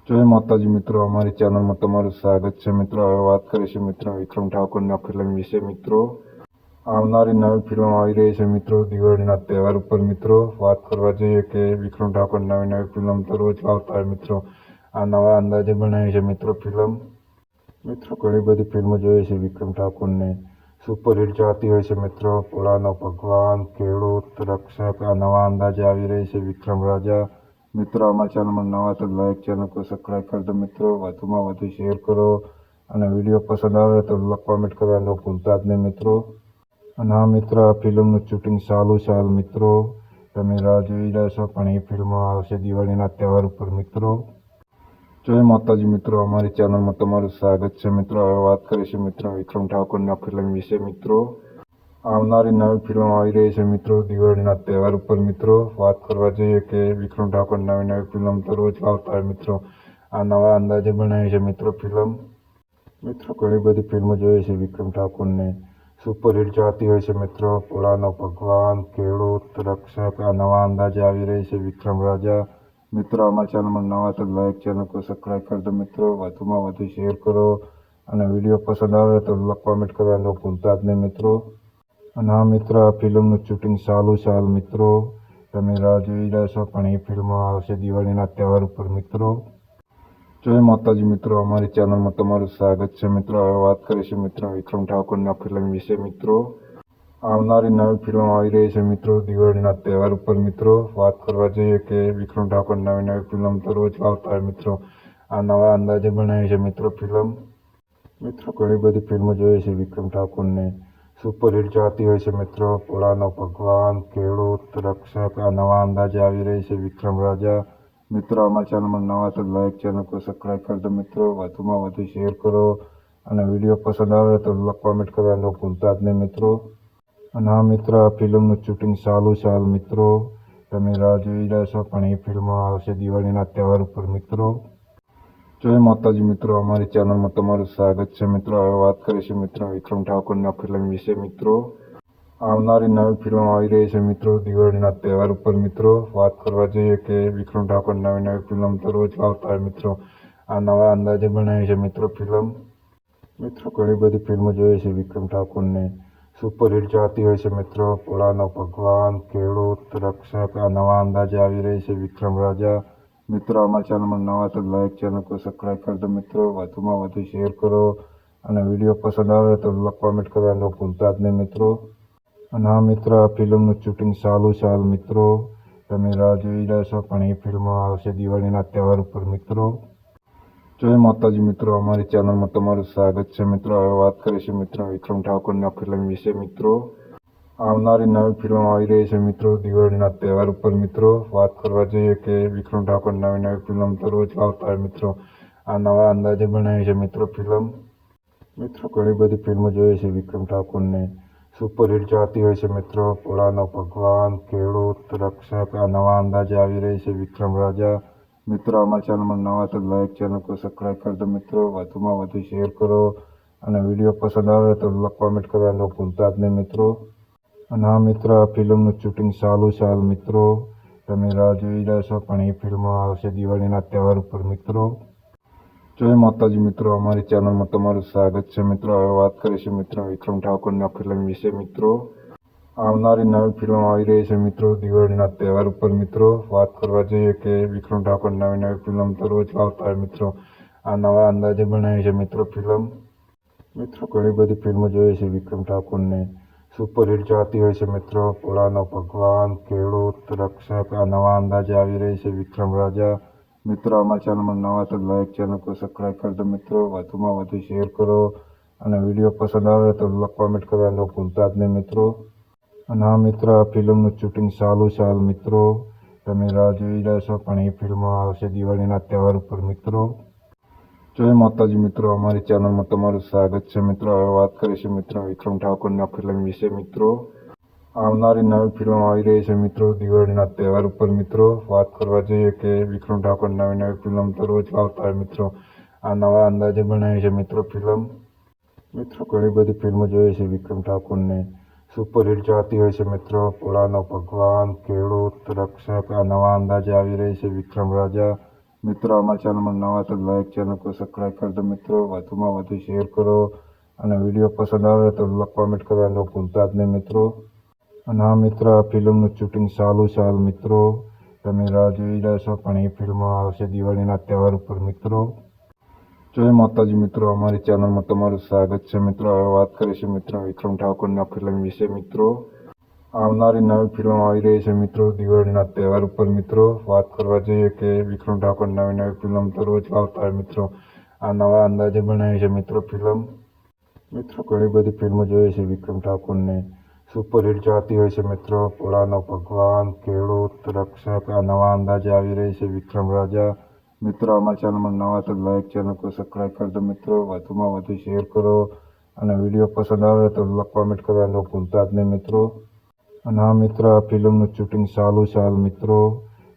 જય માતાજી મિત્રો, અમારી ચેનલમાં તમારું સ્વાગત છે મિત્રો. હવે વાત કરીશું મિત્રો વિક્રમ ઠાકોરના ફિલ્મ વિશે મિત્રો. આવનારી નવી ફિલ્મ આવી રહી છે મિત્રો દિવાળીના તહેવાર ઉપર મિત્રો. વાત કરવા જઈએ કે વિક્રમ ઠાકોર નવી ફિલ્મ તો રોજ આવતા હોય મિત્રો. આ નવા અંદાજે બનાવી છે મિત્રો ફિલ્મ. મિત્રો ઘણી બધી ફિલ્મો જોઈએ છે વિક્રમ ઠાકોરને. સુપરહિટ ચાહતી હોય છે મિત્રો. ભોળાનો ભગવાન, ખેડૂત, રક્ષક આ નવા અંદાજે આવી રહી છે વિક્રમ રાજા. મિત્રો અમારા ચેનલમાં નવા તો લાઈક ચેનલ को સબસ્ક્રાઈબ કરી દો મિત્રો. વધુમાં વધુ શેર કરો અને વિડીયો પસંદ આવે તો કોમેન્ટ કરવાનું ભૂલતા જ નહીં મિત્રો. અને આ મિત્રો આ ફિલ્મનું શૂટિંગ ચાલુ છે હાલ મિત્રો. તમે રાહ જોઈ રહ્યા છો પણ એ ફિલ્મ આવશે દિવાળીના તહેવાર ઉપર મિત્રો. જય માતાજી મિત્રો, અમારી ચેનલમાં તમારું સ્વાગત છે મિત્રો. હવે વાત કરીશું મિત્રો વિક્રમ ઠાકોરના ફિલ્મ વિશે મિત્રો. આવનારી નવી ફિલ્મ આવી રહી છે મિત્રો દિવાળીના તહેવાર ઉપર મિત્રો. વાત કરવા જઈએ કે વિક્રમ ઠાકોર નવી ફિલ્મ તો રોજ આવતા હોય મિત્રો. આ નવા અંદાજે બનાવી છે મિત્રો ફિલ્મ. મિત્રો ઘણી બધી ફિલ્મો જોઈએ છે વિક્રમ ઠાકોરને. સુપરહિટ ચાહતી હોય છે મિત્રો. ભોળાનો ભગવાન, ખેડૂત, રક્ષક આ નવા અંદાજે આવી રહી છે વિક્રમ રાજા. મિત્રો અમારા ચેનલમાં નવા તો લાઈક ચેનલ को સબસ્ક્રાઈબ કરી દો મિત્રો. વધુમાં વધુ શેર કરો અને વિડીયો પસંદ આવે તો કોમેન્ટ કરવાનું ભૂલતા જ નહીં મિત્રો. અને આ મિત્રો આ ફિલ્મનું શૂટિંગ ચાલુ છે હાલ મિત્રો. તમે રાહ જોઈ રહ્યા છો પણ એ ફિલ્મ આવશે દિવાળીના તહેવાર ઉપર મિત્રો. જય માતાજી મિત્રો, અમારી ચેનલમાં તમારું સ્વાગત છે મિત્રો. હવે વાત કરીશું મિત્રો વિક્રમ ઠાકોરના ફિલ્મ વિશે મિત્રો. આવનારી નવી ફિલ્મ આવી રહી છે મિત્રો દિવાળીના તહેવાર ઉપર મિત્રો. વાત કરવા જઈએ કે વિક્રમ ઠાકોર નવી ફિલ્મ તો રોજ આવતા હોય મિત્રો. આ નવા અંદાજે બનાવી છે મિત્રો ફિલ્મ. મિત્રો ઘણી બધી ફિલ્મો જોઈએ છે વિક્રમ ઠાકોરને. સુપરહિટ ચાહતી હોય છે મિત્રો. ભોળાનો ભગવાન, ખેડૂત, રક્ષક આ નવા અંદાજે આવી રહી છે વિક્રમ રાજા. મિત્રો અમારા ચેનલમાં નવા તો લાઈક ચેનલ को સબસ્ક્રાઈબ કરી દો મિત્રો. વધુમાં વધુ શેર કરો અને વિડીયો પસંદ આવે તો કોમેન્ટ કરવાનું ભૂલતા જ નહીં મિત્રો. અને આ મિત્રો આ ફિલ્મનું શૂટિંગ ચાલુ છે હાલ મિત્રો. તમે રાહ જોઈ રહ્યા છો પણ એ ફિલ્મ આવશે દિવાળીના તહેવાર ઉપર મિત્રો. જય માતાજી મિત્રો, અમારી ચેનલમાં તમારું સ્વાગત છે મિત્રો. હવે વાત કરીશું મિત્રો વિક્રમ ઠાકોરના ફિલ્મ વિશે મિત્રો. આવનારી નવી ફિલ્મ આવી રહી છે મિત્રો દિવાળીના તહેવાર ઉપર મિત્રો. વાત કરવા જઈએ કે વિક્રમ ઠાકોર નવી ફિલ્મ તો રોજ આવતા હોય મિત્રો. આ નવા અંદાજે બનાવી છે મિત્રો ફિલ્મ. મિત્રો ઘણી બધી ફિલ્મો જોઈએ છે વિક્રમ ઠાકોરને. સુપરહિટ ચાહતી હોય છે મિત્રો. ભોળાનો ભગવાન, ખેડૂત, રક્ષક આ નવા અંદાજે આવી રહી છે વિક્રમ રાજા. મિત્રો અમારા ચેનલમાં નવા તો લાઈક ચેનલ को સબસ્ક્રાઈબ કરી દો મિત્રો. વધુમાં વધુ શેર કરો અને વિડીયો પસંદ આવે તો કોમેન્ટ કરવાનું ભૂલતા જ નહીં મિત્રો. અને આ મિત્રો આ ફિલ્મનું શૂટિંગ ચાલુ છે હાલ મિત્રો. તમે રાહ જોઈ રહ્યા છો પણ એ ફિલ્મ આવશે દિવાળીના તહેવાર ઉપર મિત્રો. જય માતાજી મિત્રો, અમારી ચેનલમાં તમારું સ્વાગત છે મિત્રો. હવે વાત કરીશું મિત્રો વિક્રમ ઠાકોરના ફિલ્મ વિશે મિત્રો. આવનારી નવી ફિલ્મ આવી રહી છે મિત્રો દિવાળીના તહેવાર ઉપર મિત્રો. વાત કરવા જઈએ કે વિક્રમ ઠાકોર નવી ફિલ્મ તો રોજ આવતા હોય મિત્રો. આ નવા અંદાજે બનાવી છે મિત્રો ફિલ્મ. મિત્રો ઘણી બધી ફિલ્મો જોઈએ છે વિક્રમ ઠાકોરને. સુપરહિટ ચાહતી હોય છે મિત્રો. ભોળાનો ભગવાન, ખેડૂત, રક્ષક આ નવા અંદાજે આવી રહી છે વિક્રમ રાજા. મિત્રો અમારા ચેનલમાં નવા તો લાઈક ચેનલ को સબસ્ક્રાઈબ કરી દો મિત્રો. વધુમાં વધુ શેર કરો અને વિડીયો પસંદ આવે તો કોમેન્ટ કરવાનું ભૂલતા જ નહીં મિત્રો. અને આ મિત્રો આ ફિલ્મનું શૂટિંગ ચાલુ છે હાલ મિત્રો. તમે રાહ જોઈ રહ્યા છો પણ એ ફિલ્મ આવશે દિવાળીના તહેવાર ઉપર મિત્રો. જય માતાજી મિત્રો, અમારી ચેનલમાં તમારું સ્વાગત છે મિત્રો. હવે વાત કરીશું મિત્રો વિક્રમ ઠાકોરના ફિલ્મ વિશે મિત્રો. આવનારી નવી ફિલ્મ આવી રહી છે મિત્રો દિવાળીના તહેવાર ઉપર મિત્રો. વાત કરવા જઈએ કે વિક્રમ ઠાકોર નવી ફિલ્મ તો રોજ આવતા હોય મિત્રો. આ નવા અંદાજે બનાવી છે મિત્રો ફિલ્મ. મિત્રો ઘણી બધી ફિલ્મો જોઈએ છે વિક્રમ ઠાકોરને. સુપરહિટ ચાહતી હોય છે મિત્રો. ભોળાનો ભગવાન, ખેડૂત, રક્ષક આ નવા અંદાજે આવી રહી છે વિક્રમ રાજા. મિત્રો અમારા ચેનલમાં નવા તો લાઈક ચેનલ को સબસ્ક્રાઈબ કરી દો મિત્રો. વધુમાં વધુ શેર કરો અને વિડીયો પસંદ આવે તો કોમેન્ટ કરવાનું ભૂલતા જ નહીં મિત્રો. અને આ મિત્રો આ ફિલ્મનું શૂટિંગ ચાલુ છે હાલ મિત્રો. તમે રાહ જોઈ રહ્યા છો પણ એ ફિલ્મ આવશે દિવાળીના તહેવાર ઉપર મિત્રો. જય માતાજી મિત્રો, અમારી ચેનલમાં તમારું સ્વાગત છે મિત્રો. હવે વાત કરીશું મિત્રો વિક્રમ ઠાકોરના ફિલ્મ વિશે મિત્રો. આવનારી નવી ફિલ્મ આવી રહી છે મિત્રો દિવાળીના તહેવાર ઉપર મિત્રો. વાત કરવા જઈએ કે વિક્રમ ઠાકોર નવી ફિલ્મ તો રોજ આવતા હોય મિત્રો. આ નવા અંદાજે બનાવી છે મિત્રો ફિલ્મ. મિત્રો ઘણી બધી ફિલ્મો જોઈએ છે વિક્રમ ઠાકોરને. સુપરહિટ ચાહતી હોય છે મિત્રો. ભોળાનો ભગવાન, ખેડૂત, રક્ષક આ નવા અંદાજે આવી રહી છે વિક્રમ રાજા. મિત્રો અમારી ચેનલમાં નવા તો લાઈક ચેનલ को સબસ્ક્રાઇબ કરી દો મિત્રો, વધુમાં વધુ શેર કરો અને વિડીયો પસંદ આવે તો કોમેન્ટ કરવાનું ભૂલતા જ નહીં મિત્રો. અને આ મિત્ર આ ફિલ્મનું શૂટિંગ ચાલુ છે હાલ મિત્રો, તમે રાહ જોઈ રહ્યા છો પણ એ ફિલ્મ આવશે દિવાળીના તહેવાર ઉપર મિત્રો. જય માતાજી મિત્રો, અમારી ચેનલમાં તમારું સ્વાગત છે મિત્રો. હવે વાત કરીશું મિત્રો વિક્રમ ઠાકોરના ફિલ્મ વિશે મિત્રો. આવનારી નવી ફિલ્મ આવી રહી છે મિત્રો દિવાળીના તહેવાર ઉપર મિત્રો. વાત કરવા જઈએ કે વિક્રમ ઠાકોર નવી ફિલ્મ તો રોજ લાવતા હોય મિત્રો. આ નવા અંદાજે બનાવી છે મિત્રો ફિલ્મ. મિત્રો ઘણી બધી ફિલ્મો જોઈએ છે વિક્રમ ઠાકોરને, સુપરહિટ ચાહતી હોય છે મિત્રો. ભોળાનો ભગવાન, ખેડૂત, રક્ષક, આ નવા અંદાજે આવી રહી છે વિક્રમ રાજા. મિત્રો અમારા ચેનલમાં નવા તો લાઈક ચેનલ को સબસ્ક્રાઇબ કરી દો મિત્રો, વધુમાં વધુ શેર કરો અને વિડીયો પસંદ આવે તો કોમેન્ટ કરવાનું ભૂલતા જ નહીં મિત્રો. અને આ મિત્ર આ ફિલ્મનું શૂટિંગ ચાલુ છે હાલ મિત્રો,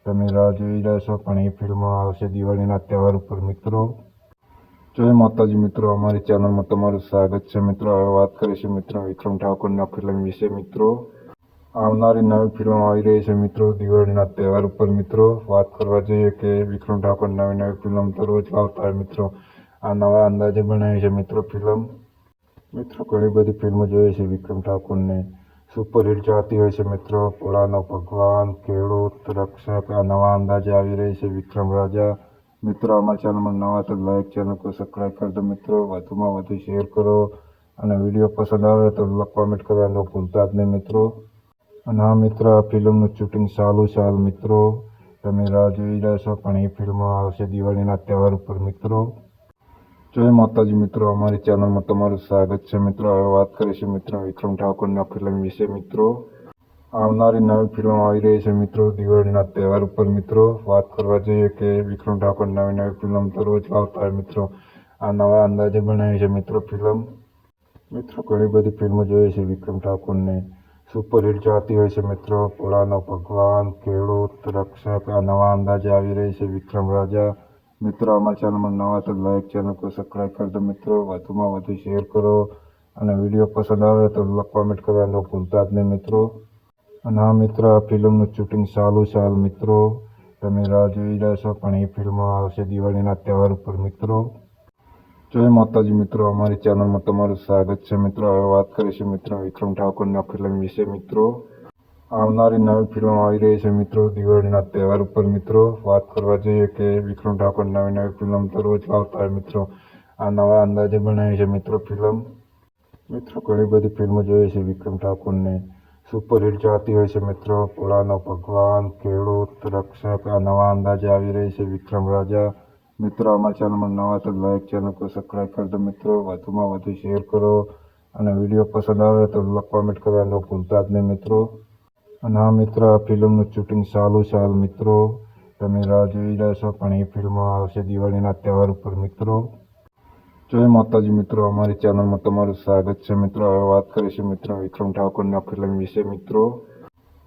તમે રાહ જોઈ રહ્યા છો પણ એ ફિલ્મ આવશે દિવાળીના તહેવાર ઉપર મિત્રો. જય માતાજી મિત્રો, અમારી ચેનલમાં તમારું સ્વાગત છે મિત્રો. હવે વાત કરીશું મિત્રો વિક્રમ ઠાકોરના ફિલ્મ વિશે મિત્રો. આવનારી નવી ફિલ્મ આવી રહી છે મિત્રો દિવાળીના તહેવાર ઉપર મિત્રો. વાત કરવા જઈએ કે વિક્રમ ઠાકોર નવી ફિલ્મ તો રોજ લાવતા હોય મિત્રો. આ નવા અંદાજે બનાવી છે મિત્રો ફિલ્મ. મિત્રો ઘણી બધી ફિલ્મો જોઈએ છે વિક્રમ ઠાકોરને, સુપરહિટ ચાહતી હોય છે મિત્રો. ભોળાનો ભગવાન, ખેડૂત, રક્ષક, આ નવા અંદાજે આવી રહી છે વિક્રમ રાજા. મિત્રો અમારા ચેનલમાં નવા તો લાઈક ચેનલ को સબસ્ક્રાઇબ કરી દો મિત્રો, વધુમાં વધુ શેર કરો અને વિડીયો પસંદ આવે તો કોમેન્ટ કરવાનું ભૂલતા જ નહીં મિત્રો. અને આ મિત્ર આ ફિલ્મનું શૂટિંગ ચાલુ છે હાલ મિત્રો, તમે રાહ જોઈ રહ્યા છો પણ એ ફિલ્મ આવશે દિવાળીના તહેવાર ઉપર મિત્રો. જય માતાજી મિત્રો, અમારી ચેનલમાં તમારું સ્વાગત છે મિત્રો. હવે વાત કરીશું મિત્રો વિક્રમ ઠાકોરના ફિલ્મ વિશે મિત્રો. આવનારી નવી ફિલ્મ આવી રહી છે મિત્રો દિવાળીના તહેવાર ઉપર મિત્રો. વાત કરવા જઈએ કે વિક્રમ ઠાકોર નવી ફિલ્મ તો રોજ લાવતા હોય મિત્રો. આ નવા અંદાજે બનાવી છે મિત્રો ફિલ્મ. મિત્રો ઘણી બધી ફિલ્મો જોઈએ છે વિક્રમ ઠાકોરને, સુપરહિટ ચાહતી હોય છે મિત્રો. ભોળાનો ભગવાન, ખેડૂત, રક્ષક, આ નવા અંદાજે આવી રહી છે વિક્રમ રાજા. મિત્રો અમારા ચેનલમાં નવા તો લાઈક ચેનલ को સબસ્ક્રાઇબ કરી દો મિત્રો, વધુમાં વધુ શેર કરો અને વિડીયો પસંદ આવે તો કોમેન્ટ કરવાનું ભૂલતા જ નહીં મિત્રો. અને આ મિત્ર આ ફિલ્મનું શૂટિંગ ચાલુ છે હાલ મિત્રો, તમે રાહ જોઈ રહ્યા છો પણ એ ફિલ્મ આવશે દિવાળીના તહેવાર ઉપર મિત્રો. જય માતાજી મિત્રો, અમારી ચેનલમાં તમારું સ્વાગત છે મિત્રો. હવે વાત કરીશું મિત્રો વિક્રમ ઠાકોરના ફિલ્મ વિશે મિત્રો. આવનારી નવી ફિલ્મ આવી રહી છે મિત્રો દિવાળીના તહેવાર ઉપર મિત્રો. વાત કરવા જઈએ કે વિક્રમ ઠાકોર નવી ફિલ્મ તો રોજ લાવતા હોય મિત્રો. આ નવા અંદાજે બનાવી છે મિત્રો ફિલ્મ. મિત્રો ઘણી બધી ફિલ્મો જોઈએ છે વિક્રમ ઠાકોરને, સુપરહિટ ચાહતી હોય છે મિત્રો. ભોળાનો ભગવાન, ખેડૂત, રક્ષક, આ નવા અંદાજે આવી રહી છે વિક્રમ રાજા. મિત્રો અમારા ચેનલમાં નવા તો લાઈક ચેનલ को સબસ્ક્રાઇબ કરી દો મિત્રો, વધુમાં વધુ શેર કરો અને વિડીયો પસંદ આવે તો કોમેન્ટ કરવાનું ભૂલતા જ નહીં મિત્રો. અને આ મિત્ર આ ફિલ્મનું શૂટિંગ ચાલુ છે હાલ મિત્રો, તમે રાહ જોઈ રહ્યા છો પણ એ ફિલ્મ આવશે દિવાળીના તહેવાર ઉપર મિત્રો. જય માતાજી મિત્રો, અમારી ચેનલમાં તમારું સ્વાગત છે મિત્રો. હવે વાત કરીશું મિત્રો વિક્રમ ઠાકોરના ફિલ્મ વિશે મિત્રો.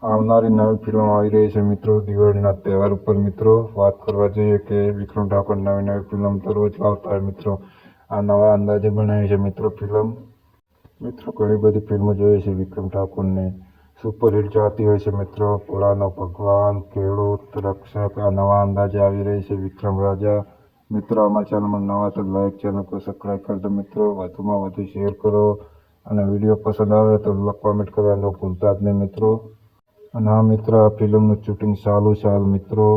આવનારી નવી ફિલ્મ આવી રહી છે મિત્રો દિવાળીના તહેવાર ઉપર મિત્રો. વાત કરવા જઈએ કે વિક્રમ ઠાકોર નવી ફિલ્મ તો રોજ લાવતા હોય મિત્રો. આ નવા અંદાજે બનાવી છે મિત્રો ફિલ્મ. મિત્રો ઘણી બધી ફિલ્મો જોઈએ છે વિક્રમ ઠાકોરને, સુપરહિટ ચાહતી હોય છે મિત્રો. ભોળાનો ભગવાન, ખેડૂત, રક્ષક, આ નવા અંદાજે આવી રહી છે વિક્રમ રાજા. મિત્રો અમારા ચેનલમાં નવા તો લાઈક ચેનલ को સબસ્ક્રાઇબ કરી દો મિત્રો, વધુમાં વધુ શેર કરો અને વિડીયો પસંદ આવે તો કોમેન્ટ કરવાનું ભૂલતા જ નહીં મિત્રો. અને આ મિત્ર આ ફિલ્મનું શૂટિંગ ચાલુ છે હાલ મિત્રો,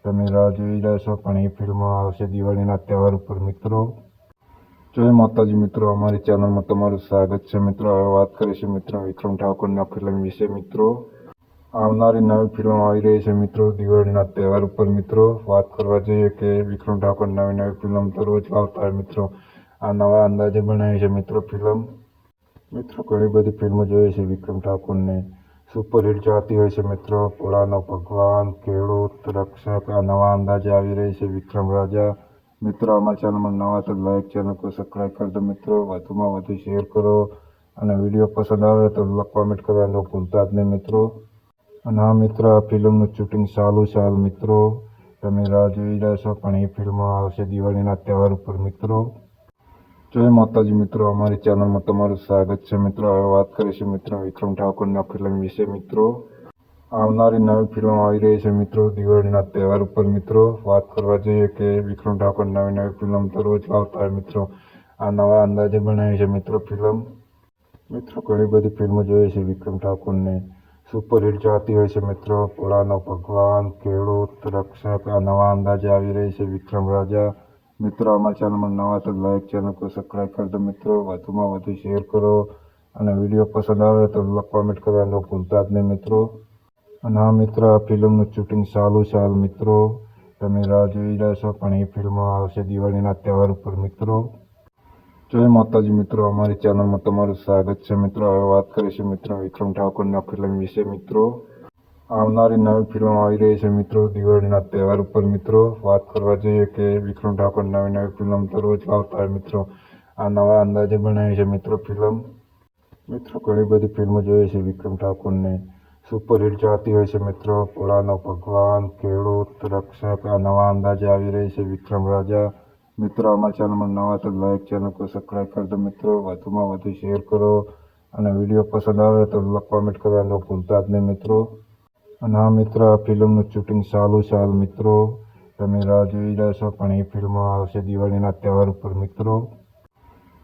તમે રાહ જોઈ રહ્યા છો પણ એ ફિલ્મ આવશે દિવાળીના તહેવાર ઉપર મિત્રો. જય માતાજી મિત્રો, અમારી ચેનલમાં તમારું સ્વાગત છે મિત્રો. હવે વાત કરીશું મિત્રો વિક્રમ ઠાકોરના ફિલ્મ વિશે મિત્રો. આવનારી નવી ફિલ્મ આવી રહી છે મિત્રો દિવાળીના તહેવાર ઉપર મિત્રો. વાત કરવા જઈએ કે વિક્રમ ઠાકોર નવી ફિલ્મ તો રોજ લાવતા હોય મિત્રો. આ નવા અંદાજે બનાવી છે મિત્રો ફિલ્મ. મિત્રો ઘણી બધી ફિલ્મો જોઈએ છે વિક્રમ ઠાકોરને, સુપરહિટ ચાહતી હોય છે મિત્રો. ભોળાનો ભગવાન, ખેડૂત, રક્ષક, આ નવા અંદાજે આવી રહી છે વિક્રમ રાજા. મિત્રો અમારા ચેનલમાં નવા તો લાઈક ચેનલ को સબસ્ક્રાઇબ કરી દો મિત્રો, વધુમાં વધુ શેર કરો અને વિડીયો પસંદ આવે તો કોમેન્ટ કરવાનું ભૂલતા જ નહીં મિત્રો. અને આ મિત્ર આ ફિલ્મનું શૂટિંગ ચાલુ છે હાલ મિત્રો, તમે રાહ જોઈ રહ્યા છો પણ એ ફિલ્મ આવશે દિવાળીના તહેવાર ઉપર મિત્રો. જય માતાજી મિત્રો, અમારી ચેનલમાં તમારું સ્વાગત છે મિત્રો. હવે વાત કરીશું મિત્રો વિક્રમ ઠાકોરના ફિલ્મ વિશે મિત્રો. આવનારી નવી ફિલ્મ આવી રહી છે મિત્રો દિવાળીના તહેવાર ઉપર મિત્રો વાત કરવા જઈએ કે વિક્રમ ઠાકોર નવી ફિલ્મ તો રોજ લાવતા હોય મિત્રો. આ નવા અંદાજે બનાવી છે મિત્રો ફિલ્મ. મિત્રો ઘણી બધી ફિલ્મો જોઈએ છે વિક્રમ ઠાકોરની. સુપરહિટ ચાહતી હોય છે મિત્રો. ભોળાનો ભગવાન, ખેડૂત, રક્ષક આ નવા અંદાજે આવી રહી છે વિક્રમ રાજા. મિત્રો અમારા ચેનલમાં નવા તો લાઈક ચેનલ को સબસ્ક્રાઈબ કરી દો મિત્રો. વધુમાં વધુ શેર કરો અને વિડીયો પસંદ આવે તો કોમેન્ટ કરવાનું ભૂલતા જ નહીં મિત્રો. અને આ મિત્ર આ ફિલ્મનું શૂટિંગ ચાલુ છે હાલ મિત્રો. તમે રાહ જોઈ રહ્યા છો પણ એ ફિલ્મ આવશે દિવાળીના તહેવાર ઉપર મિત્રો. જય માતાજી મિત્રો, અમારી ચેનલમાં તમારું સ્વાગત છે મિત્રો. હવે વાત કરીશું મિત્રો વિક્રમ ઠાકોરના ફિલ્મ વિશે મિત્રો. આવનારી નવી ફિલ્મ આવી રહી છે મિત્રો દિવાળીના તહેવાર ઉપર મિત્રો. વાત કરવા જઈએ કે વિક્રમ ઠાકોર નવી ફિલ્મ તો રોજ લાવતા હોય મિત્રો. આ નવા અંદાજે બનાવી છે મિત્રો ફિલ્મ. મિત્રો ઘણી બધી ફિલ્મો જોઈએ છે વિક્રમ ઠાકોરની. સુપરહિટ ચાહતી હોય છે મિત્રો. ભોળાનો ભગવાન, ખેડૂત, રક્ષક આ નવા અંદાજે આવી રહી છે વિક્રમ રાજા. મિત્રો અમારા ચેનલમાં નવા તો લાઈક ચેનલ को સબસ્ક્રાઈબ કરી દો મિત્રો. વધુમાં વધુ શેર કરો અને વિડીયો પસંદ આવે તો કોમેન્ટ કરવાનું ભૂલતા જ નહીં મિત્રો. અને આ મિત્ર આ ફિલ્મનું શૂટિંગ ચાલુ છે હાલ મિત્રો. તમે રાહ જોઈ રહ્યા છો પણ એ ફિલ્મ આવશે દિવાળીના તહેવાર ઉપર મિત્રો.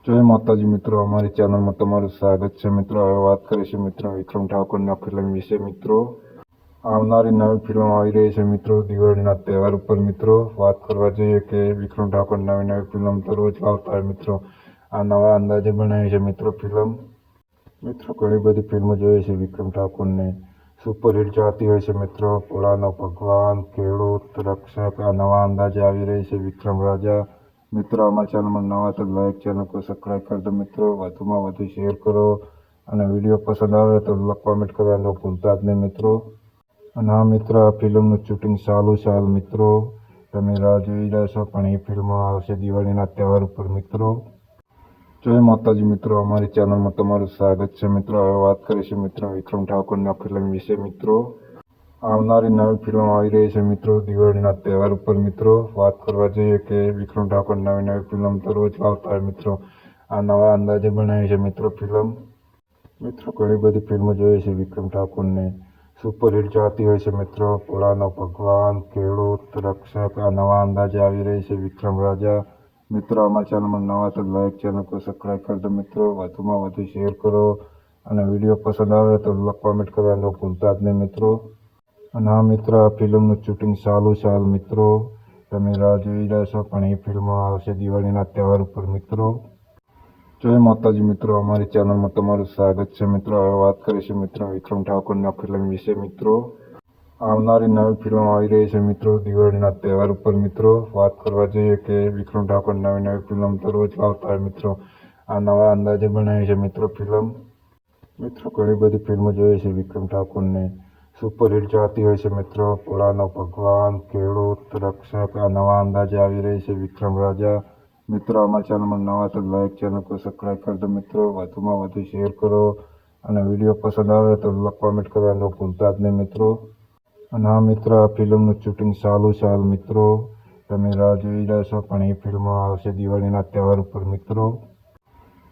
જય માતાજી મિત્રો, અમારી ચેનલમાં તમારું સ્વાગત છે મિત્રો. હવે વાત કરીશું મિત્રો વિક્રમ ઠાકોરના ફિલ્મ વિશે મિત્રો. આવનારી નવી ફિલ્મ આવી રહી છે મિત્રો દિવાળીના તહેવાર ઉપર મિત્રો. વાત કરવા જઈએ કે વિક્રમ ઠાકોર નવી ફિલ્મ તો રોજ લાવતા હોય મિત્રો. આ નવા અંદાજે બનાવી છે મિત્રો ફિલ્મ. મિત્રો ઘણી બધી ફિલ્મો જોઈએ છે વિક્રમ ઠાકોરની. સુપરહિટ ચાહતી હોય છે મિત્રો. ભોળાનો ભગવાન, ખેડૂત, રક્ષક આ નવા અંદાજે આવી રહી છે વિક્રમ રાજા. મિત્રો અમારા ચેનલમાં નવા તો લાઈક ચેનલ को સબસ્ક્રાઈબ કરી દો મિત્રો. વધુમાં વધુ શેર કરો અને વિડીયો પસંદ આવે તો કોમેન્ટ કરવાનું ભૂલતા જ નહીં મિત્રો. અને આ મિત્ર આ ફિલ્મનું શૂટિંગ ચાલુ છે હાલ મિત્રો. તમે રાહ જોઈ રહ્યા છો પણ એ ફિલ્મ આવશે દિવાળીના તહેવાર ઉપર મિત્રો. જય માતાજી મિત્રો, અમારી ચેનલમાં તમારું સ્વાગત છે મિત્રો. હવે વાત કરીશું મિત્રો વિક્રમ ઠાકોરના ફિલ્મ વિશે મિત્રો. આવનારી નવી ફિલ્મ આવી રહી છે મિત્રો દિવાળીના તહેવાર ઉપર મિત્રો. વાત કરવા જઈએ કે વિક્રમ ઠાકોર નવી ફિલ્મ તો રોજ લાવતા હોય મિત્રો. આ નવા અંદાજે બનાવી છે મિત્રો ફિલ્મ. મિત્રો ઘણી બધી ફિલ્મો જોઈએ છે વિક્રમ ઠાકોરની. સુપરહિટ ચાહતી હોય છે મિત્રો. ભોળાનો ભગવાન, ખેડૂત, રક્ષક આ નવા અંદાજે આવી રહી છે વિક્રમ રાજા. મિત્રો અમારા ચેનલમાં નવા તો લાઈક ચેનલ को સબસ્ક્રાઈબ કરી દો મિત્રો. વધુમાં વધુ શેર કરો અને વિડીયો પસંદ આવે તો કોમેન્ટ કરવાનું ભૂલતા જ નહીં મિત્રો. અને આ મિત્ર આ ફિલ્મનું શૂટિંગ ચાલુ છે હાલ મિત્રો. તમે રાહ જોઈ રહ્યા છો પણ એ ફિલ્મ આવશે દિવાળીના તહેવાર ઉપર મિત્રો. જય માતાજી મિત્રો, અમારી ચેનલમાં તમારું સ્વાગત છે મિત્રો. હવે વાત કરીશું મિત્રો વિક્રમ ઠાકોરના ફિલ્મ વિશે મિત્રો. આવનારી નવી ફિલ્મ આવી રહી છે મિત્રો દિવાળીના તહેવાર ઉપર મિત્રો. વાત કરવા જઈએ કે વિક્રમ ઠાકોર નવી ફિલ્મ તો રોજ લાવતા હોય મિત્રો. આ નવા અંદાજે બનાવી છે મિત્રો ફિલ્મ. મિત્રો ઘણી બધી ફિલ્મો જોઈએ છે વિક્રમ ઠાકોરની. સુપરહિટ ચાહતી હોય છે મિત્રો. ભોળાનો ભગવાન, ખેડૂત, રક્ષક આ નવા અંદાજે આવી રહી છે વિક્રમ રાજા. મિત્રો અમારા ચેનલમાં નવા તો લાઈક ચેનલ को સબસ્ક્રાઈબ કરી દો મિત્રો. વધુમાં વધુ શેર કરો અને વિડીયો પસંદ આવે તો કોમેન્ટ કરવાનું ભૂલતા જ નહીં મિત્રો. અને આ મિત્ર આ ફિલ્મનું શૂટિંગ ચાલુ છે હાલ મિત્રો. તમે રાહ જોઈ રહ્યા છો પણ એ ફિલ્મ આવશે દિવાળીના તહેવાર ઉપર મિત્રો.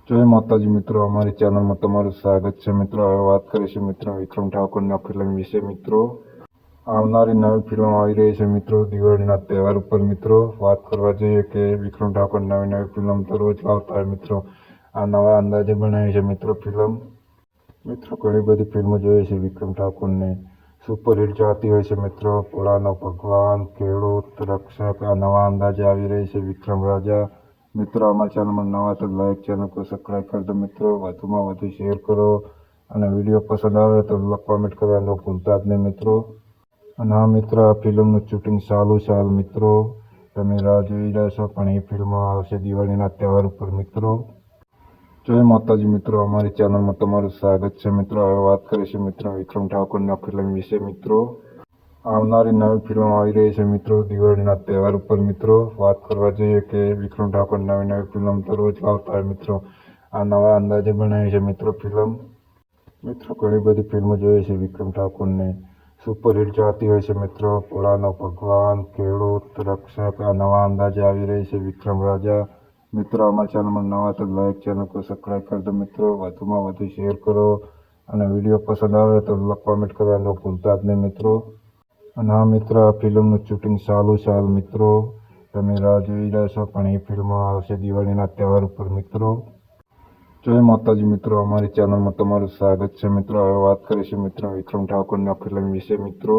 જય માતાજી મિત્રો, અમારી ચેનલમાં તમારું સ્વાગત છે મિત્રો. હવે વાત કરીશું મિત્રો વિક્રમ ઠાકોરના ફિલ્મ વિશે મિત્રો. આવનારી નવી ફિલ્મ આવી રહી છે મિત્રો દિવાળીના તહેવાર ઉપર મિત્રો. વાત કરવા જઈએ કે વિક્રમ ઠાકોર નવી ફિલ્મ તો રોજ લાવતા હોય મિત્રો. આ નવા અંદાજે બનાવી છે મિત્રો ફિલ્મ. મિત્રો ઘણી બધી ફિલ્મો જોઈએ છે વિક્રમ ઠાકોરની. સુપરહિટ ચાહતી હોય છે મિત્રો. ભોળાનો ભગવાન, ખેડૂત, રક્ષક આ નવા અંદાજે આવી રહી છે વિક્રમ રાજા. મિત્રો અમારા ચેનલમાં નવા તો લાઈક ચેનલ को સબસ્ક્રાઈબ કરી દો મિત્રો. વધુમાં વધુ શેર કરો અને વિડીયો પસંદ આવે તો કોમેન્ટ કરવાનું ભૂલતા જ નહીં મિત્રો. અને આ મિત્ર આ ફિલ્મનું શૂટિંગ ચાલુ છે હાલ મિત્રો. તમે રાહ જોઈ રહ્યા છો પણ એ ફિલ્મ આવશે દિવાળીના તહેવાર ઉપર મિત્રો. જય માતાજી મિત્રો, અમારી ચેનલમાં તમારું સ્વાગત છે મિત્રો. હવે વાત કરીશું મિત્રો વિક્રમ ઠાકોરના ફિલ્મ વિશે મિત્રો. આવનારી નવી ફિલ્મ આવી રહી છે મિત્રો દિવાળીના તહેવાર ઉપર મિત્રો. વાત કરવા જઈએ કે વિક્રમ ઠાકોર નવી ફિલ્મ તો રોજ લાવતા હોય મિત્રો. આ નવા અંદાજે બનાવી છે મિત્રો ફિલ્મ. મિત્રો ઘણી બધી ફિલ્મો જોઈએ છે વિક્રમ ઠાકોરની. સુપરહિટ ચાહતી હોય છે મિત્રો. ભોળાનો ભગવાન, ખેડૂત, રક્ષક આ નવા અંદાજે આવી રહી છે વિક્રમ રાજા. મિત્રો અમારા ચેનલમાં નવા તો લાઈક ચેનલ को સબસ્ક્રાઈબ કરી દો મિત્રો. વધુમાં વધુ શેર કરો અને વિડીયો પસંદ આવે તો કોમેન્ટ કરવાનું ભૂલતા જ નહીં મિત્રો. અને હા મિત્રો, આ ફિલ્મનું શૂટિંગ ચાલુ છે હાલ મિત્રો. તમે રાહ જોઈ રહ્યા છો પણ એ ફિલ્મ આવશે દિવાળીના તહેવાર ઉપર મિત્રો. જય માતાજી મિત્રો, અમારી ચેનલમાં તમારું સ્વાગત છે મિત્રો. હવે વાત કરીશું મિત્રો વિક્રમ ઠાકોરના ફિલ્મ વિશે મિત્રો.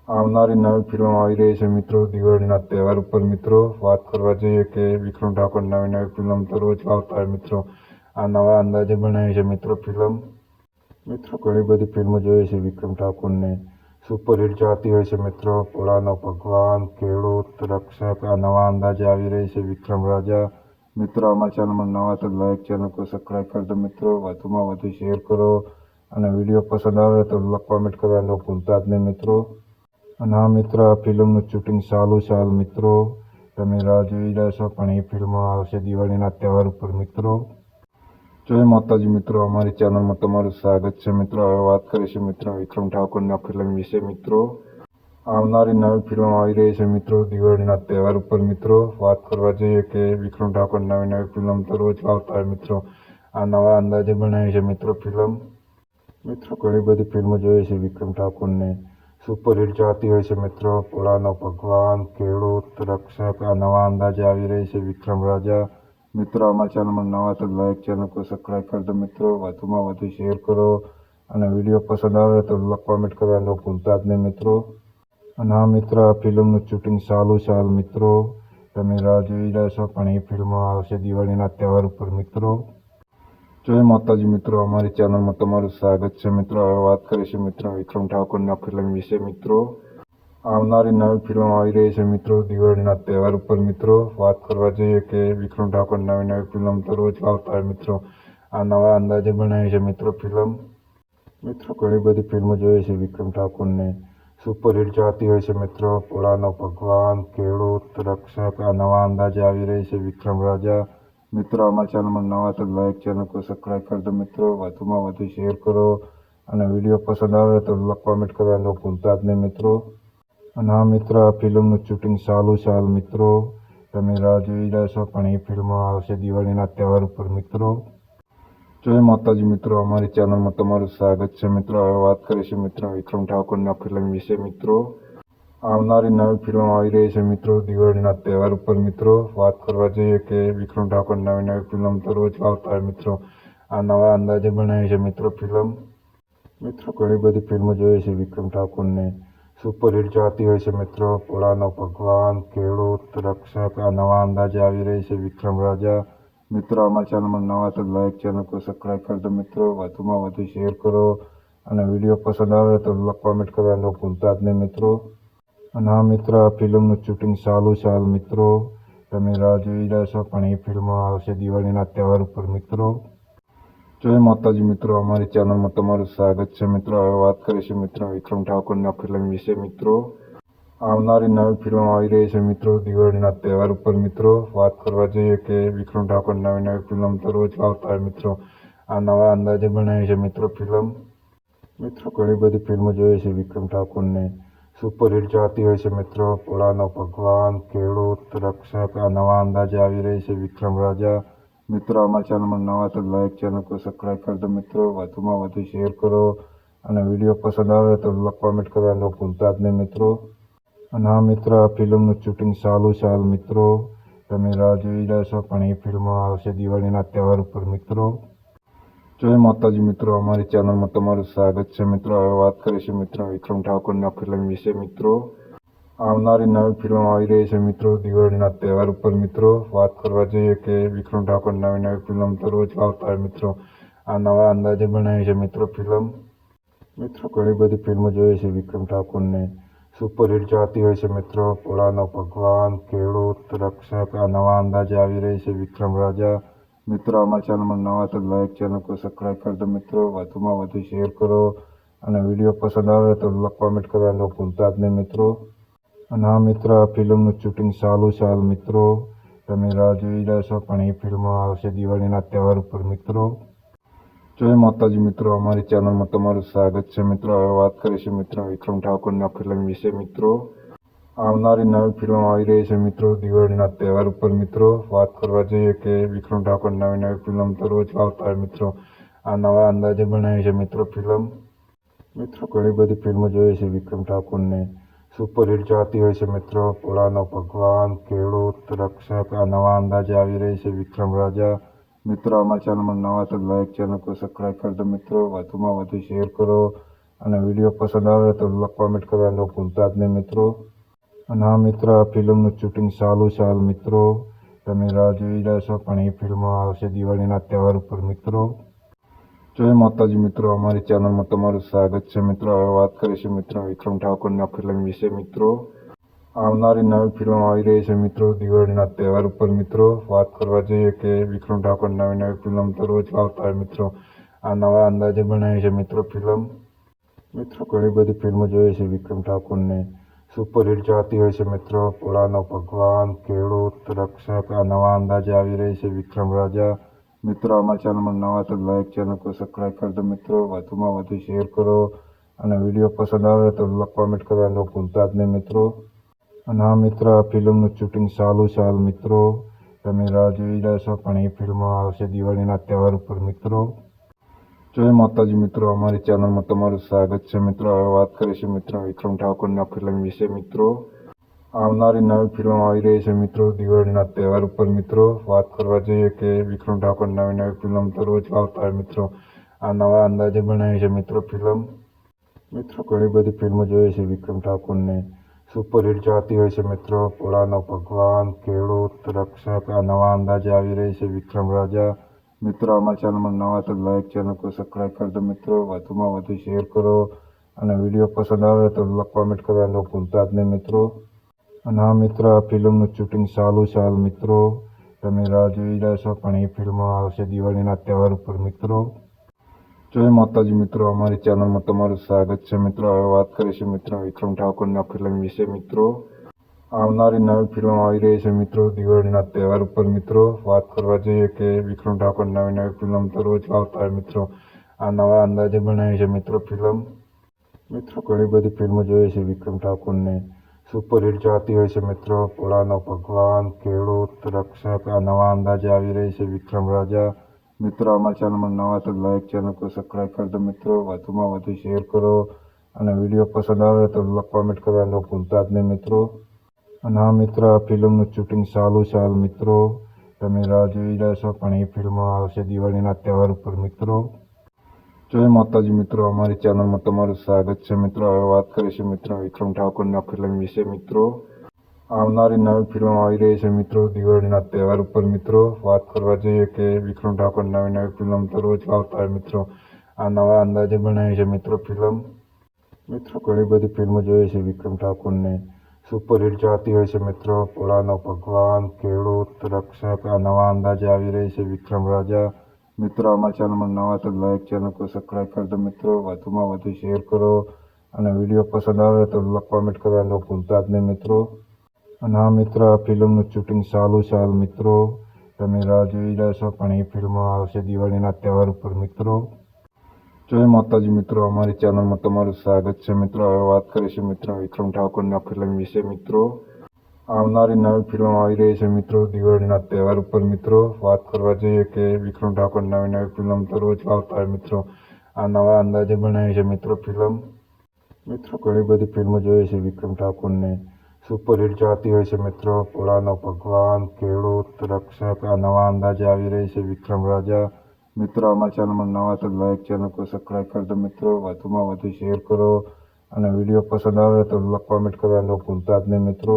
આવનારી નવી ફિલ્મ આવી રહી છે મિત્રો દિવાળીના તહેવાર ઉપર મિત્રો. વાત કરવા જઈએ કે વિક્રમ ઠાકોર નવી ફિલ્મ તો રોજ આવતા હોય મિત્રો. આ નવા અંદાજે બનાવી છે મિત્રો ફિલ્મ. મિત્રો ઘણી બધી ફિલ્મો જોઈએ છે વિક્રમ ઠાકોરને. સુપરહિટ ચાહતી હોય છે મિત્રો. પોળાનો ભગવાન, ખેડૂત, રક્ષક આ નવા અંદાજે આવી રહી છે વિક્રમ રાજા. મિત્રો અમારા ચેનલમાં નવા તો લાઈક ચેનલ को સબસ્ક્રાઈબ કરી દો મિત્રો. વધુમાં વધુ શેર કરો અને વિડીયો પસંદ આવે તો કોમેન્ટ કરવાનું ભૂલતા જ નહીં મિત્રો. અને હા મિત્રો, આ ફિલ્મનું શૂટિંગ ચાલુ છે હાલ મિત્રો. તમે રાહ જોઈ રહ્યા છો પણ એ ફિલ્મ આવશે દિવાળીના તહેવાર ઉપર મિત્રો. જય માતાજી મિત્રો, અમારી ચેનલમાં તમારું સ્વાગત છે મિત્રો. હવે વાત કરીશું મિત્રો વિક્રમ ઠાકોરના ફિલ્મ વિશે મિત્રો. આવનારી નવી ફિલ્મ આવી રહી છે મિત્રો દિવાળીના તહેવાર ઉપર મિત્રો. વાત કરવા જઈએ કે વિક્રમ ઠાકોર નવી ફિલ્મ તો રોજ આવતા હોય મિત્રો. આ નવા અંદાજે બનાવી છે મિત્રો ફિલ્મ. મિત્રો ઘણી બધી ફિલ્મો જોઈએ છે વિક્રમ ઠાકોરને. સુપરહિટ ચાહતી હોય છે મિત્રો. પોળાનો ભગવાન, ખેડૂત, રક્ષક આ નવા અંદાજે આવી રહી છે વિક્રમ રાજા. મિત્રો અમારા ચેનલમાં નવા તો લાઈક ચેનલ को સબસ્ક્રાઈબ કરી દો મિત્રો. વધુમાં વધુ શેર કરો અને વિડીયો પસંદ આવે તો કોમેન્ટ કરવાનું ભૂલતા જ નહીં મિત્રો. અને હા મિત્રો, આ ફિલ્મનું શૂટિંગ ચાલુ છે હાલ મિત્રો. તમે રાહ જોઈ રહ્યા છો પણ એ ફિલ્મ આવશે દિવાળીના તહેવાર ઉપર મિત્રો. જય માતાજી મિત્રો, અમારી ચેનલમાં તમારું સ્વાગત છે મિત્રો. હવે વાત કરીશું મિત્રો વિક્રમ ઠાકોરના ફિલ્મ વિશે મિત્રો. આવનારી નવી ફિલ્મ આવી રહી છે મિત્રો દિવાળીના તહેવાર ઉપર મિત્રો. વાત કરવા જઈએ કે વિક્રમ ઠાકોર નવી ફિલ્મ તો રોજ આવતા હોય મિત્રો. આ નવા અંદાજે બનાવી છે મિત્રો ફિલ્મ. મિત્રો ઘણી બધી ફિલ્મો જોઈએ છે વિક્રમ ઠાકોરને. સુપરહિટ ચાહતી હોય છે મિત્રો. પોળાનો ભગવાન, ખેડૂત, રક્ષક આ નવા અંદાજે આવી રહી છે વિક્રમ રાજા. મિત્રો અમારા ચેનલમાં નવા તો લાઈક ચેનલ को સબસ્ક્રાઈબ કરી દો મિત્રો. વધુમાં વધુ શેર કરો અને વિડીયો પસંદ આવે તો કોમેન્ટ કરવાનું ભૂલતા જ નહીં મિત્રો. અને હા મિત્રો, આ ફિલ્મનું શૂટિંગ ચાલુ છે હાલ મિત્રો. તમે રાહ જોઈ રહ્યા છો પણ એ ફિલ્મ આવશે દિવાળીના તહેવાર ઉપર મિત્રો. જય માતાજી મિત્રો, અમારી ચેનલમાં તમારું સ્વાગત છે મિત્રો. હવે વાત કરીશું મિત્રો વિક્રમ ઠાકોરના ફિલ્મ વિશે મિત્રો. આવનારી નવી ફિલ્મ આવી રહી છે મિત્રો દિવાળીના તહેવાર ઉપર મિત્રો. વાત કરવા જઈએ કે વિક્રમ ઠાકોર નવી ફિલ્મ તો રોજ આવતા હોય મિત્રો. આ નવા અંદાજે બનાવી છે મિત્રો ફિલ્મ. મિત્રો ઘણી બધી ફિલ્મો જોઈએ છે વિક્રમ ઠાકોરને. સુપરહિટ ચાહતી હોય છે મિત્રો. પોળાનો ભગવાન, ખેડૂત, રક્ષક આ નવા અંદાજે આવી રહી છે વિક્રમ રાજા. મિત્રો અમારા ચેનલમાં નવા તો લાઈક ચેનલ को સબસ્ક્રાઈબ કરી દો મિત્રો. વધુમાં વધુ શેર કરો અને વિડીયો પસંદ આવે તો કોમેન્ટ કરવાનું ભૂલતા જ નહીં મિત્રો. અને હા મિત્રો, આ ફિલ્મનું શૂટિંગ ચાલુ છે હાલ મિત્રો. તમે રાહ જોઈ રહ્યા છો પણ એ ફિલ્મ આવશે દિવાળીના તહેવાર ઉપર મિત્રો. જય માતાજી મિત્રો, અમારી ચેનલમાં તમારું સ્વાગત છે મિત્રો. હવે વાત કરીશું મિત્રો વિક્રમ ઠાકોરના ફિલ્મ વિશે મિત્રો. આવનારી નવી ફિલ્મ આવી રહી છે મિત્રો દિવાળીના તહેવાર ઉપર મિત્રો. વાત કરવા જઈએ કે વિક્રમ ઠાકોર નવી ફિલ્મ તો રોજ આવતા હોય મિત્રો. આ નવા અંદાજે બનાવી છે મિત્રો ફિલ્મ. મિત્રો ઘણી બધી ફિલ્મો જોઈએ છે વિક્રમ ઠાકોરને. સુપરહિટ ચાહતી હોય છે મિત્રો. પોળાનો ભગવાન, ખેડૂત, રક્ષક આ નવા અંદાજે આવી રહી છે વિક્રમ રાજા. મિત્રો અમારા ચેનલમાં નવા તો લાઈક ચેનલ को સબસ્ક્રાઈબ કરી દો મિત્રો. વધુમાં વધુ શેર કરો અને વિડીયો પસંદ આવે તો કોમેન્ટ કરવાનું ભૂલતા જ નહીં મિત્રો. અને હા મિત્રો, આ ફિલ્મનું શૂટિંગ ચાલુ છે હાલ મિત્રો. તમે રાહ જોઈ રહ્યા છો પણ એ ફિલ્મ આવશે દિવાળીના તહેવાર ઉપર મિત્રો. જય માતાજી મિત્રો, અમારી ચેનલમાં તમારું સ્વાગત છે મિત્રો. હવે વાત કરીશું મિત્રો વિક્રમ ઠાકોરના ફિલ્મ વિશે મિત્રો. આવનારી નવી ફિલ્મ આવી રહી છે મિત્રો દિવાળીના તહેવાર ઉપર મિત્રો. વાત કરવા જઈએ કે વિક્રમ ઠાકોર નવી ફિલ્મ તો રોજ આવતા હોય મિત્રો. આ નવા અંદાજે બનાવી છે મિત્રો ફિલ્મ. મિત્રો ઘણી બધી ફિલ્મો જોઈએ છે વિક્રમ ઠાકોરને. સુપરહિટ ચાહતી હોય છે મિત્રો. પોળાનો ભગવાન, ખેડૂત, રક્ષક આ નવા અંદાજે આવી રહી છે વિક્રમ રાજા. મિત્રો અમારા ચેનલમાં નવા તો લાઈક ચેનલ को સબસ્ક્રાઈબ કરી દો મિત્રો. વધુમાં વધુ શેર કરો અને વિડીયો પસંદ આવે તો કોમેન્ટ કરવાનું ભૂલતા જ નહીં મિત્રો. અને હા મિત્રો, આ ફિલ્મનું શૂટિંગ ચાલુ છે હાલ મિત્રો. તમે રાહ જોઈ રહ્યા છો પણ એ ફિલ્મ આવશે દિવાળીના તહેવાર ઉપર મિત્રો. જય માતાજી મિત્રો, અમારી ચેનલમાં તમારું સ્વાગત છે મિત્રો. હવે વાત કરીશું મિત્રો વિક્રમ ઠાકોરના ફિલ્મ વિશે મિત્રો. આવનારી નવી ફિલ્મ આવી રહી છે મિત્રો દિવાળીના તહેવાર ઉપર મિત્રો. વાત કરવા જઈએ કે વિક્રમ ઠાકોર નવી ફિલ્મ તો રોજ આવતા હોય મિત્રો. આ નવા અંદાજે બનાવી છે મિત્રો ફિલ્મ. મિત્રો ઘણી બધી ફિલ્મો જોઈએ છે વિક્રમ ઠાકોરને. સુપરહિટ ચાલતી હોય છે મિત્રો. ભોળાનો ભગવાન, ખેડૂત, રક્ષક. આ નવા અંદાજે આવી રહી છે વિક્રમ રાજા. મિત્રો અમારા ચેનલમાં નવા તો લાઈક ચેનલ को સબસ્ક્રાઈબ કરી દો મિત્રો. વધુમાં વધુ શેર કરો અને વિડીયો પસંદ આવે તો કોમેન્ટ કરવાનું ભૂલતા જ નહીં મિત્રો. અને આ મિત્ર આ ફિલ્મનું શૂટિંગ ચાલુ છે હાલ મિત્રો. તમે રાહ જોઈ રહ્યા છો પણ એ ફિલ્મ આવશે દિવાળીના તહેવાર ઉપર મિત્રો. જય માતાજી મિત્રો, અમારી ચેનલમાં તમારું સ્વાગત છે મિત્રો. હવે વાત કરીશું મિત્રો વિક્રમ ઠાકોરના ફિલ્મ વિશે મિત્રો. આવનારી નવી ફિલ્મ આવી રહી છે મિત્રો દિવાળીના તહેવાર ઉપર મિત્રો. વાત કરવા જઈએ કે વિક્રમ ઠાકોર નવી ફિલ્મ તો રોજ આવતા હોય મિત્રો. આ નવા અંદાજે બનાવી છે મિત્રો ફિલ્મ. મિત્રો ઘણી બધી ફિલ્મો જોઈએ છે વિક્રમ ઠાકોરને. સુપરહિટ ચાલતી હોય છે મિત્રો. ભોળાનો ભગવાન, ખેડૂત, રક્ષક. આ નવા અંદાજે આવી રહી છે વિક્રમ રાજા. મિત્રો અમારા ચેનલમાં નવા તો લાઈક ચેનલ को સબસ્ક્રાઈબ કરી દો મિત્રો. વધુમાં વધુ શેર કરો અને વિડીયો પસંદ આવે તો કોમેન્ટ કરવાનું ભૂલતા જ નહીં મિત્રો. અને આ મિત્ર આ ફિલ્મનું શૂટિંગ ચાલુ છે હાલ મિત્રો. તમે રાહ જોઈ રહ્યા છો પણ એ ફિલ્મ આવશે દિવાળીના તહેવાર ઉપર મિત્રો. જય માતાજી મિત્રો, અમારી ચેનલમાં તમારું સ્વાગત છે મિત્રો. હવે વાત કરીશું મિત્રો વિક્રમ ઠાકોરના ફિલ્મ વિશે મિત્રો. આવનારી નવી ફિલ્મ આવી રહી છે મિત્રો દિવાળીના તહેવાર ઉપર મિત્રો. વાત કરવા જઈએ કે વિક્રમ ઠાકોર નવી ફિલ્મ તો રોજ આવતા હોય મિત્રો. આ નવા અંદાજે બનાવી છે મિત્રો ફિલ્મ. મિત્રો ઘણી બધી ફિલ્મો જોઈએ છે વિક્રમ ઠાકોરને. સુપરહિટ ચાલતી હોય છે મિત્રો. ભોળાનો ભગવાન, ખેડૂત, રક્ષક. આ નવા અંદાજે આવી રહી છે વિક્રમ રાજા. મિત્રો અમારા ચેનલમાં નવા તો લાઈક ચેનલ को સબસ્ક્રાઈબ કરી દો મિત્રો. વધુમાં વધુ શેર કરો અને વિડીયો પસંદ આવે તો કોમેન્ટ કરવાનું ભૂલતા જ નહીં મિત્રો. અને આ મિત્ર આ ફિલ્મનું શૂટિંગ ચાલુ છે હાલ મિત્રો. તમે રાહ જોઈ રહ્યા છો પણ એ ફિલ્મ આવશે દિવાળીના તહેવાર ઉપર મિત્રો. જય માતાજી મિત્રો, અમારી ચેનલમાં તમારું સ્વાગત છે મિત્રો. હવે વાત કરીશું મિત્રો વિક્રમ ઠાકોરના ફિલ્મ વિશે મિત્રો. આવનારી નવી ફિલ્મ આવી રહી છે મિત્રો દિવાળીના તહેવાર ઉપર મિત્રો. વાત કરવા જઈએ કે વિક્રમ ઠાકોર નવી ફિલ્મ તો રોજ આવતા હોય મિત્રો. આ નવા અંદાજે બનાવી છે મિત્રો ફિલ્મ. મિત્રો ઘણી બધી ફિલ્મો જોઈએ છે વિક્રમ ઠાકોરને. સુપરહિટ ચાલતી હોય છે મિત્રો. ભોળાનો ભગવાન, ખેડૂત, રક્ષક. આ નવા અંદાજે આવી રહી છે વિક્રમ રાજા. મિત્રો અમારા ચેનલમાં નવા તો લાઈક ચેનલ को સબસ્ક્રાઈબ કરી દો મિત્રો. વધુમાં વધુ શેર કરો અને વિડીયો પસંદ આવે તો કોમેન્ટ કરવાનું ભૂલતા જ નહીં મિત્રો. અને આ મિત્ર આ ફિલ્મનું શૂટિંગ ચાલુ છે હાલ મિત્રો. તમે રાહ જોઈ રહ્યા છો પણ એ ફિલ્મ આવશે દિવાળીના તહેવાર ઉપર મિત્રો. જય માતાજી મિત્રો, અમારી ચેનલમાં તમારું સ્વાગત છે મિત્રો. હવે વાત કરીશું મિત્રો વિક્રમ ઠાકોરના ફિલ્મ વિશે મિત્રો. આવનારી નવી ફિલ્મ આવી રહી છે મિત્રો દિવાળીના તહેવાર ઉપર મિત્રો. વાત કરવા જઈએ કે વિક્રમ ઠાકોર નવી ફિલ્મ તો રોજ આવતા હોય મિત્રો. આ નવા અંદાજે બનાવી છે મિત્રો ફિલ્મ. મિત્રો ઘણી બધી ફિલ્મો જોઈએ છે વિક્રમ ઠાકોરને. સુપરહિટ ચાલતી હોય છે મિત્રો. ભોળાનો ભગવાન, ખેડૂત, રક્ષક. આ નવા અંદાજે આવી રહી છે વિક્રમ રાજા. મિત્રો અમારા ચેનલમાં નવા તો લાઈક ચેનલ को સબસ્ક્રાઈબ કરી દો મિત્રો. વધુમાં વધુ શેર કરો અને વિડીયો પસંદ આવે તો કોમેન્ટ કરવાનું ભૂલતા જ નહીં મિત્રો. અને આ મિત્ર આ ફિલ્મનું શૂટિંગ ચાલુ છે હાલ મિત્રો. તમે રાહ જોઈ રહ્યા છો પણ એ ફિલ્મ આવશે દિવાળીના તહેવાર ઉપર મિત્રો. જય માતાજી મિત્રો, અમારી ચેનલમાં તમારું સ્વાગત છે મિત્રો. હવે વાત કરીશું મિત્રો વિક્રમ ઠાકોરના ફિલ્મ વિશે મિત્રો. આવનારી નવી ફિલ્મ આવી રહી છે મિત્રો દિવાળીના તહેવાર ઉપર મિત્રો. વાત કરવા જઈએ કે વિક્રમ ઠાકોર નવી ફિલ્મ તો રોજ આવતા હોય મિત્રો. આ નવા અંદાજે બનાવી છે મિત્રો ફિલ્મ. મિત્રો ઘણી બધી ફિલ્મો જોઈએ છે વિક્રમ ઠાકોરને. સુપરહિટ ચાલતી હોય છે મિત્રો. ભોળાનો ભગવાન, ખેડૂત, રક્ષક. આ નવા અંદાજે આવી રહી છે વિક્રમ રાજા. મિત્રો અમારા ચેનલમાં નવા તો લાઈક ચેનલ को સબસ્ક્રાઈબ કરી દો મિત્રો. વધુમાં વધુ શેર કરો અને વિડીયો પસંદ આવે તો કોમેન્ટ કરવાનું ભૂલતા જ નહીં મિત્રો.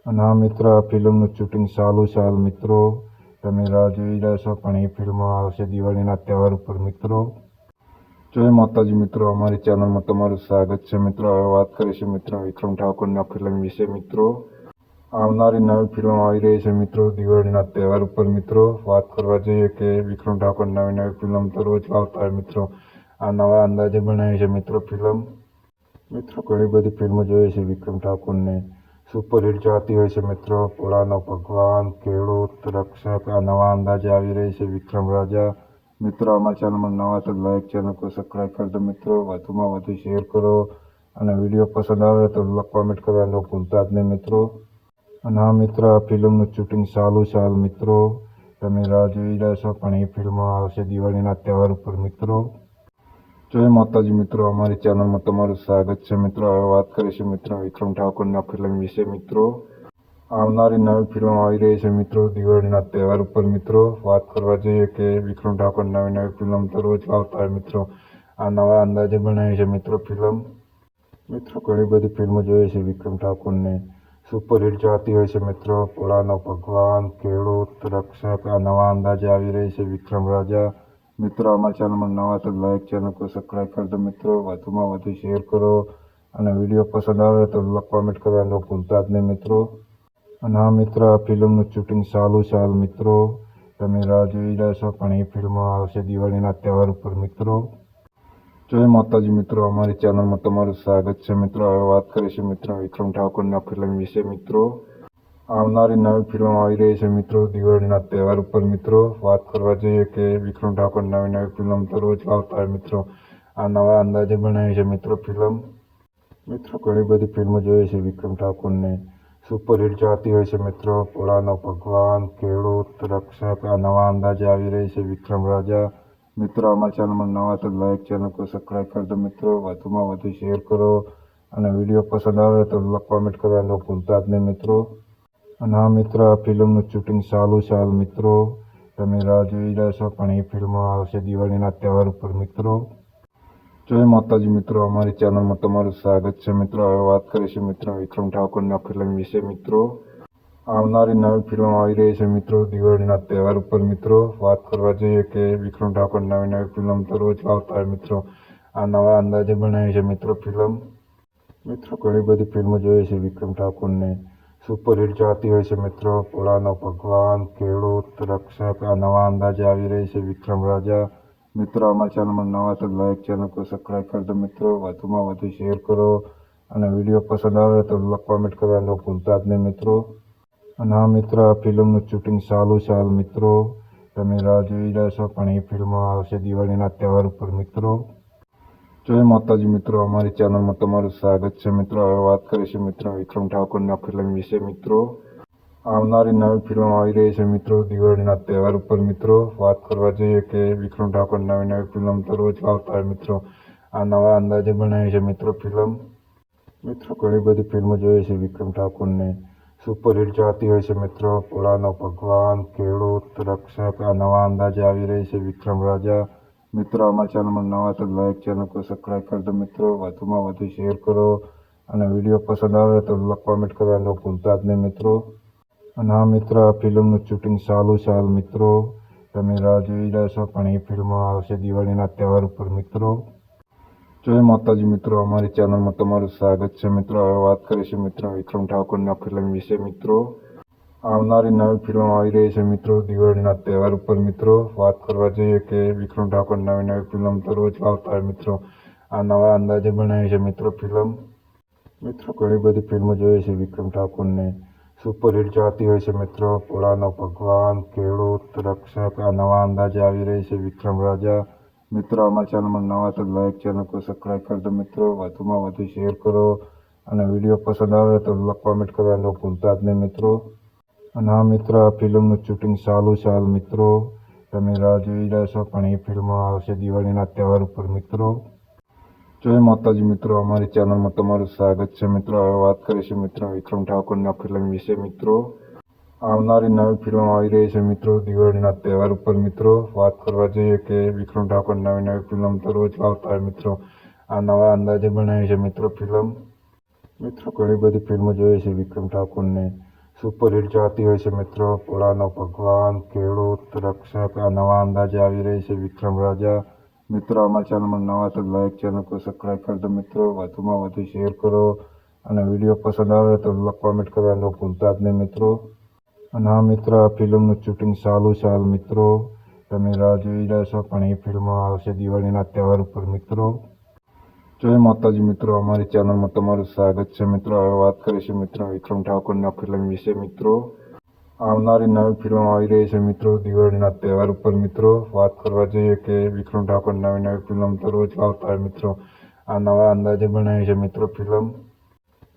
અને આ મિત્ર આ ફિલ્મનું શૂટિંગ ચાલુ છે હાલ મિત્રો. તમે રાહ જોઈ રહ્યા છો પણ એ ફિલ્મ આવશે દિવાળીના તહેવાર ઉપર મિત્રો. જય માતાજી મિત્રો, અમારી ચેનલમાં તમારું સ્વાગત છે મિત્રો. હવે વાત કરીશું મિત્રો વિક્રમ ઠાકોરના ફિલ્મ વિશે મિત્રો. આવનારી નવી ફિલ્મ આવી રહી છે મિત્રો દિવાળીના તહેવાર ઉપર મિત્રો. વાત કરવા જઈએ કે વિક્રમ ઠાકોર નવી ફિલ્મ તો રોજ આવતા હોય મિત્રો. આ નવા અંદાજે બનાવી છે મિત્રો ફિલ્મ. મિત્રો ઘણી બધી ફિલ્મો જોઈએ છે વિક્રમ ઠાકોરને. સુપરહિટ ચાલતી હોય છે મિત્રો. ભોળાનો ભગવાન, ખેડૂત, રક્ષક. આ નવા અંદાજે આવી રહી છે વિક્રમ રાજા. મિત્રો અમારા ચેનલમાં નવા તો લાઈક ચેનલ को સબસ્ક્રાઈબ કરી દો મિત્રો. વધુમાં વધુ શેર કરો અને વિડીયો પસંદ આવે તો કોમેન્ટ કરવાનું ભૂલતા જ નહીં મિત્રો. અને આ મિત્ર આ ફિલ્મનું શૂટિંગ ચાલુ છે હાલ મિત્રો. તમે રાહ જોઈ રહ્યા છો પણ એ ફિલ્મ આવશે દિવાળીના તહેવાર ઉપર મિત્રો. જય માતાજી મિત્રો, અમારી ચેનલમાં તમારું સ્વાગત છે મિત્રો. હવે વાત કરીશું મિત્રો વિક્રમ ઠાકોરના ફિલ્મ વિશે મિત્રો. આવનારી નવી ફિલ્મ આવી રહી છે મિત્રો દિવાળીના તહેવાર ઉપર મિત્રો. વાત કરવા જઈએ કે વિક્રમ ઠાકોર નવી ફિલ્મ તો રોજ આવતા હોય મિત્રો. આ નવા અંદાજે બનાવી છે મિત્રો ફિલ્મ. મિત્રો ઘણી બધી ફિલ્મો જોઈએ છે વિક્રમ ઠાકોરને. સુપરહિટ ચાહતી હોય છે મિત્રો. પોળાનો ભગવાન, ખેડૂત, રક્ષક, આ નવા અંદાજે આવી રહી છે વિક્રમ રાજા. મિત્રો અમારા ચેનલમાં નવા તો લાઈક ચેનલ को સબસ્ક્રાઈબ કરી દો મિત્રો. વધુમાં વધુ શેર કરો અને વિડીયો પસંદ આવે તો કોમેન્ટ કરવાનું ભૂલતા જ નહીં મિત્રો. અને આ મિત્રો આ ફિલ્મનું શૂટિંગ ચાલુ છે હાલ મિત્રો. તમે રાહ જોઈ રહ્યા છો પણ એ ફિલ્મ આવશે દિવાળીના તહેવાર ઉપર મિત્રો. જય માતાજી મિત્રો, અમારી ચેનલમાં તમારું સ્વાગત છે મિત્રો. હવે વાત કરીશું મિત્રો વિક્રમ ઠાકોરના ફિલ્મ વિશે મિત્રો. આવનારી નવી ફિલ્મ આવી રહી છે મિત્રો દિવાળીના તહેવાર ઉપર મિત્રો. વાત કરવા જઈએ કે વિક્રમ ઠાકોર નવી ફિલ્મ તો રોજ આવતા હોય મિત્રો. આ નવા અંદાજે બનાવી છે મિત્રો ફિલ્મ. મિત્રો ઘણી બધી ફિલ્મો જોઈએ છે વિક્રમ ઠાકોરને. સુપરહિટ ચાહતી હોય છે મિત્રો. પોળાનો ભગવાન, ખેડૂત, રક્ષક, આ નવા અંદાજે આવી રહી છે વિક્રમ રાજા. મિત્રો અમારા ચેનલમાં નવા તો લાઈક ચેનલ को સબસ્ક્રાઈબ કરી દો મિત્રો. વધુમાં વધુ શેર કરો અને વિડીયો પસંદ આવે તો કોમેન્ટ કરવાનું ભૂલતા જ નહીં મિત્રો. અને આ મિત્રો આ ફિલ્મનું શૂટિંગ ચાલુ છે હાલ મિત્રો. તમે રાહ જોઈ રહ્યા છો પણ એ ફિલ્મ આવશે દિવાળીના તહેવાર ઉપર મિત્રો. જય માતાજી મિત્રો, અમારી ચેનલમાં તમારું સ્વાગત છે મિત્રો. હવે વાત કરીશું મિત્રો વિક્રમ ઠાકોરના ફિલ્મ વિશે મિત્રો. આવનારી નવી ફિલ્મ આવી રહી છે મિત્રો દિવાળીના તહેવાર ઉપર મિત્રો. વાત કરવા જઈએ કે વિક્રમ ઠાકોર નવી ફિલ્મ તો રોજ આવતા હોય મિત્રો. આ નવા અંદાજે બનાવી છે મિત્રો ફિલ્મ. મિત્રો ઘણી બધી ફિલ્મો જોઈએ છે વિક્રમ ઠાકોરને. સુપરહિટ ચાહતી હોય છે મિત્રો. પોળાનો ભગવાન, ખેડૂત, રક્ષક, આ નવા અંદાજે આવી રહી છે વિક્રમ રાજા. મિત્રો અમારા ચેનલમાં નવા તો લાઈક ચેનલ को સબસ્ક્રાઈબ કરી દો મિત્રો. વધુમાં વધુ શેર કરો અને વિડીયો પસંદ આવે તો કોમેન્ટ કરવાનું ભૂલતા જ નહીં મિત્રો. અને આ મિત્રો આ ફિલ્મનું શૂટિંગ ચાલુ છે હાલ મિત્રો. તમે રાહ જોઈ રહ્યા છો પણ એ ફિલ્મ આવશે દિવાળીના તહેવાર ઉપર મિત્રો. જય માતાજી મિત્રો, અમારી ચેનલમાં તમારું સ્વાગત છે મિત્રો. હવે વાત કરીશું મિત્રો વિક્રમ ઠાકોરના ફિલ્મ વિશે મિત્રો. આવનારી નવી ફિલ્મ આવી રહી છે મિત્રો દિવાળીના તહેવાર ઉપર મિત્રો. વાત કરવા જઈએ કે વિક્રમ ઠાકોર નવી ફિલ્મ તો રોજ આવતા હોય મિત્રો. આ નવા અંદાજે બનાવી છે મિત્રો ફિલ્મ. મિત્રો ઘણી બધી ફિલ્મો જોઈએ છે વિક્રમ ઠાકોરને. સુપરહિટ ચાહતી હોય છે મિત્રો. પોળાનો ભગવાન, ખેડૂત, રક્ષક, આ નવા અંદાજે આવી રહી છે વિક્રમ રાજા. મિત્રો અમારા ચેનલમાં નવા તો લાઈક ચેનલ को સબસ્ક્રાઈબ કરી દો મિત્રો. વધુમાં વધુ શેર કરો અને વિડીયો પસંદ આવે તો કોમેન્ટ કરવાનું ભૂલતા જ નહીં મિત્રો. અને આ મિત્રો આ ફિલ્મનું શૂટિંગ ચાલુ છે હાલ મિત્રો. તમે રાહ જોઈ રહ્યા છો પણ એ ફિલ્મ આવશે દિવાળીના તહેવાર ઉપર મિત્રો. જય માતાજી મિત્રો, અમારી ચેનલમાં તમારું સ્વાગત છે મિત્રો. હવે વાત કરીશું મિત્રો વિક્રમ ઠાકોરના ફિલ્મ વિશે મિત્રો. આવનારી નવી ફિલ્મ આવી રહી છે મિત્રો દિવાળીના તહેવાર ઉપર મિત્રો. વાત કરવા જઈએ કે વિક્રમ ઠાકોર નવી ફિલ્મ તો રોજ આવતા હોય મિત્રો. આ નવા અંદાજે બનાવી છે મિત્રો ફિલ્મ. મિત્રો ઘણી બધી ફિલ્મો જોઈએ છે વિક્રમ ઠાકોરને. સુપરહિટ ચાહતી હોય છે મિત્રો. પોળાનો ભગવાન, ખેડૂત, રક્ષક, આ નવા અંદાજે આવી રહી છે વિક્રમ રાજા. મિત્રો અમારા ચેનલમાં નવા તો લાઈક ચેનલ को સબસ્ક્રાઈબ કરી દો મિત્રો. વધુમાં વધુ શેર કરો અને વિડીયો પસંદ આવે તો કોમેન્ટ કરવાનું ભૂલતા જ નહીં મિત્રો. અને આ મિત્રો આ ફિલ્મનું શૂટિંગ ચાલુ છે હાલ મિત્રો. તમે રાહ જોઈ રહ્યા છો પણ એ ફિલ્મ આવશે દિવાળીના તહેવાર ઉપર મિત્રો. જય માતાજી મિત્રો, અમારી ચેનલમાં તમારું સ્વાગત છે મિત્રો. હવે વાત કરીશું મિત્રો વિક્રમ ઠાકોરના ફિલ્મ વિશે મિત્રો. આવનારી નવી ફિલ્મ આવી રહી છે મિત્રો દિવાળીના તહેવાર ઉપર મિત્રો. વાત કરવા જઈએ કે વિક્રમ ઠાકોર નવી ફિલ્મ તો રોજ આવતા હોય મિત્રો. આ નવા અંદાજે બનાવી છે મિત્રો ફિલ્મ. મિત્રો ઘણી બધી ફિલ્મો જોઈએ છે વિક્રમ ઠાકોરને. સુપરહિટ ચાહતી હોય છે મિત્રો. પોળાનો ભગવાન, ખેડૂત, રક્ષક, આ નવા અંદાજે આવી રહી છે વિક્રમ રાજા. મિત્રો અમારા ચેનલમાં નવા તો લાઈક ચેનલ को સબસ્ક્રાઈબ કરી દો મિત્રો. વધુમાં વધુ શેર કરો અને વિડીયો પસંદ આવે તો કોમેન્ટ કરવાનું ભૂલતા જ નહીં મિત્રો. અને આ મિત્રો આ ફિલ્મનું શૂટિંગ ચાલુ છે હાલ મિત્રો. તમે રાહ જોઈ રહ્યા છો પણ એ ફિલ્મ આવશે દિવાળીના તહેવાર ઉપર મિત્રો. જય માતાજી મિત્રો, અમારી ચેનલમાં તમારું સ્વાગત છે મિત્રો. હવે વાત કરીશું મિત્રો વિક્રમ ઠાકોરના ફિલ્મ વિશે મિત્રો. આવનારી નવી ફિલ્મ આવી રહી છે મિત્રો દિવાળીના તહેવાર ઉપર મિત્રો. વાત કરવા જઈએ કે વિક્રમ ઠાકોર નવી ફિલ્મ તો રોજ આવતા હોય મિત્રો. આ નવા અંદાજે બનાવી છે મિત્રો ફિલ્મ.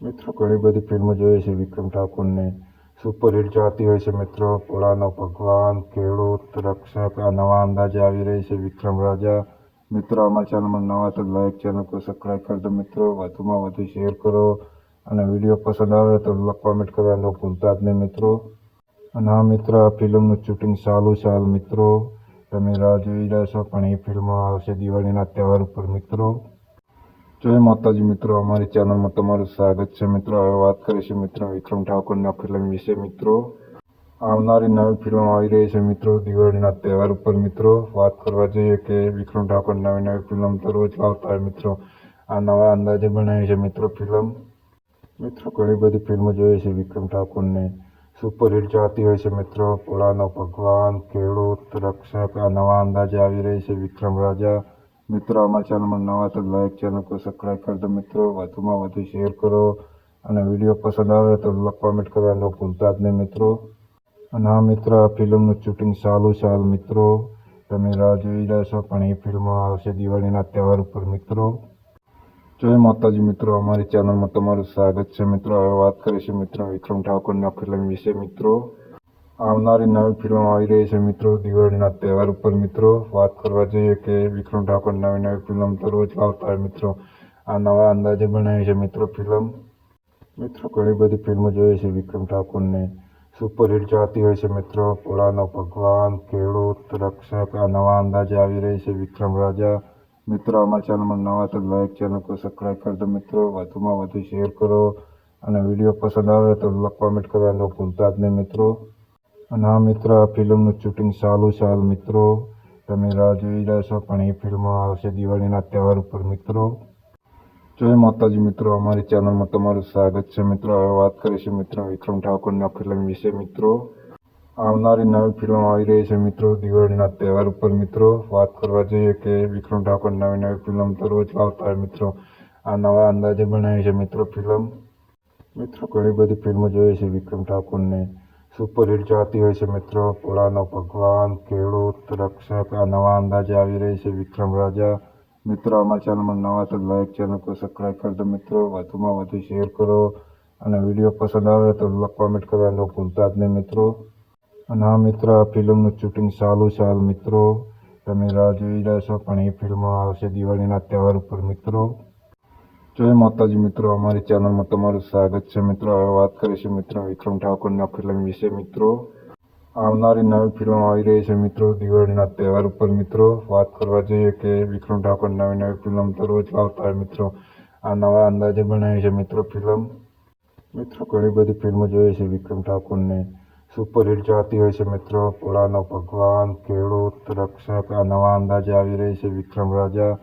મિત્રો ઘણી બધી ફિલ્મો જોઈએ છે વિક્રમ ઠાકોરને. સુપરહિટ ચાહતી હોય છે મિત્રો. ભોળાનો ભગવાન, ખેડૂત રક્ષક આ નવા અંદાજે આવી રહી છે વિક્રમ રાજા. મિત્રો અમારા ચેનલમાં નવા તો લાઈક ચેનલ को સબસ્ક્રાઈબ કરી દો મિત્રો. વધુમાં વધુ શેર કરો અને વિડીયો પસંદ આવે તો કોમેન્ટ કરવાનું ભૂલતા જ નહીં મિત્રો. અને આ મિત્ર આ ફિલ્મનું શૂટિંગ ચાલુ છે હાલ મિત્રો. તમે રાહ જોઈ રહ્યા છો પણ એ ફિલ્મ આવશે દિવાળીના તહેવાર ઉપર મિત્રો. જય માતાજી મિત્રો, અમારી ચેનલમાં તમારું સ્વાગત છે મિત્રો. હવે વાત કરીશું મિત્રો વિક્રમ ઠાકોરના ફિલ્મ વિશે મિત્રો. આવનારી નવી ફિલ્મ આવી રહી છે મિત્રો દિવાળીના તહેવાર ઉપર મિત્રો. વાત કરવા જઈએ કે વિક્રમ ઠાકોર નવી ફિલ્મ તો રોજ લાવતા હોય મિત્રો. આ નવા અંદાજે બનાવી છે મિત્રો ફિલ્મ. મિત્રો ઘણી બધી ફિલ્મો જોઈએ છે વિક્રમ ઠાકોરને. સુપરહિટ ચાહતી હોય છે મિત્રો. ભોળાનો ભગવાન, ખેડૂત રક્ષક આ નવા અંદાજે આવી રહી છે વિક્રમ રાજા. મિત્રો અમારા ચેનલમાં નવા તો લાઈક ચેનલ को સબસ્ક્રાઈબ કરી દો મિત્રો. વધુમાં વધુ શેર કરો અને વિડીયો પસંદ આવે તો કોમેન્ટ કરવાનું ભૂલતા જ નહીં મિત્રો. અને આ મિત્ર આ ફિલ્મનું શૂટિંગ ચાલુ છે હાલ મિત્રો. તમે રાહ જોઈ રહ્યા છો પણ એ ફિલ્મ આવશે દિવાળીના તહેવાર ઉપર મિત્રો. જય માતાજી મિત્રો, અમારી ચેનલમાં તમારું સ્વાગત છે મિત્રો. હવે વાત કરીશું મિત્રો વિક્રમ ઠાકોરના ફિલ્મ વિશે મિત્રો. આવનારી નવી ફિલ્મ આવી રહી છે મિત્રો દિવાળીના તહેવાર ઉપર મિત્રો. વાત કરવા જઈએ કે વિક્રમ ઠાકોર નવી ફિલ્મ તો રોજ લાવતા હોય મિત્રો. આ નવા અંદાજે બનાવી છે મિત્રો ફિલ્મ. મિત્રો ઘણી બધી ફિલ્મો જોઈએ છે વિક્રમ ઠાકોરને. સુપરહિટ ચાહતી હોય છે મિત્રો. ભોળાનો ભગવાન, ખેડૂત રક્ષક આ નવા અંદાજે આવી રહી છે વિક્રમ રાજા. મિત્રો અમારા ચેનલમાં નવા તો લાઈક ચેનલ को સબસ્ક્રાઈબ કરી દો મિત્રો. વધુમાં વધુ શેર કરો અને વિડીયો પસંદ આવે તો કોમેન્ટ કરવાનું ભૂલતા જ નહીં મિત્રો. અને આ મિત્ર આ ફિલ્મનું શૂટિંગ ચાલુ છે હાલ મિત્રો. તમે રાહ જોઈ રહ્યા છો પણ એ ફિલ્મ આવશે દિવાળીના તહેવાર ઉપર મિત્રો. જય માતાજી મિત્રો, અમારી ચેનલમાં તમારું સ્વાગત છે મિત્રો. હવે વાત કરીશું મિત્રો વિક્રમ ઠાકોરના ફિલ્મ વિશે મિત્રો. આવનારી નવી ફિલ્મ આવી રહી છે મિત્રો દિવાળીના તહેવાર ઉપર મિત્રો. વાત કરવા જઈએ કે વિક્રમ ઠાકોર નવી ફિલ્મ તો રોજ લાવતા હોય મિત્રો. આ નવા અંદાજે બનાવી છે મિત્રો ફિલ્મ. મિત્રો ઘણી બધી ફિલ્મો જોઈએ છે વિક્રમ ઠાકોરને. સુપરહિટ ચાહતી હોય છે મિત્રો. ભોળાનો ભગવાન, ખેડૂત રક્ષક આ નવા અંદાજે આવી રહી છે વિક્રમ રાજા. મિત્રો અમારા ચેનલમાં નવા તો લાઈક ચેનલ को સબસ્ક્રાઈબ કરી દો મિત્રો. વધુમાં વધુ શેર કરો અને વિડીયો પસંદ આવે તો કોમેન્ટ કરવાનું ભૂલતા જ નહીં મિત્રો. અને આ મિત્ર આ ફિલ્મનું શૂટિંગ ચાલુ છે હાલ મિત્રો. તમે રાહ જોઈ રહ્યા છો પણ એ ફિલ્મ આવશે દિવાળીના તહેવાર ઉપર મિત્રો. જય માતાજી મિત્રો, અમારી ચેનલમાં તમારું સ્વાગત છે મિત્રો. હવે વાત કરીશું મિત્રો વિક્રમ ઠાકોરના ફિલ્મ વિશે મિત્રો. આવનારી નવી ફિલ્મ આવી રહી છે મિત્રો દિવાળીના તહેવાર ઉપર મિત્રો. વાત કરવા જઈએ કે વિક્રમ ઠાકોર નવી ફિલ્મ તો રોજ લાવતા હોય મિત્રો. આ નવા અંદાજે બનાવી છે મિત્રો ફિલ્મ. મિત્રો ઘણી બધી ફિલ્મો જોઈએ છે વિક્રમ ઠાકોરને. સુપરહિટ ચાહતી હોય છે મિત્રો. ભોળાનો ભગવાન, ખેડૂત રક્ષક આ નવા અંદાજે આવી રહી છે વિક્રમ રાજા.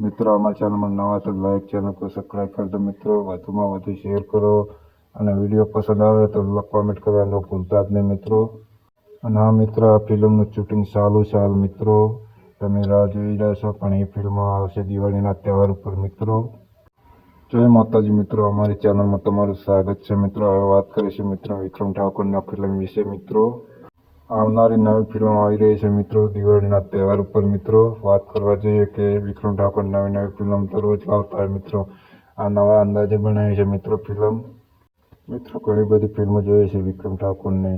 મિત્રો અમારા ચેનલમાં નવા તો લાઈક ચેનલ को સબસ્ક્રાઈબ કરી દો મિત્રો. વધુમાં વધુ શેર કરો અને વિડીયો પસંદ આવે તો કોમેન્ટ કરવાનું ભૂલતા જ નહીં મિત્રો. અને આ મિત્ર આ ફિલ્મનું શૂટિંગ ચાલુ છે હાલ મિત્રો. તમે રાહ જોઈ રહ્યા છો પણ એ ફિલ્મ આવશે દિવાળીના તહેવાર ઉપર મિત્રો. જય માતાજી મિત્રો, અમારી ચેનલમાં તમારું સ્વાગત છે મિત્રો. હવે વાત કરીશું મિત્રો વિક્રમ ઠાકોરના ફિલ્મ વિશે મિત્રો. આવનારી નવી ફિલ્મ આવી રહી છે મિત્રો દિવાળીના તહેવાર ઉપર મિત્રો. વાત કરવા જઈએ કે વિક્રમ ઠાકોર નવી ફિલ્મ તો રોજ લાવતા હોય મિત્રો. આ નવા અંદાજે બનાવી છે મિત્રો ફિલ્મ. મિત્રો ઘણી બધી ફિલ્મો જોઈએ છે વિક્રમ ઠાકોરને.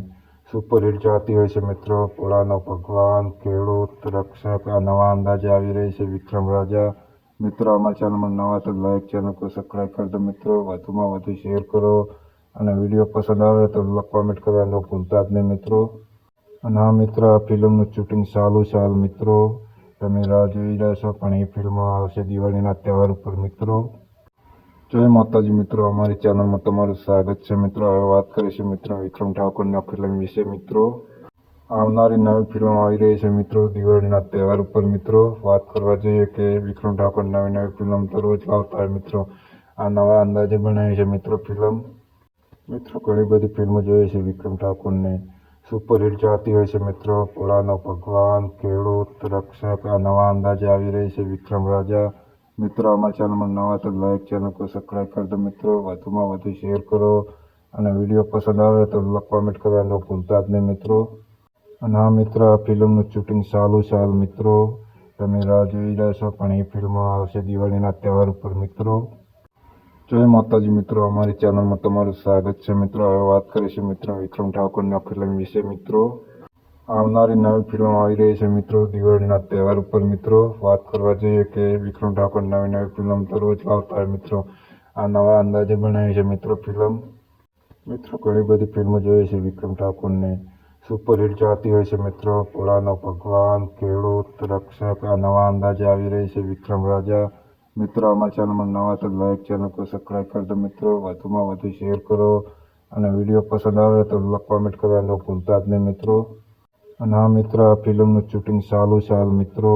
સુપરહિટ ચાહતી હોય છે મિત્રો. ભોળાનો ભગવાન, ખેડૂત રક્ષક આ નવા અંદાજે આવી રહી છે વિક્રમ રાજા. મિત્રો અમારા ચેનલમાં નવા તો લાઈક ચેનલ को સબસ્ક્રાઈબ કરી દો મિત્રો. વધુમાં વધુ શેર કરો અને વિડીયો પસંદ આવે તો કોમેન્ટ કરવાનું ભૂલતા જ નહીં મિત્રો. અને આ મિત્ર આ ફિલ્મનું શૂટિંગ ચાલુ છે હાલ મિત્રો. તમે રાહ જોઈ રહ્યા છો પણ એ ફિલ્મ આવશે દિવાળીના તહેવાર ઉપર મિત્રો. જય માતાજી મિત્રો, અમારી ચેનલમાં તમારું સ્વાગત છે મિત્રો. હવે વાત કરીશું મિત્રો વિક્રમ ઠાકોરના ફિલ્મ વિશે મિત્રો. આવનારી નવી ફિલ્મ આવી રહી છે મિત્રો દિવાળીના તહેવાર ઉપર મિત્રો. વાત કરવા જઈએ કે વિક્રમ ઠાકોર નવી ફિલ્મ તો રોજ લાવતા હોય મિત્રો. આ નવા અંદાજે બનાવી છે મિત્રો ફિલ્મ. મિત્રો ઘણી બધી ફિલ્મો જોઈએ છે વિક્રમ ઠાકોરને. સુપરહિટ ચાહતી હોય છે મિત્રો. ભોળાનો ભગવાન, ખેડૂત રક્ષક આ નવા અંદાજે આવી રહી છે વિક્રમ રાજા. મિત્રો અમારા ચેનલમાં નવા તો લાઈક ચેનલ को સબસ્ક્રાઈબ કરી દો મિત્રો. વધુમાં વધુ શેર કરો અને વિડીયો પસંદ આવે તો કોમેન્ટ કરવાનું ભૂલતા જ નહીં મિત્રો. અને આ મિત્ર આ ફિલ્મનું શૂટિંગ ચાલુ છે હાલ મિત્રો. તમે રાહ જોઈ રહ્યા છો પણ એ ફિલ્મ આવશે દિવાળીના તહેવાર ઉપર મિત્રો. જય માતાજી મિત્રો, અમારી ચેનલમાં તમારું સ્વાગત છે મિત્રો. હવે વાત કરીશું મિત્રો વિક્રમ ઠાકોરની ફિલ્મ વિશે મિત્રો. આવનારી નવી ફિલ્મ આવી રહી છે મિત્રો દિવાળીના તહેવાર ઉપર મિત્રો. વાત કરવા જઈએ કે વિક્રમ ઠાકોર નવી ફિલ્મ તો રોજ લાવતા હોય મિત્રો. આ નવા અંદાજે બનાવી છે મિત્રો ફિલ્મ. મિત્રો ઘણી બધી ફિલ્મો જોઈએ છે વિક્રમ ઠાકોરને. સુપરહિટ ચાહતી હોય છે મિત્રો. ભોળાનો ભગવાન, ખેડૂત, રક્ષક, આ નવા અંદાજે આવી રહી છે વિક્રમ રાજા. મિત્રો અમારા ચેનલમાં નવા તો લાઈક ચેનલ को સબસ્ક્રાઈબ કરી દો મિત્રો. વધુમાં વધુ શેર કરો અને વિડીયો પસંદ આવે તો કોમેન્ટ કરવાનું ભૂલતા જ નહીં મિત્રો. અને આ મિત્ર આ ફિલ્મનું શૂટિંગ ચાલુ છે હાલ મિત્રો.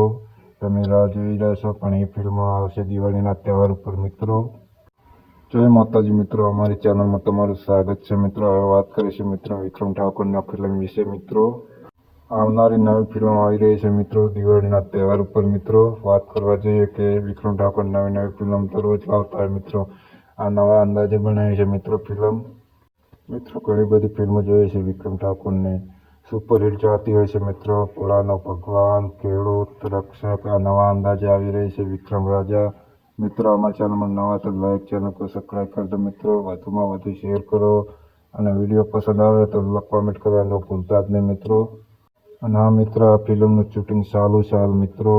તમે રાહ જોઈ રહ્યા છો પણ એ ફિલ્મ આવશે દિવાળીના તહેવાર ઉપર મિત્રો. જય માતાજી મિત્રો, અમારી ચેનલમાં તમારું સ્વાગત છે મિત્રો. હવે વાત કરીશું મિત્રો વિક્રમ ઠાકોરની ફિલ્મ વિશે મિત્રો. આવનારી નવી ફિલ્મ આવી રહી છે મિત્રો દિવાળીના તહેવાર ઉપર મિત્રો. વાત કરવા જઈએ કે વિક્રમ ઠાકોર નવી ફિલ્મ તો રોજ લાવતા હોય મિત્રો. આ નવા અંદાજે બનાવી છે મિત્રો ફિલ્મ. મિત્રો ઘણી બધી ફિલ્મો જોઈએ છે વિક્રમ ઠાકોરને. સુપરહિટ ચાહતી હોય છે મિત્રો. ભોળાનો ભગવાન, ખેડૂત, રક્ષક, આ નવા અંદાજે આવી રહી છે વિક્રમ રાજા. મિત્રો અમારા ચેનલમાં નવા તો લાઈક ચેનલ को સબસ્ક્રાઈબ કરી દો મિત્રો. વધુમાં વધુ શેર કરો અને વિડીયો પસંદ આવે તો કોમેન્ટ કરવાનું ભૂલતા જ નહીં મિત્રો. અને આ મિત્ર આ ફિલ્મનું શૂટિંગ ચાલુ છે હાલ મિત્રો.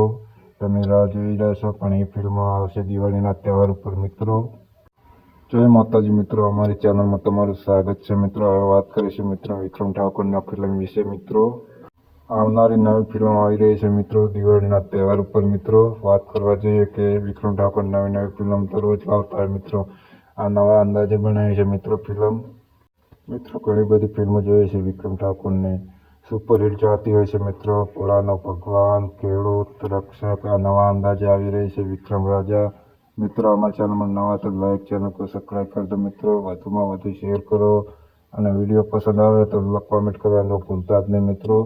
તમે રાહ જોઈ રહ્યા છો પણ એ ફિલ્મ આવશે દિવાળીના તહેવાર ઉપર મિત્રો. જય માતાજી મિત્રો, અમારી ચેનલમાં તમારું સ્વાગત છે મિત્રો. હવે વાત કરીશું મિત્રો વિક્રમ ઠાકોરની ફિલ્મ વિશે મિત્રો. આવનારી નવી ફિલ્મ આવી રહી છે મિત્રો દિવાળીના તહેવાર ઉપર મિત્રો. વાત કરવા જઈએ કે વિક્રમ ઠાકોર નવી ફિલ્મ તો રોજ લાવતા હોય મિત્રો. આ નવા અંદાજે બનાવી છે મિત્રો ફિલ્મ. મિત્રો ઘણી બધી ફિલ્મો જોઈએ છે વિક્રમ ઠાકોરને. સુપરહિટ ચાહતી હોય છે મિત્રો. ભોળાનો ભગવાન, ખેડૂત, રક્ષક, આ નવા અંદાજે આવી રહી છે વિક્રમ રાજા. મિત્રો અમારા ચેનલમાં નવા તો લાઈક ચેનલ को સબસ્ક્રાઈબ કરી દો મિત્રો. વધુમાં વધુ શેર કરો અને વિડીયો પસંદ આવે તો કોમેન્ટ કરવાનું ભૂલતા જ નહીં મિત્રો.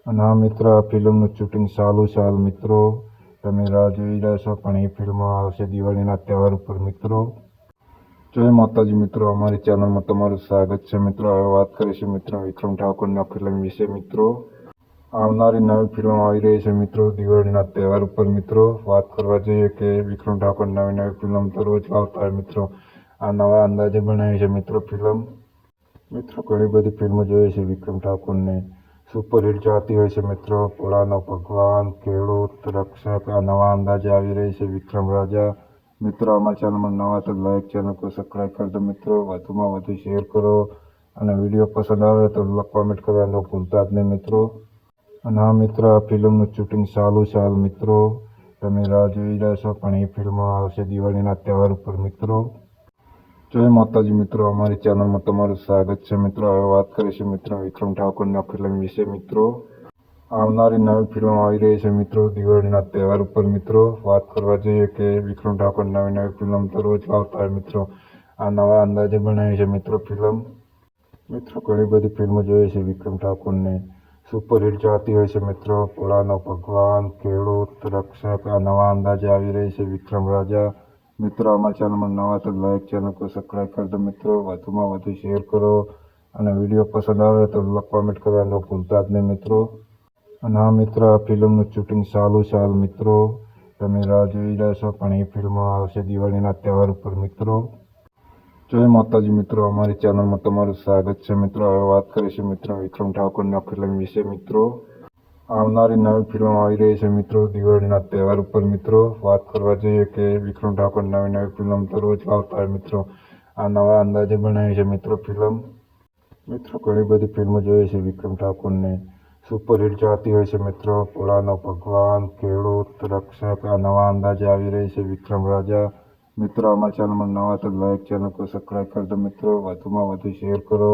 અને આ મિત્ર આ ફિલ્મનું શૂટિંગ ચાલુ છે હાલ મિત્રો. તમે રાહ જોઈ રહ્યા છો પણ એ ફિલ્મ આવશે દિવાળીના તહેવાર ઉપર મિત્રો. જય માતાજી મિત્રો, અમારી ચેનલમાં તમારું સ્વાગત છે મિત્રો. હવે વાત કરીશું મિત્રો વિક્રમ ઠાકોરની ફિલ્મ વિશે મિત્રો. આવનારી નવી ફિલ્મ આવી રહી છે મિત્રો દિવાળીના તહેવાર ઉપર મિત્રો. વાત કરવા જઈએ કે વિક્રમ ઠાકોર નવી ફિલ્મ તો રોજ લાવતા હોય મિત્રો. આ નવા અંદાજે બનાવી છે મિત્રો ફિલ્મ. મિત્રો ઘણી બધી ફિલ્મો જોઈએ છે વિક્રમ ઠાકોરને. સુપરહિટ ચાહતી હોય છે મિત્રો. ભોળાનો ભગવાન, ખેડૂત, રક્ષક, આ નવા અંદાજે આવી રહી છે વિક્રમ રાજા. મિત્રો અમારા ચેનલમાં નવા તો લાઈક ચેનલ को સબસ્ક્રાઈબ કરી દો મિત્રો. વધુમાં વધુ શેર કરો અને વિડીયો પસંદ આવે તો કોમેન્ટ કરવાનું ભૂલતા જ નહીં મિત્રો. અને આ મિત્ર આ ફિલ્મનું શૂટિંગ ચાલુ છે હાલ મિત્રો. તમે રાહ જોઈ રહ્યા છો પણ એ ફિલ્મ આવશે દિવાળીના તહેવાર ઉપર મિત્રો. જય માતાજી મિત્રો, અમારી ચેનલમાં તમારું સ્વાગત છે મિત્રો. હવે વાત કરીશું મિત્રો વિક્રમ ઠાકોરની ફિલ્મ વિશે મિત્રો. આવનારી નવી ફિલ્મ આવી રહી છે મિત્રો દિવાળીના તહેવાર ઉપર મિત્રો. વાત કરવા જઈએ કે વિક્રમ ઠાકોર નવી ફિલ્મ તો રોજ લાવતા હોય મિત્રો. આ નવા અંદાજે બનાવી છે મિત્રો ફિલ્મ. મિત્રો ઘણી બધી ફિલ્મો જોઈએ છે વિક્રમ ઠાકોરને. સુપરહિટ ચાહતી હોય છે મિત્રો. ભોળાનો ભગવાન, ખેડૂત, રક્ષક, આ નવા અંદાજે આવી રહી છે વિક્રમ રાજા. મિત્રો અમારા ચેનલમાં નવા તો લાઈક ચેનલ को સબસ્ક્રાઈબ કરી દો મિત્રો. વધુમાં વધુ શેર કરો અને વિડીયો પસંદ આવે તો કોમેન્ટ કરવાનું ભૂલતા જ નહીં મિત્રો. અને આ મિત્ર આ ફિલ્મનું શૂટિંગ ચાલુ છે હાલ મિત્રો. તમે રાહ જોઈ રહ્યા છો પણ એ ફિલ્મ આવશે દિવાળીના તહેવાર ઉપર મિત્રો. જય માતાજી મિત્રો, અમારી ચેનલમાં તમારું સ્વાગત છે મિત્રો. હવે વાત કરીશું મિત્રો વિક્રમ ઠાકોરની ફિલ્મ વિશે મિત્રો. આવનારી નવી ફિલ્મ આવી રહી છે મિત્રો દિવાળીના તહેવાર ઉપર મિત્રો. વાત કરવા જઈએ કે વિક્રમ ઠાકોર નવી ફિલ્મ તો રોજ લાવતા હોય મિત્રો. આ નવા અંદાજે બનાવી છે મિત્રો ફિલ્મ. મિત્રો ઘણી બધી ફિલ્મો જોઈએ છે વિક્રમ ઠાકોરને. સુપરહિટ ચાહતી હોય છે મિત્રો. ભોળાનો ભગવાન, ખેડૂત, રક્ષક, આ નવા અંદાજે આવી રહી છે વિક્રમ રાજા. મિત્રો અમારા ચેનલમાં નવા તો લાઈક ચેનલ को સબસ્ક્રાઈબ કરી દો મિત્રો. વધુમાં વધુ શેર કરો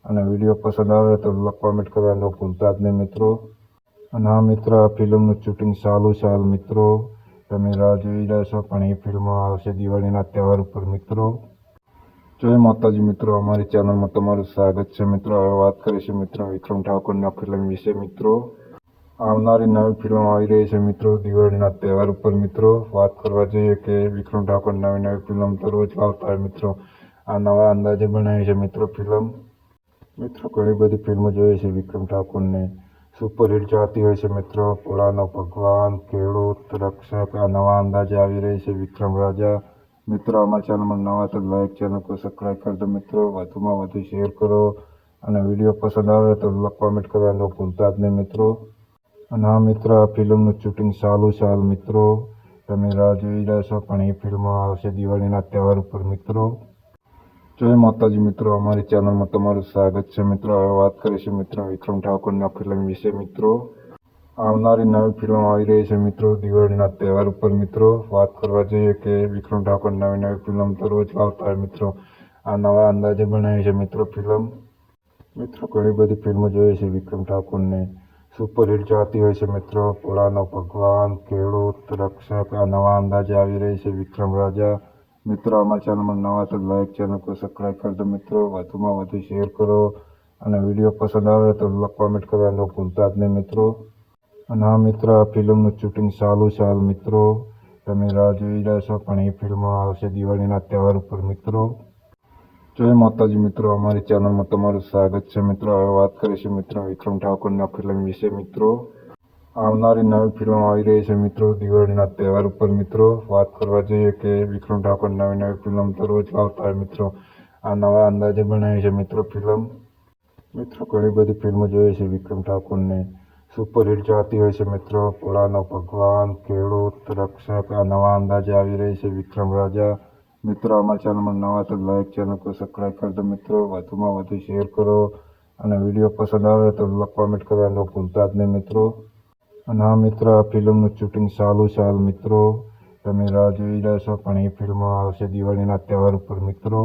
અને વિડીયો પસંદ આવે તો કોમેન્ટ કરવાનું ભૂલતા જ નહીં મિત્રો. અને આ મિત્ર આ ફિલ્મનું શૂટિંગ ચાલુ છે હાલ મિત્રો. તમે રાહ જોઈ રહ્યા છો પણ એ ફિલ્મ આવશે દિવાળીના તહેવાર ઉપર મિત્રો. જય માતાજી મિત્રો, અમારી ચેનલમાં તમારું સ્વાગત છે મિત્રો. હવે વાત કરીશું મિત્રો વિક્રમ ઠાકોરની ફિલ્મ વિશે મિત્રો. આવનારી નવી ફિલ્મ આવી રહી છે મિત્રો દિવાળીના તહેવાર ઉપર મિત્રો. વાત કરવા જઈએ કે વિક્રમ ઠાકોર નવી ફિલ્મ તો રોજ લાવતા હોય મિત્રો. આ નવા અંદાજે બનાવી છે મિત્રો ફિલ્મ. મિત્રો ઘણી બધી ફિલ્મો જોઈએ છે વિક્રમ ઠાકોરને. સુપરહિટ ચાહતી હોય છે મિત્રો. ભોળાનો ભગવાન, ખેડૂત, રક્ષક, આ નવા અંદાજે આવી રહી છે વિક્રમ રાજા. મિત્રો અમારી ચેનલમાં નવા તો લાઈક ચેનલ को સબસ્ક્રાઇબ કરી દો મિત્રો, વધુમાં વધુ શેર કરો અને વિડીયો પસંદ આવે તો કોમેન્ટ કરવાનું ભૂલતા જ નહીં મિત્રો. અને આ મિત્ર આ ફિલ્મનું શૂટિંગ ચાલુ છે હાલ મિત્રો, તમે રાહ જોઈ રહ્યા છો પણ એ ફિલ્મ આવશે દિવાળીના તહેવાર ઉપર મિત્રો. જય માતાજી મિત્રો, અમારી ચેનલમાં તમારું સ્વાગત છે મિત્રો. હવે વાત કરીશું મિત્રો વિક્રમ ઠાકોરના ફિલ્મ વિશે મિત્રો. આવનારી નવી ફિલ્મ આવી રહી છે મિત્રો દિવાળીના તહેવાર ઉપર મિત્રો. વાત કરવા જઈએ કે વિક્રમ ઠાકોર નવી ફિલ્મ તો રોજ આવતા હોય મિત્રો. આ નવા અંદાજે બનાવી છે મિત્રો ફિલ્મ. મિત્રો ઘણી બધી ફિલ્મો જોઈએ છે વિક્રમ ઠાકોરને, સુપરહિટ ચાહતી હોય છે મિત્રો. પોળાનો ભગવાન, ખેડૂત, રક્ષક, આ નવા અંદાજે આવી રહી છે વિક્રમ રાજા. મિત્રો અમારી ચેનલમાં નવા તો લાઈક ચેનલ को સબસ્ક્રાઇબ કરી દો મિત્રો, વધુમાં વધુ શેર કરો અને વિડીયો પસંદ આવે તો કોમેન્ટ કરવાનું ભૂલતા જ નહીં મિત્રો. અને આ મિત્ર આ ફિલ્મનું શૂટિંગ ચાલુ છે હાલ મિત્રો, તમે રાહ જોઈ રહ્યા છો પણ એ ફિલ્મ આવશે દિવાળીના તહેવાર ઉપર મિત્રો. જય માતાજી મિત્રો, અમારી ચેનલમાં તમારું સ્વાગત છે મિત્રો. હવે વાત કરીશું મિત્રો વિક્રમ ઠાકોરના ફિલ્મ વિશે મિત્રો. આવનારી નવી ફિલ્મ આવી રહી છે મિત્રો દિવાળીના તહેવાર ઉપર મિત્રો. વાત કરવા જઈએ કે વિક્રમ ઠાકોર નવી ફિલ્મ તો રોજ આવતા હોય મિત્રો. આ નવા અંદાજે બનાવી છે મિત્રો ફિલ્મ. મિત્રો ઘણી બધી ફિલ્મો જોઈએ છે વિક્રમ ઠાકોરને, સુપરહિટ ચાહતી હોય છે મિત્રો. પોળાનો ભગવાન, ખેડૂત, રક્ષક, આ નવા અંદાજે આવી રહી છે વિક્રમ રાજા. મિત્રો અમારી ચેનલમાં નવા તો લાઈક ચેનલ को સબસ્ક્રાઇબ કરી દો મિત્રો, વધુમાં વધુ શેર કરો અને વિડીયો પસંદ આવે તો કોમેન્ટ કરવાનું ભૂલતા જ નહીં મિત્રો. અને આ મિત્ર આ ફિલ્મનું શૂટિંગ ચાલુ છે હાલ મિત્રો, તમે રાહ જોઈ રહ્યા છો પણ એ ફિલ્મ આવશે દિવાળીના તહેવાર ઉપર મિત્રો.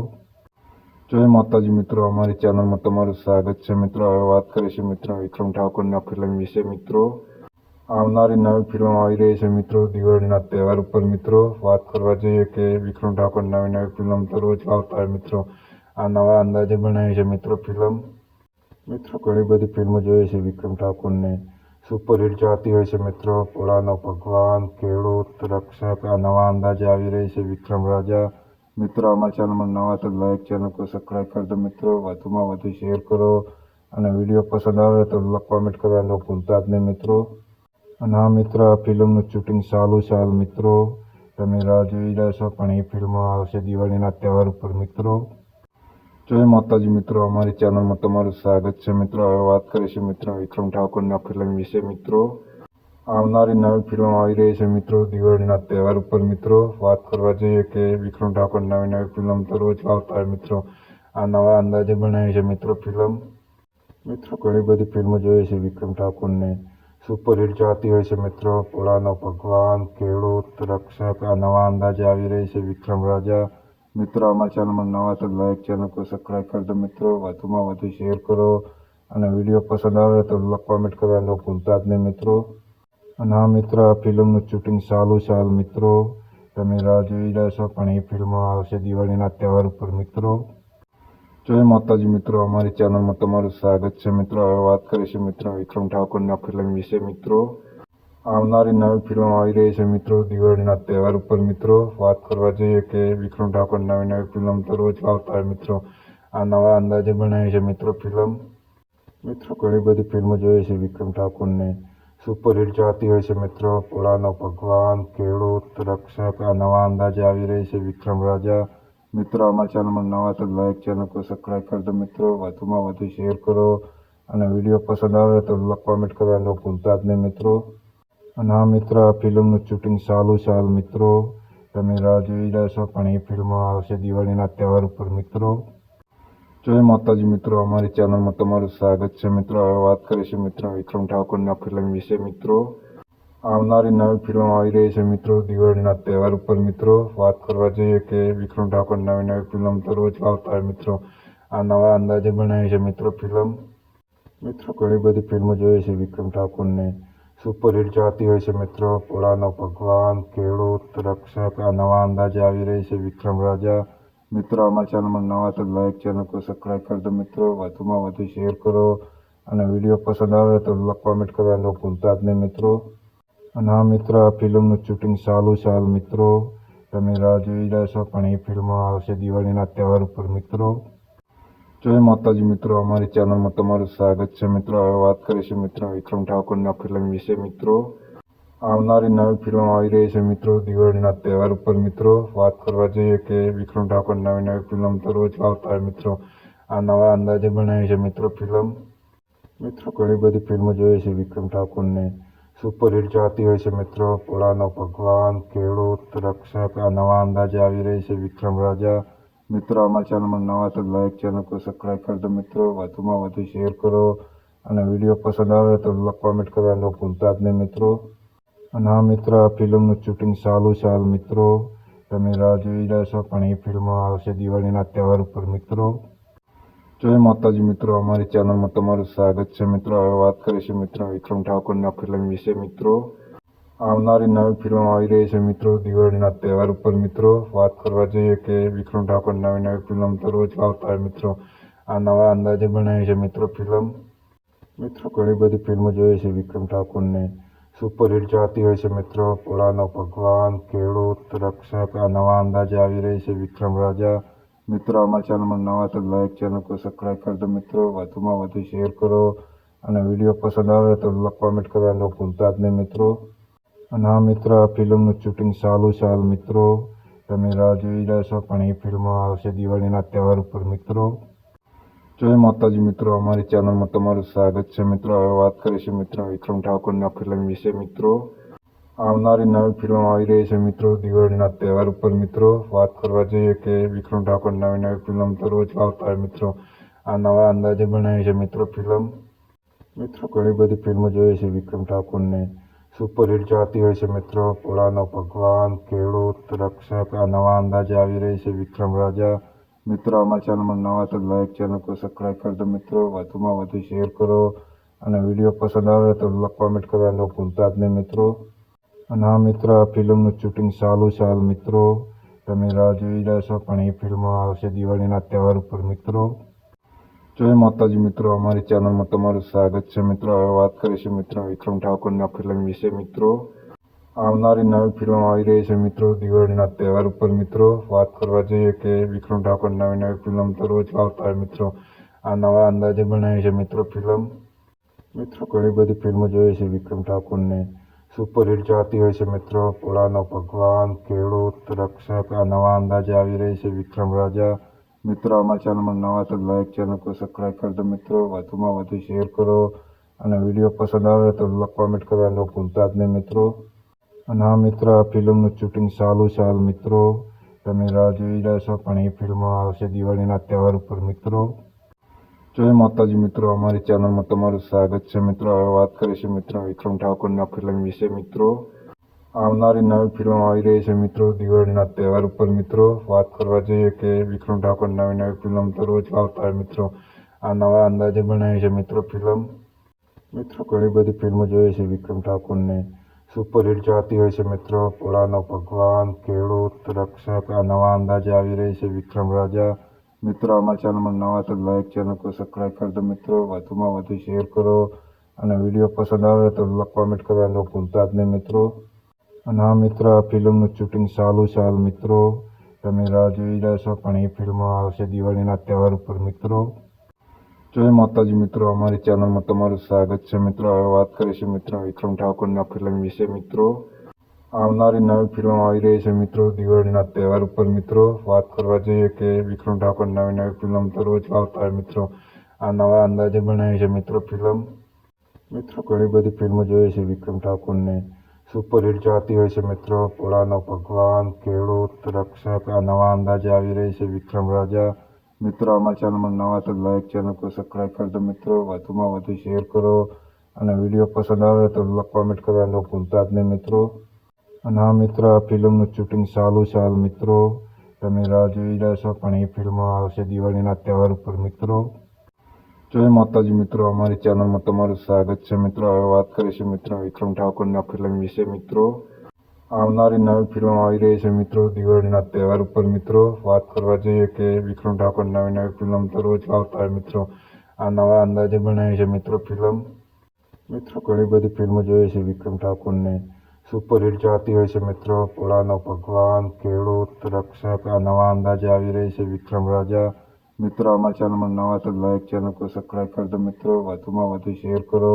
જય માતાજી મિત્રો, અમારી ચેનલમાં તમારું સ્વાગત છે મિત્રો. હવે વાત કરીશું મિત્રો વિક્રમ ઠાકોરના ફિલ્મ વિશે મિત્રો. આવનારી નવી ફિલ્મ આવી રહી છે મિત્રો દિવાળીના તહેવાર ઉપર મિત્રો. વાત કરવા જઈએ કે વિક્રમ ઠાકોર નવી ફિલ્મ તો રોજ આવતા હોય મિત્રો. આ નવા અંદાજે બનાવી છે મિત્રો ફિલ્મ. મિત્રો ઘણી બધી ફિલ્મો જોઈએ છે વિક્રમ ઠાકોરને, સુપરહિટ ચાહતી હોય છે મિત્રો. પોળાનો ભગવાન, ખેડૂત, રક્ષક, આ નવા અંદાજે આવી રહી છે વિક્રમ રાજા. મિત્રો અમારી ચેનલમાં નવા તો લાઈક ચેનલ को સબસ્ક્રાઇબ કરી દો મિત્રો, વધુમાં વધુ શેર કરો અને વિડીયો પસંદ આવે તો કોમેન્ટ કરવાનું ભૂલતા જ નહીં મિત્રો. અને આ મિત્ર આ ફિલ્મનું શૂટિંગ ચાલુ છે હાલ મિત્રો, તમે રાહ જોઈ રહ્યા છો પણ એ ફિલ્મ આવશે દિવાળીના તહેવાર ઉપર મિત્રો. જય માતાજી મિત્રો, અમારી ચેનલમાં તમારું સ્વાગત છે મિત્રો. હવે વાત કરીશું મિત્રો વિક્રમ ઠાકોરના ફિલ્મ વિશે મિત્રો. આવનારી નવી ફિલ્મ આવી રહી છે મિત્રો દિવાળીના તહેવાર ઉપર મિત્રો. વાત કરવા જઈએ કે વિક્રમ ઠાકોર નવી ફિલ્મ તો રોજ આવતા હોય મિત્રો. આ નવા અંદાજે બનાવી છે મિત્રો ફિલ્મ. મિત્રો ઘણી બધી ફિલ્મો જોઈએ છે વિક્રમ ઠાકોરને, સુપરહિટ ચાહતી હોય છે મિત્રો. પોળાનો ભગવાન, ખેડૂત, રક્ષક, આ નવા અંદાજે આવી રહી છે વિક્રમ રાજા. મિત્રો અમારી ચેનલમાં નવા તો લાઈક ચેનલ को સબસ્ક્રાઇબ કરી દો મિત્રો, વધુમાં વધુ શેર કરો અને વિડીયો પસંદ આવે તો કોમેન્ટ કરવાનું ભૂલતા જ નહીં મિત્રો. અને આ મિત્ર આ ફિલ્મનું શૂટિંગ ચાલુ છે હાલ મિત્રો, તમે રાહ જોઈ રહ્યા છો પણ એ ફિલ્મ આવશે દિવાળીના તહેવાર ઉપર મિત્રો. જય માતાજી મિત્રો, અમારી ચેનલમાં તમારું સ્વાગત છે મિત્રો. હવે વાત કરીશું મિત્રો વિક્રમ ઠાકોરના ફિલ્મ વિશે મિત્રો. આવનારી નવી ફિલ્મ આવી રહી છે મિત્રો દિવાળીના તહેવાર ઉપર મિત્રો. વાત કરવા જઈએ કે વિક્રમ ઠાકોર નવી ફિલ્મ તો રોજ આવતા હોય મિત્રો. આ નવા અંદાજે બનાવી છે મિત્રો ફિલ્મ. મિત્રો ઘણી બધી ફિલ્મો જોઈએ છે વિક્રમ ઠાકોરને, સુપરહિટ ચાહતી હોય છે મિત્રો. પોળાનો ભગવાન, ખેડૂત, રક્ષક, આ નવા અંદાજે આવી રહી છે વિક્રમ રાજા. મિત્રો અમારી ચેનલમાં નવા તો લાઈક ચેનલ को સબસ્ક્રાઇબ કરી દો મિત્રો, વધુમાં વધુ શેર કરો અને વિડીયો પસંદ આવે તો કોમેન્ટ કરવાનું ભૂલતા જ નહીં મિત્રો. અને આ મિત્ર આ ફિલ્મનું શૂટિંગ ચાલુ છે હાલ મિત્રો, તમે રાહ જોઈ રહ્યા છો પણ એ ફિલ્મ આવશે દિવાળીના તહેવાર ઉપર મિત્રો. જય માતાજી મિત્રો, અમારી ચેનલમાં તમારું સ્વાગત છે મિત્રો. હવે વાત કરીશું મિત્રો વિક્રમ ઠાકોરના ફિલ્મ વિશે મિત્રો. આવનારી નવી ફિલ્મ આવી રહી છે મિત્રો દિવાળીના તહેવાર ઉપર મિત્રો. વાત કરવા જઈએ કે વિક્રમ ઠાકોર નવી ફિલ્મ તો રોજ આવતા હોય મિત્રો. આ નવા અંદાજે બનાવી છે મિત્રો ફિલ્મ. મિત્રો ઘણી બધી ફિલ્મો જોઈએ છે વિક્રમ ઠાકોરને, સુપરહિટ ચાહતી હોય છે મિત્રો. પોળાનો ભગવાન, ખેડૂત, રક્ષક, આ નવા અંદાજે આવી રહી છે વિક્રમ રાજા. મિત્રો અમારી ચેનલમાં નવા તો લાઈક ચેનલ को સબસ્ક્રાઇબ કરી દો મિત્રો, વધુમાં વધુ શેર કરો અને વિડીયો પસંદ આવે તો કોમેન્ટ કરવાનું ભૂલતા જ નહીં મિત્રો. અને આ મિત્ર આ ફિલ્મનું શૂટિંગ ચાલુ છે હાલ મિત્રો, તમે રાહ જોઈ રહ્યા છો પણ એ ફિલ્મ આવશે દિવાળીના તહેવાર ઉપર મિત્રો. જય માતાજી મિત્રો, અમારી ચેનલમાં તમારું સ્વાગત છે મિત્રો. હવે વાત કરીશું મિત્રો વિક્રમ ઠાકોરના ફિલ્મ વિશે મિત્રો. આવનારી નવી ફિલ્મો આવી રહી છે મિત્રો દિવાળીના તહેવાર ઉપર મિત્રો વાત કરવા જઈએ કે વિક્રમ ઠાકોર નવી નવી ફિલ્મ તો રોજ આવતા હોય મિત્રો. આ નવા અંદાજે બનાવી છે મિત્રો ફિલ્મ. મિત્રો ઘણી બધી ફિલ્મો જોઈએ છે વિક્રમ ઠાકોરને. સુપરહિટ ચાહતી હોય છે મિત્રો. ભોળાનો ભગવાન, ખેડૂત, રક્ષક આ નવા અંદાજે આવી રહી છે વિક્રમ રાજા. મિત્રો અમારા ચેનલમાં નવા તો લાઈક ચેનલ को સબસ્ક્રાઈબ કરી દો મિત્રો. વધુમાં વધુ શેર કરો અને વિડીયો પસંદ આવે તો કોમેન્ટ કરવાનું ભૂલતા જ નહીં મિત્રો. અને આ મિત્ર આ ફિલ્મનું શૂટિંગ ચાલુ છે હાલ મિત્રો. તમે રાહ જોઈ રહ્યા છો પણ એ ફિલ્મ આવશે દિવાળીના તહેવાર ઉપર મિત્રો. જય માતાજી મિત્રો, અમારી ચેનલમાં તમારું સ્વાગત છે મિત્રો. હવે વાત કરીશું મિત્રો વિક્રમ ઠાકોરના ફિલ્મ વિશે મિત્રો. આવનારી નવી ફિલ્મ આવી રહી છે મિત્રો દિવાળીના તહેવાર ઉપર મિત્રો. વાત કરવા જઈએ કે વિક્રમ ઠાકોર નવી નવી ફિલ્મ તો રોજ આવતા હોય મિત્રો. આ નવા અંદાજે બનાવી છે મિત્રો ફિલ્મ. મિત્રો ઘણી બધી ફિલ્મો જોઈએ છે વિક્રમ ઠાકોરને. સુપરહિટ ચાહતી હોય છે મિત્રો. ભોળાનો ભગવાન, ખેડૂત, રક્ષક આ નવા અંદાજે આવી રહી છે વિક્રમ રાજા. મિત્રો અમારા ચેનલમાં નવા તો લાઈક ચેનલ को સબસ્ક્રાઈબ કરી દો મિત્રો. વધુમાં વધુ શેર કરો અને વિડીયો પસંદ આવે તો કોમેન્ટ કરવાનું ભૂલતા જ નહીં મિત્રો. અને આ મિત્ર આ ફિલ્મનું શૂટિંગ ચાલુ છે હાલ મિત્રો. તમે રાહ જોઈ રહ્યા છો પણ એ ફિલ્મ આવશે દિવાળીના તહેવાર ઉપર મિત્રો. જય માતાજી મિત્રો, અમારી ચેનલમાં તમારું સ્વાગત છે મિત્રો. હવે વાત કરીશું મિત્રો વિક્રમ ઠાકોરના ફિલ્મ વિશે મિત્રો. આવનારી નવી ફિલ્મ આવી રહી છે મિત્રો દિવાળીના તહેવાર ઉપર મિત્રો. વાત કરવા જઈએ કે વિક્રમ ઠાકોર નવી નવી ફિલ્મ તો રોજ આવતા હોય મિત્રો. આ નવા અંદાજે બનાવી છે મિત્રો ફિલ્મ. મિત્રો ઘણી બધી ફિલ્મો જોઈએ છે વિક્રમ ઠાકોરને. સુપરહિટ ચાહતી હોય છે મિત્રો. ભોળાનો ભગવાન, ખેડૂત, રક્ષક આ નવા અંદાજે આવી રહી છે વિક્રમ રાજા. મિત્રો અમારા ચેનલમાં નવા તો લાઈક ચેનલ को સબસ્ક્રાઈબ કરી દો મિત્રો. વધુમાં વધુ શેર કરો અને વિડીયો પસંદ આવે તો કોમેન્ટ કરવાનું ભૂલતા જ નહીં મિત્રો. અને આ મિત્ર આ ફિલ્મનું શૂટિંગ ચાલુ છે હાલ મિત્રો. તમે રાહ જોઈ રહ્યા છો પણ એ ફિલ્મ આવશે દિવાળીના તહેવાર ઉપર મિત્રો. જય માતાજી મિત્રો, અમારી ચેનલમાં તમારું સ્વાગત છે મિત્રો. હવે વાત કરીશું મિત્રો વિક્રમ ઠાકોરના ફિલ્મ વિશે મિત્રો. આવનારી નવી ફિલ્મ આવી રહી છે મિત્રો દિવાળીના તહેવાર ઉપર મિત્રો. વાત કરવા જઈએ કે વિક્રમ ઠાકોર નવી નવી ફિલ્મ તો રોજ આવતા હોય મિત્રો. આ નવા અંદાજે બનાવી છે મિત્રો ફિલ્મ. મિત્રો ઘણી બધી ફિલ્મો જોઈએ છે વિક્રમ ઠાકોરને. સુપરહિટ ચાહતી હોય છે મિત્રો. ભોળાનો ભગવાન, ખેડૂત, રક્ષક આ નવા અંદાજે આવી રહી છે વિક્રમ રાજા. મિત્રો અમારા ચેનલમાં નવા તો લાઈક ચેનલ को સબસ્ક્રાઈબ કરી દો મિત્રો. વધુમાં વધુ શેર કરો અને વિડીયો પસંદ આવે તો કોમેન્ટ કરવાનું ભૂલતા જ નહીં મિત્રો. અને આ મિત્ર આ ફિલ્મનું શૂટિંગ ચાલુ છે હાલ મિત્રો. તમે રાહ જોઈ રહ્યા છો પણ એ ફિલ્મ આવશે દિવાળીના તહેવાર ઉપર મિત્રો. જય માતાજી મિત્રો, અમારી ચેનલમાં તમારું સ્વાગત છે મિત્રો. હવે વાત કરીશું મિત્રો વિક્રમ ઠાકોરના ફિલ્મ વિશે મિત્રો. આવનારી નવી ફિલ્મ આવી રહી છે મિત્રો દિવાળીના તહેવાર ઉપર મિત્રો. વાત કરવા જઈએ કે વિક્રમ ઠાકોર નવી નવી ફિલ્મ તો રોજ આવતા હોય મિત્રો. આ નવા અંદાજે બનાવી છે મિત્રો ફિલ્મ. મિત્રો ઘણી બધી ફિલ્મો જોઈએ છે વિક્રમ ઠાકોરને. સુપરહિટ ચાહતી હોય છે મિત્રો. ભોળાનો ભગવાન, ખેડૂત, રક્ષક આ નવા અંદાજે આવી રહી છે વિક્રમ રાજા. મિત્રો અમારા ચેનલમાં નવા તો લાઈક ચેનલ को સબસ્ક્રાઈબ કરી દો મિત્રો. વધુમાં વધુ શેર કરો અને વિડીયો પસંદ આવે તો કોમેન્ટ કરવાનું ભૂલતા જ નહીં મિત્રો. અને આ મિત્ર આ ફિલ્મનું શૂટિંગ ચાલુ છે હાલ મિત્રો. તમે રાહ જોઈ રહ્યા છો પણ એ ફિલ્મ આવશે દિવાળીના તહેવાર ઉપર મિત્રો. જય માતાજી મિત્રો, અમારી ચેનલમાં તમારું સ્વાગત છે મિત્રો. હવે વાત કરીશું મિત્રો વિક્રમ ઠાકોરના ફિલ્મ વિશે મિત્રો. આવનારી નવી ફિલ્મ આવી રહી છે મિત્રો દિવાળીના તહેવાર ઉપર મિત્રો. વાત કરવા જઈએ કે વિક્રમ ઠાકોર નવી નવી ફિલ્મ તો રોજ આવતા હોય મિત્રો. આ નવા અંદાજે બનાવી છે મિત્રો ફિલ્મ. મિત્રો ઘણી બધી ફિલ્મો જોઈએ છે વિક્રમ ઠાકોરને. સુપરહિટ ચાહતી હોય છે મિત્રો. ભોળાનો ભગવાન, ખેડૂત, રક્ષક આ નવા અંદાજે આવી રહી છે વિક્રમ રાજા. મિત્રો અમારા ચેનલમાં નવા તો લાઈક ચેનલ को સબસ્ક્રાઈબ કરી દો મિત્રો. વધુમાં વધુ શેર કરો અને વિડીયો પસંદ આવે તો કોમેન્ટ કરવાનું ભૂલતા જ નહીં મિત્રો. અને આ મિત્ર આ ફિલ્મનું શૂટિંગ ચાલુ છે હાલ મિત્રો. તમે રાહ જોઈ રહ્યા છો પણ એ ફિલ્મ આવશે દિવાળીના તહેવાર ઉપર મિત્રો. જય માતાજી મિત્રો, અમારી ચેનલમાં તમારું સ્વાગત છે મિત્રો. હવે વાત કરીશું મિત્રો વિક્રમ ઠાકોરના ફિલ્મ વિશે મિત્રો. આવનારી નવી ફિલ્મ આવી રહી છે મિત્રો દિવાળીના તહેવાર ઉપર મિત્રો. વાત કરવા જઈએ કે વિક્રમ ઠાકોર નવી નવી ફિલ્મ તો રોજ આવતા હોય મિત્રો. આ નવા અંદાજે બનાવી છે મિત્રો ફિલ્મ. મિત્રો ઘણી બધી ફિલ્મો જોઈએ છે વિક્રમ ઠાકોરને. સુપરહિટ ચાહતી હોય છે મિત્રો. ભોળાનો ભગવાન, ખેડૂત, રક્ષક આ નવા અંદાજે આવી રહી છે વિક્રમ રાજા. મિત્રો અમારા ચેનલમાં નવા તો લાઈક ચેનલ को સબસ્ક્રાઈબ કરી દો મિત્રો. વધુમાં વધુ શેર કરો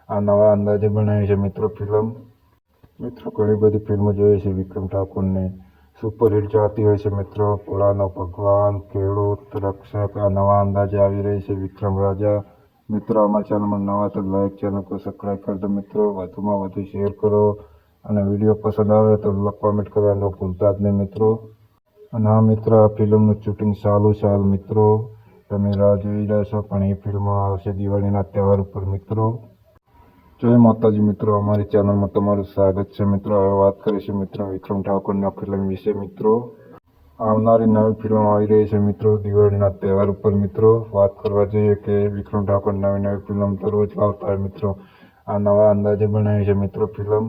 આ નવા અંદાજે બનાવી છે મિત્રો ફિલ્મ. મિત્રો ઘણી બધી ફિલ્મો જોઈએ છે વિક્રમ ઠાકોરની, સુપરહિટ જતી હોય છે મિત્રો. ભોળાનો ભગવાન, ખેડૂત, રક્ષક, આ નવા અંદાજે આવી રહી છે વિક્રમ રાજા. મિત્રો અમારા ચેનલમાં નવા તો લાઈક, ચેનલ को સબસ્ક્રાઈબ કરજો મિત્રો, વધુમાં વધુ શેર કરો અને વિડીયો પસંદ આવે તો કોમેન્ટ કરવાનું ભૂલતા જ નહીં મિત્રો. અને આ મિત્રો આ ફિલ્મનું શૂટિંગ ચાલુ છે હાલ મિત્રો, તમે રાહ જોઈ રહ્યા છો પણ એ ફિલ્મ આવશે દિવાળીના તહેવાર ઉપર મિત્રો. જય માતાજી મિત્રો, અમારી ચેનલમાં તમારું સ્વાગત છે મિત્રો. હવે વાત કરીશું મિત્રો વિક્રમ ઠાકોરના ફિલ્મ વિશે મિત્રો. આવનારી નવી ફિલ્મ આવી રહી છે મિત્રો દિવાળીના તહેવાર ઉપર મિત્રો. વાત કરવા જઈએ કે વિક્રમ ઠાકોર નવી ફિલ્મ તો રોજ આવતા હોય મિત્રો, આ નવા અંદાજે બનાવી છે મિત્રો ફિલ્મ.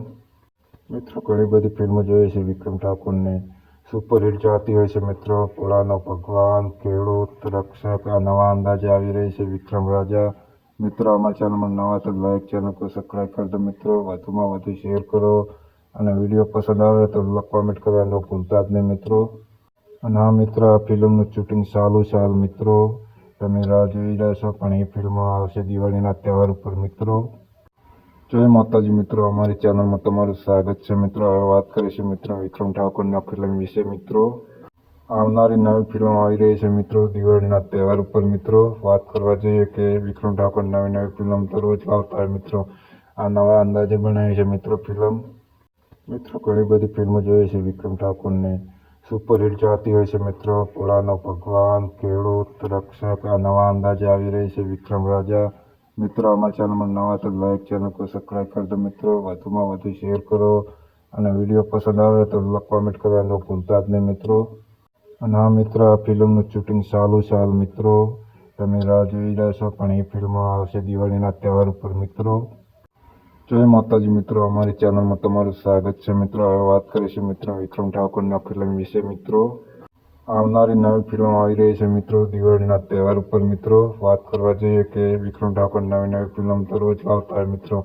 મિત્રો ઘણી બધી ફિલ્મો જોઈએ છે વિક્રમ ઠાકોરની, સુપરહિટ ચાલતી હોય છે મિત્રો. ભોળાનો ભગવાન, ખેડૂત, રક્ષક, આ નવા અંદાજે આવી રહી છે વિક્રમ રાજા. મિત્રો અમારા ચેનલમાં નવા તો લાઈક, ચેનલ को સબસ્ક્રાઈબ કરી દો મિત્રો. વધુમાં વધુ શેર કરો અને વિડીયો પસંદ આવે તો કોમેન્ટ કરવાનું ભૂલતા જ નહીં મિત્રો. અને હા મિત્રો, આ ફિલ્મનું શૂટિંગ ચાલુ છે હાલ મિત્રો. તમે રાહ જોઈ રહ્યા છો પણ એ ફિલ્મ આવશે દિવાળીના તહેવાર ઉપર મિત્રો. જય માતાજી મિત્રો, અમારી ચેનલમાં તમારું સ્વાગત છે મિત્રો. હવે વાત કરીશું મિત્રો વિક્રમ ઠાકોરની આ ફિલ્મ વિશે મિત્રો. આવનારી નવી ફિલ્મ આવી રહી છે મિત્રો દિવાળીના તહેવાર ઉપર મિત્રો. વાત કરવા જઈએ કે વિક્રમ ઠાકોર નવી ફિલ્મ તો રોજ લાવતા હોય મિત્રો. આ નવા અંદાજે બનાવી છે મિત્રો ફિલ્મ. મિત્રો ઘણી બધી ફિલ્મો જોઈએ છે વિક્રમ ઠાકોરની, સુપરહિટ ચાલતી હોય છે મિત્રો. ભોળાનો ભગવાન, ખેડૂત, રક્ષક, આ નવા અંદાજે આવી રહી છે વિક્રમ રાજા. મિત્રો અમારા ચેનલમાં નવા તો લાઈક, ચેનલ को સબસ્ક્રાઈબ કરી દો મિત્રો. વધુમાં વધુ શેર કરો અને વિડીયો પસંદ આવે તો કોમેન્ટ કરવાનું ભૂલતા જ નહીં મિત્રો. અને હા મિત્રો, આ ફિલ્મનું શૂટિંગ ચાલુ છે હાલ મિત્રો. તમે રાહ જોઈ રહ્યા છો પણ એ ફિલ્મ આવશે દિવાળીના તહેવાર ઉપર મિત્રો. જય માતાજી મિત્રો, અમારી ચેનલમાં તમારું સ્વાગત છે મિત્રો. હવે વાત કરીશું મિત્રો વિક્રમ ઠાકોરની આ ફિલ્મ વિશે મિત્રો. આવનારી નવી ફિલ્મ આવી રહી છે મિત્રો દિવાળીના તહેવાર ઉપર મિત્રો. વાત કરવા જઈએ કે વિક્રમ ઠાકોર નવી ફિલ્મ તો રોજ લાવતા હોય મિત્રો.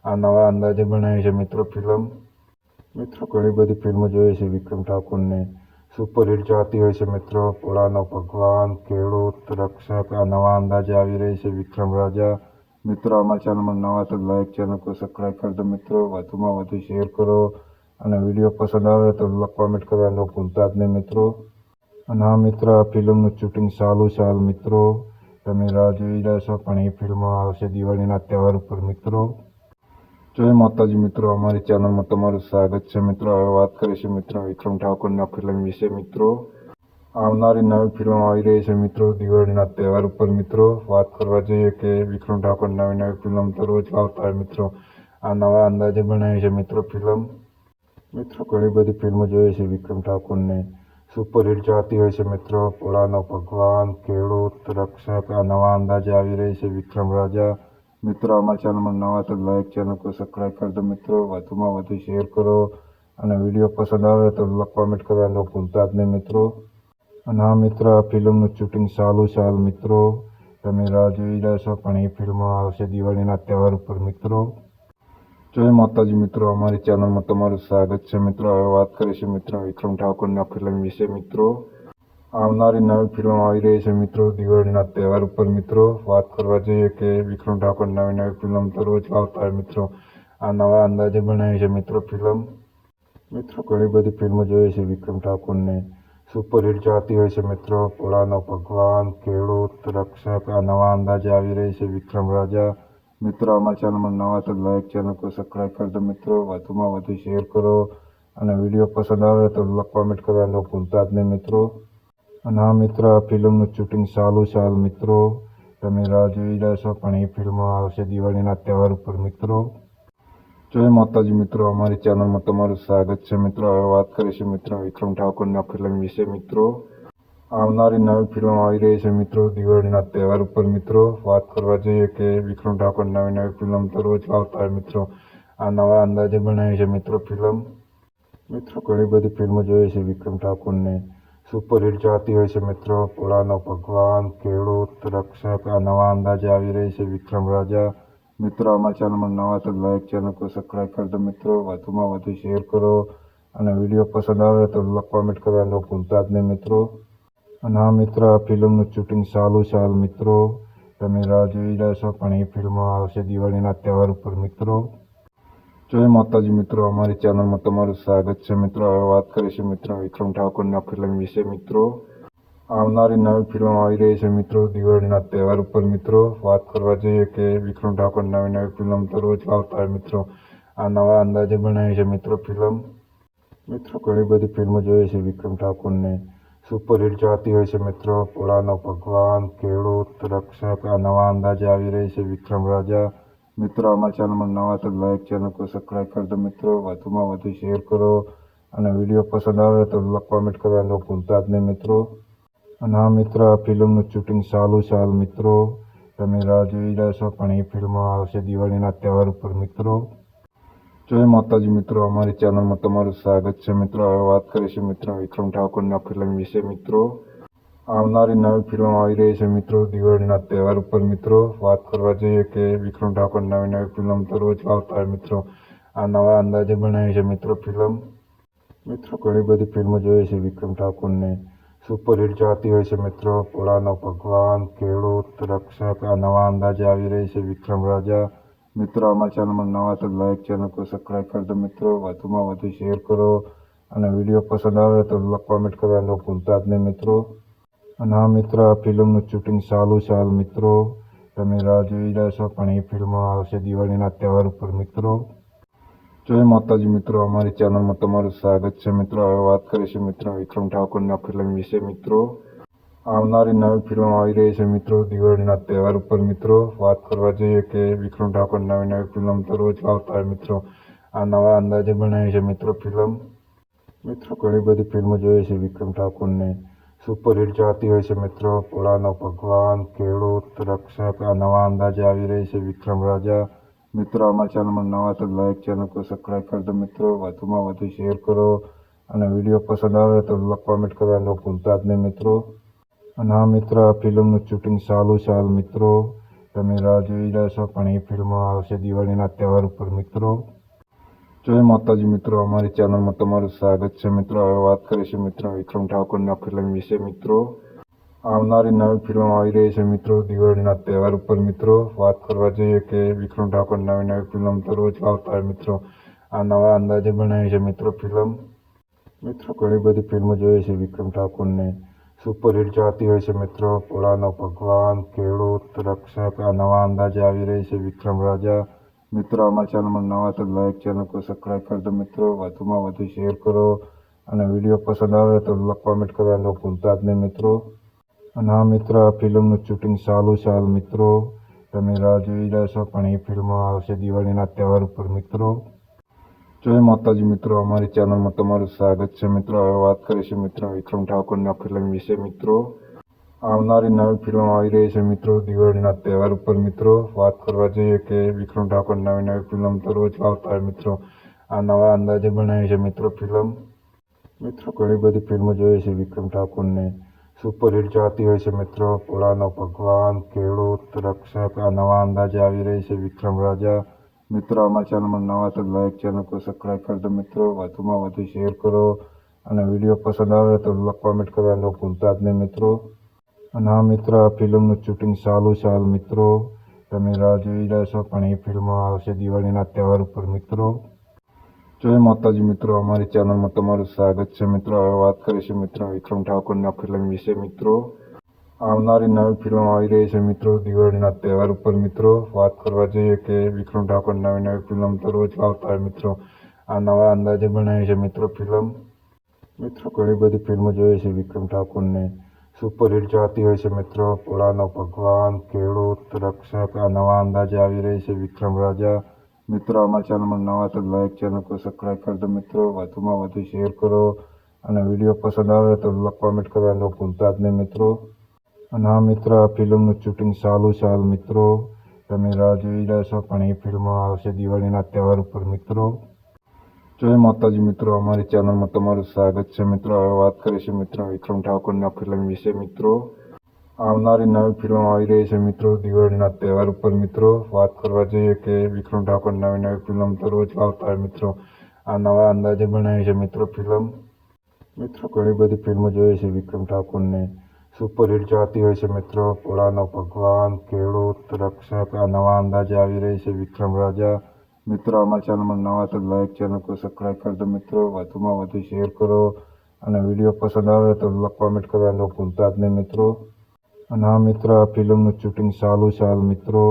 આ નવા અંદાજે બનાવી છે મિત્રો ફિલ્મ. મિત્રો ઘણી બધી ફિલ્મો જોઈએ છે વિક્રમ ઠાકોરની, સુપરહિટ ચાલતી હોય છે મિત્રો. ભોળાનો ભગવાન, ખેડૂત, રક્ષક, આ નવા અંદાજે આવી રહી છે વિક્રમ રાજા. મિત્રો અમારા ચેનલમાં નવા તો લાઈક, ચેનલ को સબસ્ક્રાઈબ કરી દો મિત્રો. વધુમાં વધુ શેર કરો અને વિડીયો પસંદ આવે તો કોમેન્ટ કરવાનું ભૂલતા જ નહીં મિત્રો. અને હા મિત્રો, આ ફિલ્મનું શૂટિંગ ચાલુ છે હાલ મિત્રો. તમે રાહ જોઈ રહ્યા છો પણ એ ફિલ્મ આવશે દિવાળીના તહેવાર ઉપર મિત્રો. જય માતાજી મિત્રો, અમારી ચેનલમાં તમારું સ્વાગત છે મિત્રો. હવે વાત કરીશું મિત્રો વિક્રમ ઠાકોરની આ ફિલ્મ વિશે મિત્રો. આવનારી નવી ફિલ્મ આવી રહી છે મિત્રો દિવાળીના તહેવાર ઉપર મિત્રો. વાત કરવા જઈએ કે વિક્રમ ઠાકોર નવી ફિલ્મ તો રોજ લાવતા હોય મિત્રો. આ નવા અંદાજે બનાવી છે મિત્રો ફિલ્મ. મિત્રો ઘણી બધી ફિલ્મો જોઈએ છે વિક્રમ ઠાકોરની, સુપરહિટ ચાલતી હોય છે મિત્રો. ભોળાનો ભગવાન, ખેડૂત, રક્ષક, આ નવા અંદાજે આવી રહી છે વિક્રમ રાજા. મિત્રો અમારા ચેનલમાં નવા તો લાઈક, ચેનલ को સબસ્ક્રાઈબ કરી દો મિત્રો. વધુમાં વધુ શેર કરો અને વિડીયો પસંદ આવે તો કોમેન્ટ કરવાનું ભૂલતા જ નહીં મિત્રો. અને હા મિત્રો, આ ફિલ્મનું શૂટિંગ ચાલુ છે હાલ મિત્રો. તમે રાહ જોઈ રહ્યા છો પણ એ ફિલ્મ આવશે દિવાળીના તહેવાર ઉપર મિત્રો. જય માતાજી મિત્રો, અમારી ચેનલમાં તમારું સ્વાગત છે મિત્રો. હવે વાત કરીશું મિત્રો વિક્રમ ઠાકોરની આ ફિલ્મ વિશે મિત્રો. આવનારી નવી ફિલ્મ આવી રહી છે મિત્રો દિવાળીના તહેવાર ઉપર મિત્રો. વાત કરવા જઈએ કે વિક્રમ ઠાકોર નવી ફિલ્મ તો રોજ લાવતા હોય મિત્રો. આ નવા અંદાજે બનાવી છે મિત્રો ફિલ્મ. મિત્રો ઘણી બધી ફિલ્મો જોઈએ છે વિક્રમ ઠાકોરની, સુપરહિટ ચાલતી હોય છે મિત્રો. ભોળાનો ભગવાન, ખેડૂત, રક્ષક, આ નવા અંદાજે આવી રહી છે વિક્રમ રાજા. મિત્રો અમારા ચેનલમાં નવા તો લાઈક, ચેનલ को સબસ્ક્રાઈબ કરી દો મિત્રો. વધુમાં વધુ શેર કરો અને વિડીયો પસંદ આવે તો કોમેન્ટ કરવાનું ભૂલતા જ નહીં મિત્રો. અને હા મિત્રો, આ ફિલ્મનું શૂટિંગ ચાલુ છે હાલ મિત્રો. તમે રાહ જોઈ રહ્યા છો પણ એ ફિલ્મ આવશે દિવાળીના તહેવાર ઉપર મિત્રો. જય માતાજી મિત્રો, અમારી ચેનલમાં તમારું સ્વાગત છે મિત્રો. હવે વાત કરીશું મિત્રો વિક્રમ ઠાકોરની આ ફિલ્મ વિશે મિત્રો. આવનારી નવી ફિલ્મ આવી રહી છે મિત્રો દિવાળીના તહેવાર ઉપર મિત્રો. વાત કરવા જઈએ કે વિક્રમ ઠાકોર નવી ફિલ્મ તો રોજ લાવતા હોય મિત્રો. આ નવા અંદાજે બનાવી છે મિત્રો ફિલ્મ. મિત્રો ઘણી બધી ફિલ્મો જોઈએ છે વિક્રમ ઠાકોરની, સુપરહિટ ચાલતી હોય છે મિત્રો. ભોળાનો ભગવાન, ખેડૂત, રક્ષક, આ નવા અંદાજે આવી રહી છે વિક્રમ રાજા. મિત્રો અમારા ચેનલમાં નવા તો લાઈક, ચેનલ को સબસ્ક્રાઈબ કરી દો મિત્રો. વધુમાં વધુ શેર કરો અને વિડીયો પસંદ આવે તો કોમેન્ટ કરવાનું ભૂલતા જ નહીં મિત્રો. અને હા મિત્રો, આ ફિલ્મનું શૂટિંગ ચાલુ છે હાલ મિત્રો. તમે રાહ જોઈ રહ્યા છો પણ એ ફિલ્મ આવશે દિવાળીના તહેવાર ઉપર મિત્રો. જય માતાજી મિત્રો, અમારી ચેનલમાં તમારું સ્વાગત છે મિત્રો. હવે વાત કરીશું મિત્રો વિક્રમ ઠાકોરની આ ફિલ્મ વિશે મિત્રો. આવનારી નવી ફિલ્મ આવી રહી છે મિત્રો દિવાળીના તહેવાર ઉપર મિત્રો. વાત કરવા જઈએ કે વિક્રમ ઠાકોર નવી ફિલ્મ તો રોજ લાવતા હોય મિત્રો. આ નવા અંદાજે બનાવી છે મિત્રો ફિલ્મ. મિત્રો ઘણી બધી ફિલ્મો જોઈએ છે વિક્રમ ઠાકોરની, સુપરહિટ ચાલતી હોય છે મિત્રો. ભોળાનો ભગવાન, ખેડૂત, રક્ષક, આ નવા અંદાજે આવી રહી છે વિક્રમ રાજા. મિત્રો અમારા ચેનલમાં નવા તો લાઈક, ચેનલ को સબસ્ક્રાઈબ કરી દો મિત્રો. વધુમાં વધુ શેર કરો અને વિડીયો પસંદ આવે તો કોમેન્ટ કરવાનું ભૂલતા જ નહીં મિત્રો. અને હા મિત્રો, આ ફિલ્મનું શૂટિંગ ચાલુ છે હાલ મિત્રો. તમે રાહ જોઈ રહ્યા છો પણ એ ફિલ્મ આવશે દિવાળીના તહેવાર ઉપર મિત્રો. જય માતાજી મિત્રો, અમારી ચેનલમાં તમારું સ્વાગત છે મિત્રો. હવે વાત કરીશું મિત્રો વિક્રમ ઠાકોરના ફિલ્મ વિશે મિત્રો. આવનારી નવી ફિલ્મ આવી રહી છે મિત્રો દિવાળીના તહેવાર ઉપર મિત્રો. વાત કરવા જઈએ કે વિક્રમ ઠાકોર નવી ફિલ્મ તો રોજ લાવતા હોય મિત્રો. આ નવા અંદાજે બનાવી છે મિત્રો ફિલ્મ. મિત્રો ઘણી બધી ફિલ્મો જોઈએ છે વિક્રમ ઠાકોરને. સુપરહિટ ચાહતી હોય છે મિત્રો. ભોળાનો ભગવાન, ખેડૂત, રક્ષક, આ નવા અંદાજે આવી રહી છે વિક્રમ રાજા. મિત્રો અમારા ચેનલમાં નવા તો લાઈક ચેનલ को સબસ્ક્રાઈબ કરી દો મિત્રો. વધુમાં વધુ શેર કરો અને વિડીયો પસંદ આવે તો કોમેન્ટ કરવાનું ભૂલતા જ નહીં મિત્રો. અને આ મિત્ર આ ફિલ્મનું શૂટિંગ ચાલુ છે હાલ મિત્રો. તમે રાહ જોઈ રહ્યા છો પણ એ ફિલ્મ આવશે દિવાળીના તહેવાર ઉપર મિત્રો. જય માતાજી મિત્રો, અમારી ચેનલમાં તમારું સ્વાગત છે મિત્રો. હવે વાત કરીશું મિત્રો વિક્રમ ઠાકોરના ફિલ્મ વિશે મિત્રો. આવનારી નવી ફિલ્મ આવી રહી છે મિત્રો દિવાળીના તહેવાર ઉપર મિત્રો. વાત કરવા જઈએ કે વિક્રમ ઠાકોર નવી ફિલ્મ તો રોજ લાવતા હોય મિત્રો. આ નવા અંદાજે બનાવી છે મિત્રો ફિલ્મ. મિત્રો ઘણી બધી ફિલ્મો જોઈએ છે વિક્રમ ઠાકોરને. સુપરહિટ ચાહતી હોય છે મિત્રો. ભોળાનો ભગવાન, ખેડૂત, રક્ષક, આ નવા અંદાજે આવી રહી છે વિક્રમ રાજા. મિત્રો અમારા ચેનલમાં નવા તો લાઈક ચેનલ को સબસ્ક્રાઈબ કરી દો મિત્રો. વધુમાં વધુ શેર કરો અને વિડીયો પસંદ આવે તો કોમેન્ટ કરવાનું ભૂલતા જ નહીં મિત્રો. અને આ મિત્ર આ ફિલ્મનું શૂટિંગ ચાલુ છે હાલ મિત્રો. તમે રાહ જોઈ રહ્યા છો પણ એ ફિલ્મ આવશે દિવાળીના તહેવાર ઉપર મિત્રો. જય માતાજી મિત્રો, અમારી ચેનલમાં તમારું સ્વાગત છે મિત્રો. હવે વાત કરીશું મિત્રો વિક્રમ ઠાકોરના ફિલ્મ વિશે મિત્રો. આવનારી નવી ફિલ્મ આવી રહી છે મિત્રો દિવાળીના તહેવાર ઉપર મિત્રો. વાત કરવા જઈએ કે વિક્રમ ઠાકોર નવી ફિલ્મ તો રોજ લાવતા હોય મિત્રો. આ નવા અંદાજે બનાવી છે મિત્રો ફિલ્મ. મિત્રો ઘણી બધી ફિલ્મો જોઈએ છે વિક્રમ ઠાકોરને. સુપરહિટ ચાહતી હોય છે મિત્રો. ભોળાનો ભગવાન, ખેડૂત, રક્ષક, આ નવા અંદાજે આવી રહી છે વિક્રમ રાજા. મિત્રો અમારા ચેનલમાં નવા તો લાઈક ચેનલ को સબસ્ક્રાઈબ કરી દો મિત્રો. વધુમાં વધુ શેર કરો અને વિડીયો પસંદ આવે તો કોમેન્ટ કરવાનું ભૂલતા જ નહીં મિત્રો. અને આ મિત્ર આ ફિલ્મનું શૂટિંગ ચાલુ છે હાલ મિત્રો. તમે રાહ જોઈ રહ્યા છો પણ એ ફિલ્મ આવશે દિવાળીના તહેવાર ઉપર મિત્રો. જય માતાજી મિત્રો, અમારી ચેનલમાં તમારું સ્વાગત છે મિત્રો. હવે વાત કરીશું મિત્રો વિક્રમ ઠાકોરના ફિલ્મ વિશે મિત્રો. આવનારી નવી ફિલ્મ આવી રહી છે મિત્રો દિવાળીના તહેવાર ઉપર મિત્રો. વાત કરવા જઈએ કે વિક્રમ ઠાકોર નવી ફિલ્મ તો રોજ લાવતા હોય મિત્રો. આ નવા અંદાજે બનાવી છે મિત્રો ફિલ્મ. મિત્રો ઘણી બધી ફિલ્મો જોઈએ છે વિક્રમ ઠાકોરને. સુપરહિટ ચાહતી હોય છે મિત્રો. ભોળાનો ભગવાન, ખેડૂત, રક્ષક, આ નવા અંદાજે આવી રહી છે વિક્રમ રાજા. મિત્રો અમારા ચેનલમાં નવા તો લાઈક ચેનલ को સબસ્ક્રાઈબ કરી દો મિત્રો. વધુમાં વધુ શેર કરો અને વિડીયો પસંદ આવે તો કોમેન્ટ કરવાનું ભૂલતા જ નહીં મિત્રો. અને આ મિત્ર આ ફિલ્મનું શૂટિંગ ચાલુ છે હાલ મિત્રો. તમે રાહ જોઈ રહ્યા છો પણ એ ફિલ્મ આવશે દિવાળીના તહેવાર ઉપર મિત્રો. જય માતાજી મિત્રો, અમારી ચેનલમાં તમારું સ્વાગત છે મિત્રો. હવે વાત કરીશું મિત્રો વિક્રમ ઠાકોરના ફિલ્મ વિશે મિત્રો. આવનારી નવી ફિલ્મ આવી રહી છે મિત્રો દિવાળીના તહેવાર ઉપર મિત્રો. વાત કરવા જઈએ કે વિક્રમ ઠાકોર નવી ફિલ્મ તો રોજ લાવતા હોય મિત્રો. આ નવા અંદાજે બનાવી છે મિત્રો ફિલ્મ. મિત્રો ઘણી બધી ફિલ્મો જોઈએ છે વિક્રમ ઠાકોરને. સુપરહિટ ચાહતી હોય છે મિત્રો. ભોળાનો ભગવાન, ખેડૂત, રક્ષક, આ નવા અંદાજે આવી રહી છે વિક્રમ રાજા. મિત્રો અમારા ચેનલમાં નવા તો લાઈક ચેનલ को સબસ્ક્રાઈબ કરી દો મિત્રો. વધુમાં વધુ શેર કરો અને વિડીયો પસંદ આવે તો કોમેન્ટ કરવાનું ભૂલતા જ નહીં મિત્રો. અને આ મિત્ર આ ફિલ્મનું શૂટિંગ ચાલુ છે હાલ મિત્રો. તમે રાહ જોઈ રહ્યા છો પણ એ ફિલ્મ આવશે દિવાળીના તહેવાર ઉપર મિત્રો. જય માતાજી મિત્રો, અમારી ચેનલમાં તમારું સ્વાગત છે મિત્રો. હવે વાત કરીશું મિત્રો વિક્રમ ઠાકોરના ફિલ્મ વિશે મિત્રો. આવનારી નવી ફિલ્મ આવી રહી છે મિત્રો દિવાળીના તહેવાર ઉપર મિત્રો. વાત કરવા જઈએ કે વિક્રમ ઠાકોર નવી ફિલ્મ તો રોજ લાવતા હોય મિત્રો. આ નવા અંદાજે બનાવી છે મિત્રો ફિલ્મ. મિત્રો ઘણી બધી ફિલ્મો જોઈએ છે વિક્રમ ઠાકોરને. સુપરહિટ ચાહતી હોય છે મિત્રો. ભોળાનો ભગવાન, ખેડૂત, રક્ષક, આ નવા અંદાજે આવી રહી છે વિક્રમ રાજા. મિત્રો અમારા ચેનલમાં નવા તો લાઈક ચેનલ को સબસ્ક્રાઈબ કરી દો મિત્રો. વધુમાં વધુ શેર કરો અને વિડીયો પસંદ આવે તો કોમેન્ટ કરવાનું ભૂલતા જ નહીં મિત્રો. અને આ મિત્ર આ ફિલ્મનું શૂટિંગ ચાલુ છે હાલ મિત્રો.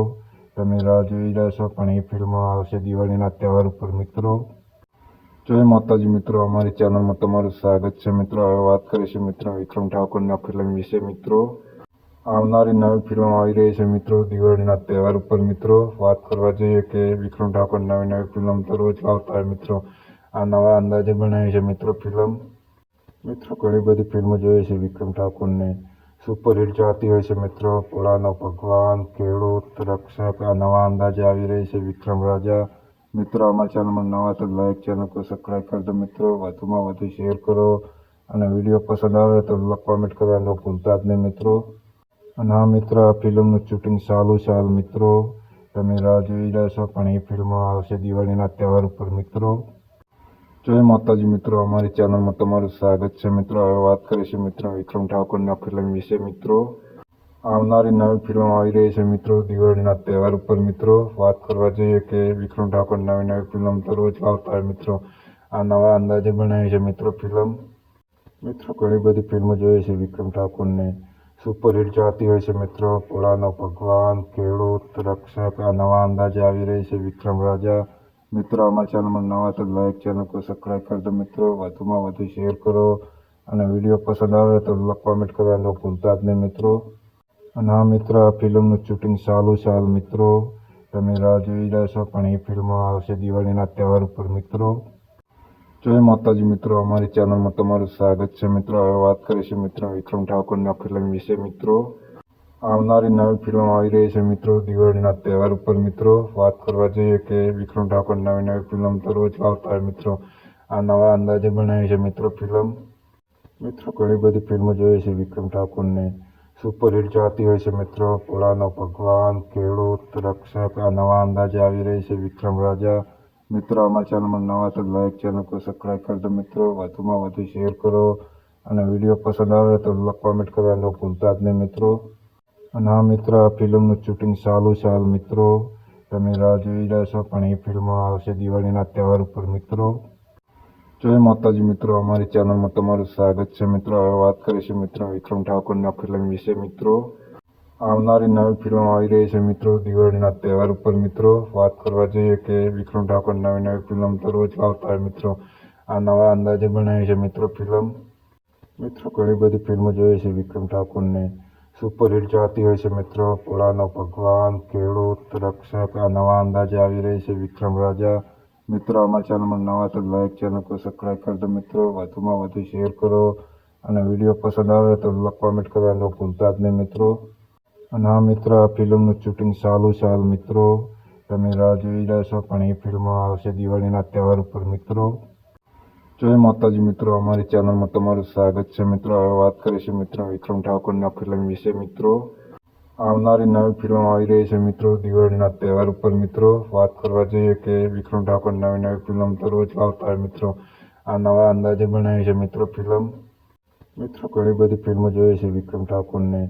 તમે રાહ જોઈ રહ્યા છો પણ એ ફિલ્મ આવશે દિવાળીના તહેવાર ઉપર મિત્રો. જય માતાજી મિત્રો, અમારી ચેનલમાં તમારું સ્વાગત છે મિત્રો. હવે વાત કરીશું મિત્રો વિક્રમ ઠાકોરના ફિલ્મ વિશે મિત્રો. આવનારી નવી ફિલ્મ આવી રહી છે મિત્રો દિવાળીના તહેવાર ઉપર મિત્રો. વાત કરવા જઈએ કે વિક્રમ ઠાકોર નવી ફિલ્મ તો રોજ લાવતા હોય મિત્રો. આ નવા અંદાજે બનાવી છે મિત્રો ફિલ્મ. મિત્રો ઘણી બધી ફિલ્મો જોઈએ છે વિક્રમ ઠાકોરને. સુપરહિટ ચાહતી હોય છે મિત્રો. ભોળાનો ભગવાન, ખેડૂત, રક્ષક આ નવા અંદાજે આવી રહી છે વિક્રમ રાજા. મિત્રો અમારા ચેનલમાં નવા તો લાઈક ચેનલ को સબસ્ક્રાઈબ કરી દો મિત્રો. વધુમાં વધુ શેર કરો અને વિડીયો પસંદ આવે તો કોમેન્ટ કરવાનું ભૂલતા જ નહીં મિત્રો. અને આ મિત્ર આ ફિલ્મનું શૂટિંગ ચાલુ છે હાલ મિત્રો. તમે રાહ જોઈ રહ્યા છો પણ એ ફિલ્મ આવશે દિવાળીના તહેવાર ઉપર મિત્રો. જય માતાજી મિત્રો, અમારી ચેનલમાં તમારું સ્વાગત છે મિત્રો. હવે વાત કરીશું મિત્રો વિક્રમ ઠાકોરના ફિલ્મ વિશે મિત્રો. આવનારી નવી ફિલ્મ આવી રહી છે મિત્રો દિવાળીના તહેવાર ઉપર મિત્રો. વાત કરવા જઈએ કે વિક્રમ ઠાકોર નવી ફિલ્મ તો રોજ આવતા હોય મિત્રો. આ નવા અંદાજે બનાવી છે મિત્રો ફિલ્મ. મિત્રો ઘણી બધી ફિલ્મો જોઈએ છે વિક્રમ ઠાકોરને. સુપરહિટ ચાહતી હોય છે મિત્રો. ભોળાનો ભગવાન, ખેડૂત, રક્ષક આ નવા અંદાજે આવી રહી છે વિક્રમ રાજા. મિત્રો અમારા ચેનલમાં નવા તો લાઈક ચેનલ को સબસ્ક્રાઈબ કરી દો મિત્રો. વધુમાં વધુ શેર કરો અને વિડીયો પસંદ આવે તો કોમેન્ટ કરવાનું ભૂલતા જ નહીં મિત્રો. અને આ મિત્ર આ ફિલ્મનું શૂટિંગ ચાલુ છે હાલ મિત્રો. તમે રાહ જોઈ રહ્યા છો પણ એ ફિલ્મ આવશે દિવાળીના તહેવાર ઉપર મિત્રો. જય માતાજી મિત્રો, અમારી ચેનલમાં તમારું સ્વાગત છે મિત્રો. હવે વાત કરીશું મિત્રો વિક્રમ ઠાકોરના ફિલ્મ વિશે મિત્રો. આવનારી નવી ફિલ્મ આવી રહી છે મિત્રો દિવાળીના તહેવાર ઉપર મિત્રો. વાત કરવા જઈએ કે વિક્રમ ઠાકોર નવી ફિલ્મ તો રોજ આવતા હોય મિત્રો. આ નવા અંદાજે બનાવી છે મિત્રો ફિલ્મ. મિત્રો ઘણી બધી ફિલ્મો જોઈએ છે વિક્રમ ઠાકોરને. સુપરહિટ ચાહતી હોય છે મિત્રો. ભોળાનો ભગવાન, ખેડૂત, રક્ષક આ નવા અંદાજે આવી રહી છે વિક્રમ રાજા. મિત્રો અમારા ચેનલમાં નવા તો લાઈક ચેનલ को સબસ્ક્રાઈબ કરી દો મિત્રો. વધુમાં વધુ શેર કરો અને વિડીયો પસંદ આવે તો કોમેન્ટ કરવાનું ભૂલતા જ નહીં મિત્રો. અને આ મિત્ર આ ફિલ્મનું શૂટિંગ ચાલુ છે હાલ મિત્રો. તમે રાહ જોઈ રહ્યા છો પણ એ ફિલ્મ આવશે દિવાળીના તહેવાર ઉપર મિત્રો. જય માતાજી મિત્રો, અમારી ચેનલમાં તમારું સ્વાગત છે મિત્રો. હવે વાત કરીશું મિત્રો વિક્રમ ઠાકોરના ફિલ્મ વિશે મિત્રો. આવનારી નવી ફિલ્મ આવી રહી છે મિત્રો દિવાળીના તહેવાર ઉપર મિત્રો. વાત કરવા જઈએ કે વિક્રમ ઠાકોર નવી ફિલ્મ તો રોજ આવતા હોય મિત્રો. આ નવા અંદાજે બનાવી છે મિત્રો ફિલ્મ. મિત્રો ઘણી બધી ફિલ્મો જોઈએ છે વિક્રમ ઠાકોરને. સુપરહિટ ચાહતી હોય છે મિત્રો. ભોળાનો ભગવાન, ખેડૂત, રક્ષક આ નવા અંદાજે આવી રહી છે વિક્રમ રાજા. મિત્રો અમારા ચેનલમાં નવા તો લાઈક ચેનલ को સબસ્ક્રાઈબ કરી દો મિત્રો. વધુમાં વધુ શેર કરો અને વિડીયો પસંદ આવે તો કોમેન્ટ કરવાનું ભૂલતા જ નહીં મિત્રો. અને આ મિત્ર આ ફિલ્મનું શૂટિંગ ચાલુ છે હાલ મિત્રો. તમે રાહ જોઈ રહ્યા છો પણ એ ફિલ્મ આવશે દિવાળીના તહેવાર ઉપર મિત્રો. જય માતાજી મિત્રો, અમારી ચેનલમાં તમારું સ્વાગત છે મિત્રો. હવે વાત કરીશું મિત્રો વિક્રમ ઠાકોરના ફિલ્મ વિશે મિત્રો. આવનારી નવી ફિલ્મ આવી રહી છે મિત્રો દિવાળીના તહેવાર ઉપર મિત્રો. વાત કરવા જઈએ કે વિક્રમ ઠાકોર નવી ફિલ્મ તો રોજ આવતા હોય મિત્રો. આ નવા અંદાજે બનાવી છે મિત્રો ફિલ્મ. મિત્રો ઘણી બધી ફિલ્મો જોઈએ છે વિક્રમ ઠાકોરને.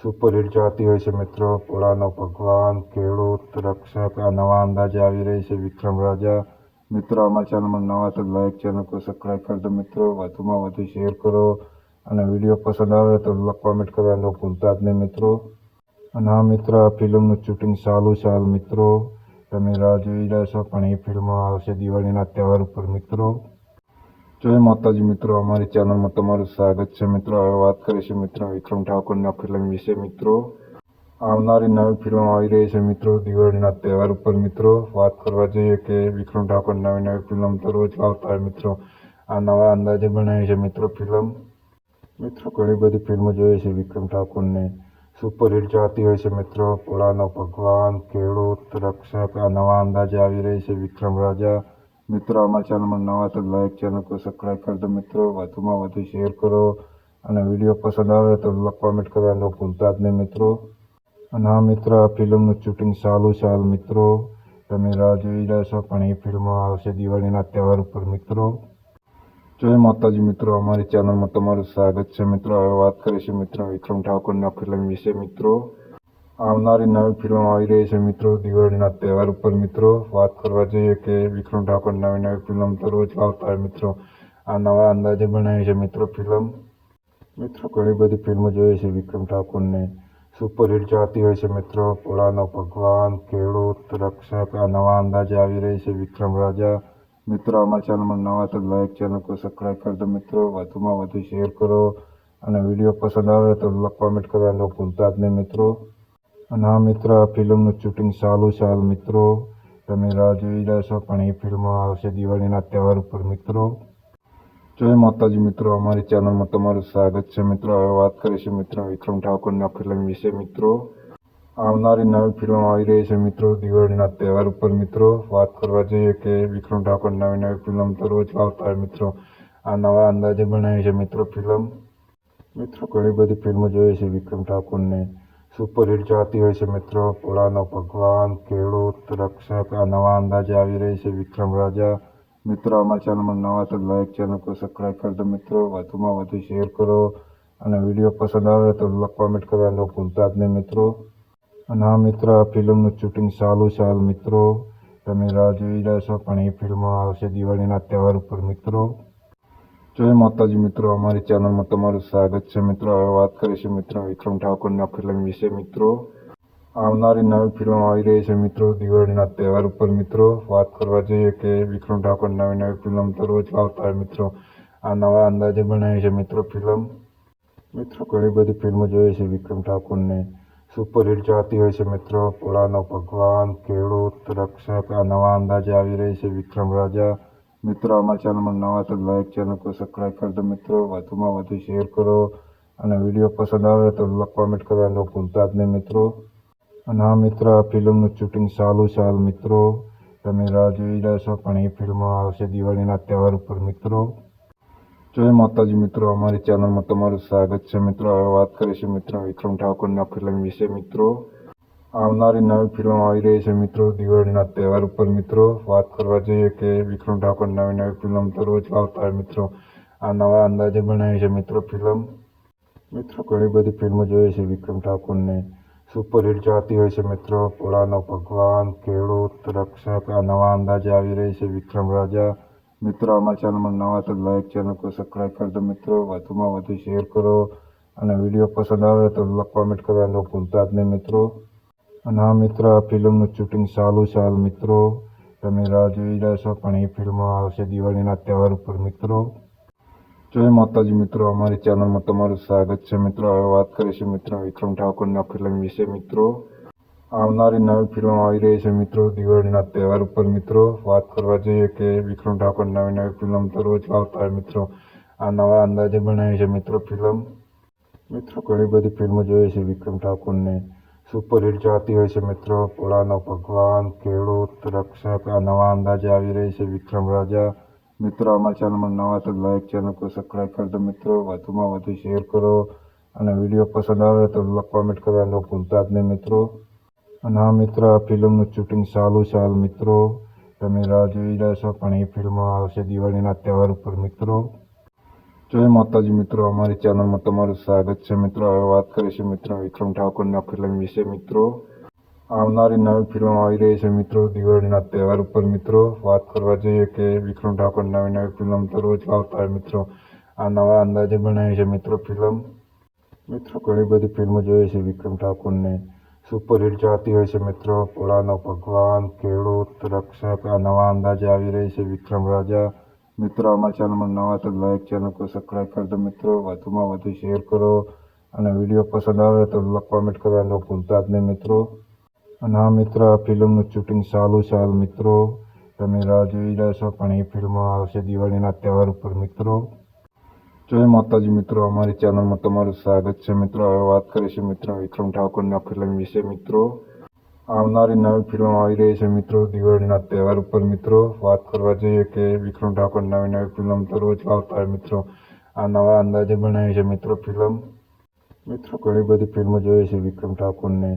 સુપરહિટ ચાહતી હોય છે મિત્રો. ભોળાનો ભગવાન, ખેડૂત, રક્ષક આ નવા અંદાજે આવી રહી છે વિક્રમ રાજા. મિત્રો અમારા ચેનલમાં નવા તો લાઈક ચેનલ को સબસ્ક્રાઈબ કરી દો મિત્રો. વધુમાં વધુ શેર કરો અને વિડીયો પસંદ આવે તો કોમેન્ટ કરવાનું ભૂલતા જ નહીં મિત્રો. અને આ મિત્ર આ ફિલ્મનું શૂટિંગ ચાલુ છે હાલ મિત્રો. તમે રાહ જોઈ રહ્યા છો પણ એ ફિલ્મ આવશે દિવાળીના તહેવાર ઉપર મિત્રો. જય માતાજી મિત્રો, અમારી ચેનલમાં તમારું સ્વાગત છે મિત્રો. હવે વાત કરીશું મિત્રો વિક્રમ ઠાકોરના ફિલ્મ વિશે મિત્રો. આવનારી નવી ફિલ્મ આવી રહી છે મિત્રો દિવાળીના તહેવાર ઉપર મિત્રો. વાત કરવા જઈએ કે વિક્રમ ઠાકોર નવી ફિલ્મ તો રોજ આવતા હોય મિત્રો. આ નવા અંદાજે બનાવી છે મિત્રો ફિલ્મ. મિત્રો ઘણી બધી ફિલ્મો જોઈએ છે વિક્રમ ઠાકોરને. સુપરહિટ ચાહતી હોય છે મિત્રો. ભોળાનો ભગવાન, ખેડૂત, રક્ષક આ નવા અંદાજે આવી રહી છે વિક્રમ રાજા. મિત્રો અમારા ચેનલમાં નવા તો લાઈક ચેનલ को સબસ્ક્રાઈબ કરી દો મિત્રો. વધુમાં વધુ શેર કરો અને વિડીયો પસંદ આવે તો કોમેન્ટ કરવાનું ભૂલતા જ નહીં મિત્રો. અને આ મિત્ર આ ફિલ્મનું શૂટિંગ ચાલુ છે હાલ મિત્રો. તમે રાહ જોઈ રહ્યા છો પણ એ ફિલ્મ આવશે દિવાળીના તહેવાર ઉપર મિત્રો. જય માતાજી મિત્રો, અમારી ચેનલમાં તમારું સ્વાગત છે મિત્રો. હવે વાત કરીશું મિત્રો વિક્રમ ઠાકોરના ફિલ્મ વિશે મિત્રો. આવનારી નવી ફિલ્મ આવી રહી છે મિત્રો દિવાળીના તહેવાર ઉપર મિત્રો. વાત કરવા જઈએ કે વિક્રમ ઠાકોર નવી ફિલ્મ તો રોજ આવતા હોય મિત્રો. આ નવા અંદાજે બનાવી છે મિત્રો ફિલ્મ. મિત્રો ઘણી બધી ફિલ્મો જોઈએ છે વિક્રમ ઠાકોરને. સુપરહિટ ચાહતી હોય છે મિત્રો. ભોળાનો ભગવાન, ખેડૂત, રક્ષક આ નવા અંદાજે આવી રહી છે વિક્રમ રાજા. મિત્રો અમારા ચેનલમાં નવા તો લાઈક ચેનલ को સબસ્ક્રાઈબ કરી દો મિત્રો. વધુમાં વધુ શેર કરો અને વિડીયો પસંદ આવે તો કોમેન્ટ કરવાનું ભૂલતા જ નહીં મિત્રો. અને આ મિત્ર આ ફિલ્મનું શૂટિંગ ચાલુ છે હાલ મિત્રો. તમે રાહ જોઈ રહ્યા છો પણ એ ફિલ્મ આવશે દિવાળીના તહેવાર ઉપર મિત્રો. જય માતાજી મિત્રો, અમારી ચેનલમાં તમારું સ્વાગત છે મિત્રો. હવે વાત કરીશું મિત્રો વિક્રમ ઠાકોરના ફિલ્મ વિશે મિત્રો. આવનારી નવી ફિલ્મ આવી રહી છે મિત્રો દિવાળીના તહેવાર ઉપર મિત્રો. વાત કરવા જઈએ કે વિક્રમ ઠાકોર નવી ફિલ્મ તો રોજ આવતા હોય મિત્રો. આ નવા અંદાજે બનાવી છે મિત્રો ફિલ્મ. મિત્રો ઘણી બધી ફિલ્મો જોઈએ છે વિક્રમ ઠાકોરને. સુપરહિટ ચાહતી હોય છે મિત્રો. પોળાનો ભગવાન, ખેડૂત, રક્ષક આ નવા અંદાજે આવી રહી છે વિક્રમ રાજા. મિત્રો અમારા ચેનલમાં નવા તો લાઈક ચેનલ को સબસ્ક્રાઈબ કરી દો મિત્રો. વધુમાં વધુ શેર કરો અને વિડીયો પસંદ આવે તો કોમેન્ટ કરવાનું ભૂલતા જ નહીં મિત્રો. અને આ મિત્ર આ ફિલ્મનું શૂટિંગ ચાલુ છે હાલ મિત્રો. તમે રાહ જોઈ રહ્યા છો પણ એ ફિલ્મ આવશે દિવાળીના તહેવાર ઉપર મિત્રો. જય માતાજી મિત્રો, અમારી ચેનલમાં તમારું સ્વાગત છે મિત્રો. હવે વાત કરીશું મિત્રો વિક્રમ ઠાકોરના ફિલ્મ વિશે મિત્રો. આવનારી નવી ફિલ્મ આવી રહી છે મિત્રો દિવાળીના તહેવાર ઉપર મિત્રો. વાત કરવા જઈએ કે વિક્રમ ઠાકોર નવી ફિલ્મ તો રોજ આવતા હોય મિત્રો. આ નવા અંદાજે બનાવી છે મિત્રો ફિલ્મ. મિત્રો ઘણી બધી ફિલ્મો જોઈએ છે વિક્રમ ઠાકોરને. સુપરહિટ ચાહતી હોય છે મિત્રો. પોળાનો ભગવાન, ખેડૂત, રક્ષક આ નવા અંદાજે આવી રહી છે વિક્રમ રાજા. મિત્રો અમારા ચેનલમાં નવા તો લાઈક ચેનલ को સબસ્ક્રાઈબ કરી દો મિત્રો. વધુમાં વધુ શેર કરો અને વિડીયો પસંદ આવે તો કોમેન્ટ કરવાનું ભૂલતા જ નહીં મિત્રો. અને આ મિત્ર આ ફિલ્મનું શૂટિંગ ચાલુ છે હાલ મિત્રો. તમે રાહ જોઈ રહ્યા છો પણ એ ફિલ્મ આવશે દિવાળીના તહેવાર ઉપર મિત્રો. જય માતાજી મિત્રો, અમારી ચેનલમાં તમારું સ્વાગત છે મિત્રો. હવે વાત કરીશું મિત્રો વિક્રમ ઠાકોરના ફિલ્મ વિશે મિત્રો. આવનારી નવી ફિલ્મ આવી રહી છે મિત્રો દિવાળીના તહેવાર ઉપર મિત્રો. વાત કરવા જઈએ કે વિક્રમ ઠાકોર નવી ફિલ્મ તો રોજ આવતા હોય મિત્રો. આ નવા અંદાજે બનાવી છે મિત્રો ફિલ્મ. મિત્રો ઘણી બધી ફિલ્મો જોઈએ છે વિક્રમ ઠાકોરને. સુપરહિટ ચાહતી હોય છે મિત્રો. પોળાનો ભગવાન, ખેડૂત, રક્ષક આ નવા અંદાજે આવી રહી છે વિક્રમ રાજા. મિત્રો અમારા ચેનલમાં નવા તો લાઈક ચેનલ को સબસ્ક્રાઈબ કરી દો મિત્રો. વધુમાં વધુ શેર કરો અને વિડીયો પસંદ આવે તો કોમેન્ટ કરવાનું ભૂલતા જ નહીં મિત્રો. અને આ મિત્ર આ ફિલ્મનું શૂટિંગ ચાલુ છે હાલ મિત્રો. તમે રાહ જોઈ રહ્યા છો પણ એ ફિલ્મ આવશે દિવાળીના તહેવાર ઉપર મિત્રો. જય માતાજી મિત્રો, અમારી ચેનલમાં તમારું સ્વાગત છે મિત્રો. હવે વાત કરીશું મિત્રો વિક્રમ ઠાકોરના ફિલ્મ વિશે મિત્રો. આવનારી નવી ફિલ્મ આવી રહી છે મિત્રો દિવાળીના તહેવાર ઉપર મિત્રો. વાત કરવા જઈએ કે વિક્રમ ઠાકોર નવી ફિલ્મ તો રોજ આવતા હોય મિત્રો. આ નવા અંદાજે બનાવી છે મિત્રો ફિલ્મ. મિત્રો ઘણી બધી ફિલ્મો જોઈએ છે વિક્રમ ઠાકોરને. સુપરહિટ ચાહતી હોય છે મિત્રો. પોળાનો ભગવાન, ખેડૂત, રક્ષક આ નવા અંદાજે આવી રહી છે વિક્રમ રાજા. મિત્રો અમારા ચેનલમાં નવા તો લાઈક ચેનલ को સબસ્ક્રાઈબ કરી દો મિત્રો. વધુમાં વધુ શેર કરો અને વિડીયો પસંદ આવે તો કોમેન્ટ કરવાનું ભૂલતા જ નહીં મિત્રો. અને આ મિત્ર આ ફિલ્મનું શૂટિંગ ચાલુ છે હાલ મિત્રો. તમે રાહ જોઈ રહ્યા છો પણ એ ફિલ્મ આવશે દિવાળીના તહેવાર ઉપર મિત્રો. જય માતાજી મિત્રો, અમારી ચેનલમાં તમારું સ્વાગત છે મિત્રો. હવે વાત કરીશું મિત્રો વિક્રમ ઠાકોરના ફિલ્મ વિશે મિત્રો. આવનારી નવી ફિલ્મ આવી રહી છે મિત્રો દિવાળીના તહેવાર ઉપર મિત્રો. વાત કરવા જઈએ કે વિક્રમ ઠાકોર નવી ફિલ્મ તો રોજ આવતા હોય મિત્રો. આ નવા અંદાજે બનાવી છે મિત્રો ફિલ્મ. મિત્રો ઘણી બધી ફિલ્મો જોઈએ છે વિક્રમ ઠાકોરને. સુપરહિટ ચાહતી હોય છે મિત્રો. પોળાનો ભગવાન, ખેડૂત, રક્ષક આ નવા અંદાજે આવી રહી છે વિક્રમ રાજા. મિત્રો અમારા ચેનલમાં નવા તો લાઈક ચેનલ को સબસ્ક્રાઈબ કરી દો મિત્રો. વધુમાં વધુ શેર કરો અને વિડીયો પસંદ આવે તો કોમેન્ટ કરવાનું ભૂલતા જ નહીં મિત્રો. અને આ મિત્ર આ ફિલ્મનું શૂટિંગ ચાલુ છે હાલ મિત્રો. તમે રાહ જોઈ રહ્યા છો પણ એ ફિલ્મ આવશે દિવાળીના તહેવાર ઉપર મિત્રો. જય માતાજી મિત્રો, અમારી ચેનલમાં તમારું સ્વાગત છે મિત્રો. હવે વાત કરીશું મિત્રો વિક્રમ ઠાકોરના ફિલ્મ વિશે મિત્રો. આવનારી નવી ફિલ્મ આવી રહી છે મિત્રો દિવાળીના તહેવાર ઉપર મિત્રો. વાત કરવા જઈએ કે વિક્રમ ઠાકોર નવી ફિલ્મ તો રોજ આવતા હોય મિત્રો. આ નવા અંદાજે બનાવી છે મિત્રો ફિલ્મ. મિત્રો ઘણી બધી ફિલ્મો જોઈએ છે વિક્રમ ઠાકોરને.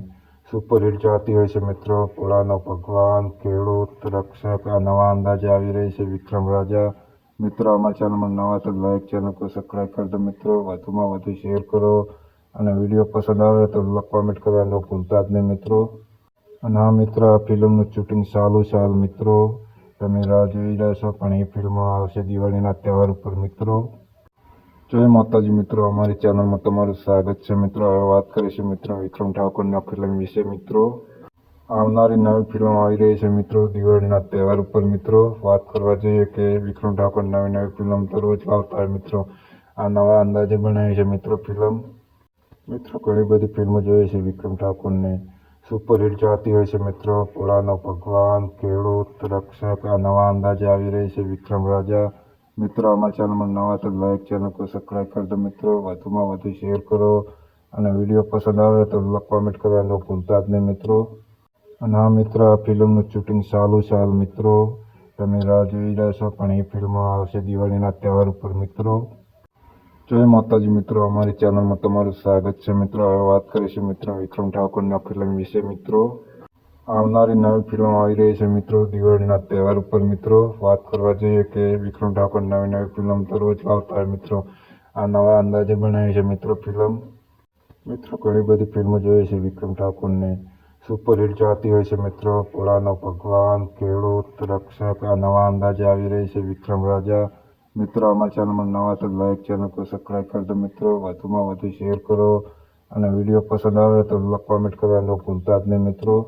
સુપરહિટ ચાહતી હોય છે મિત્રો. પોળાનો ભગવાન, ખેડૂત, રક્ષક આ નવા અંદાજે આવી રહી છે વિક્રમ રાજા. મિત્રો અમારા ચેનલમાં નવા તો લાઈક ચેનલ को સબસ્ક્રાઈબ કરી દો મિત્રો. વધુમાં વધુ શેર કરો અને વિડીયો પસંદ આવે તો કોમેન્ટ કરવાનું ભૂલતા જ નહીં મિત્રો. અને આ મિત્ર આ ફિલ્મનું શૂટિંગ ચાલુ છે હાલ મિત્રો. તમે રાહ જોઈ રહ્યા છો પણ એ ફિલ્મ આવશે દિવાળીના તહેવાર ઉપર મિત્રો. જય માતાજી મિત્રો, અમારી ચેનલમાં તમારું સ્વાગત છે મિત્રો. હવે વાત કરીશું મિત્રો વિક્રમ ઠાકોરના ફિલ્મ વિશે મિત્રો. આવનારી નવી ફિલ્મ આવી રહી છે મિત્રો દિવાળીના તહેવાર ઉપર મિત્રો. વાત કરવા જઈએ કે વિક્રમ ઠાકોર નવી ફિલ્મ તો રોજ આવતા હોય મિત્રો. આ નવા અંદાજે બનાવી છે મિત્રો ફિલ્મ. મિત્રો ઘણી બધી ફિલ્મો જોઈએ છે વિક્રમ ઠાકોરને. સુપરહિટ ચાહતી હોય છે મિત્રો. પોળાનો ભગવાન, ખેડૂત, રક્ષક આ નવા અંદાજે આવી રહી છે વિક્રમ રાજા. મિત્રો અમારી ચેનલમાં નવા તો લાઈક ચેનલ को સબસ્ક્રાઇબ કરી દો મિત્રો, વધુમાં વધુ શેર કરો અને વિડીયો પસંદ આવે તો કોમેન્ટ કરવાનું ભૂલતા જ નહીં મિત્રો. અને આ મિત્ર આ ફિલ્મનું શૂટિંગ ચાલુ છે હાલ મિત્રો, તમે રાહ જોઈ રહ્યા છો પણ એ ફિલ્મ આવશે દિવાળીના તહેવાર ઉપર મિત્રો. જય માતાજી મિત્રો, અમારી ચેનલમાં તમારું સ્વાગત છે મિત્રો. હવે વાત કરીશું મિત્રો વિક્રમ ઠાકોરના ફિલ્મ વિશે મિત્રો. આવનારી નવી ફિલ્મ આવી રહી છે મિત્રો દિવાળીના તહેવાર ઉપર મિત્રો. વાત કરવા જઈએ કે વિક્રમ ઠાકોર નવી ફિલ્મ તો રોજ આવતા હોય મિત્રો. આ નવા અંદાજે બનાવી છે મિત્રો ફિલ્મ. મિત્રો ઘણી બધી ફિલ્મો જોઈએ છે વિક્રમ ઠાકોરને, સુપરહિટ ચાહતી હોય છે મિત્રો. ભોળાનો ભગવાન, ખેડૂત, રક્ષક, આ નવા અંદાજે આવી રહી છે વિક્રમ રાજા. મિત્રો અમારા ચેનલમાં નવા તો લાઈક ચેનલ को સબસ્ક્રાઇબ કરી દો મિત્રો, વધુમાં વધુ શેર કરો અને વિડીયો પસંદ આવે તો કોમેન્ટ કરવાનું ભૂલતા જ નહીં મિત્રો.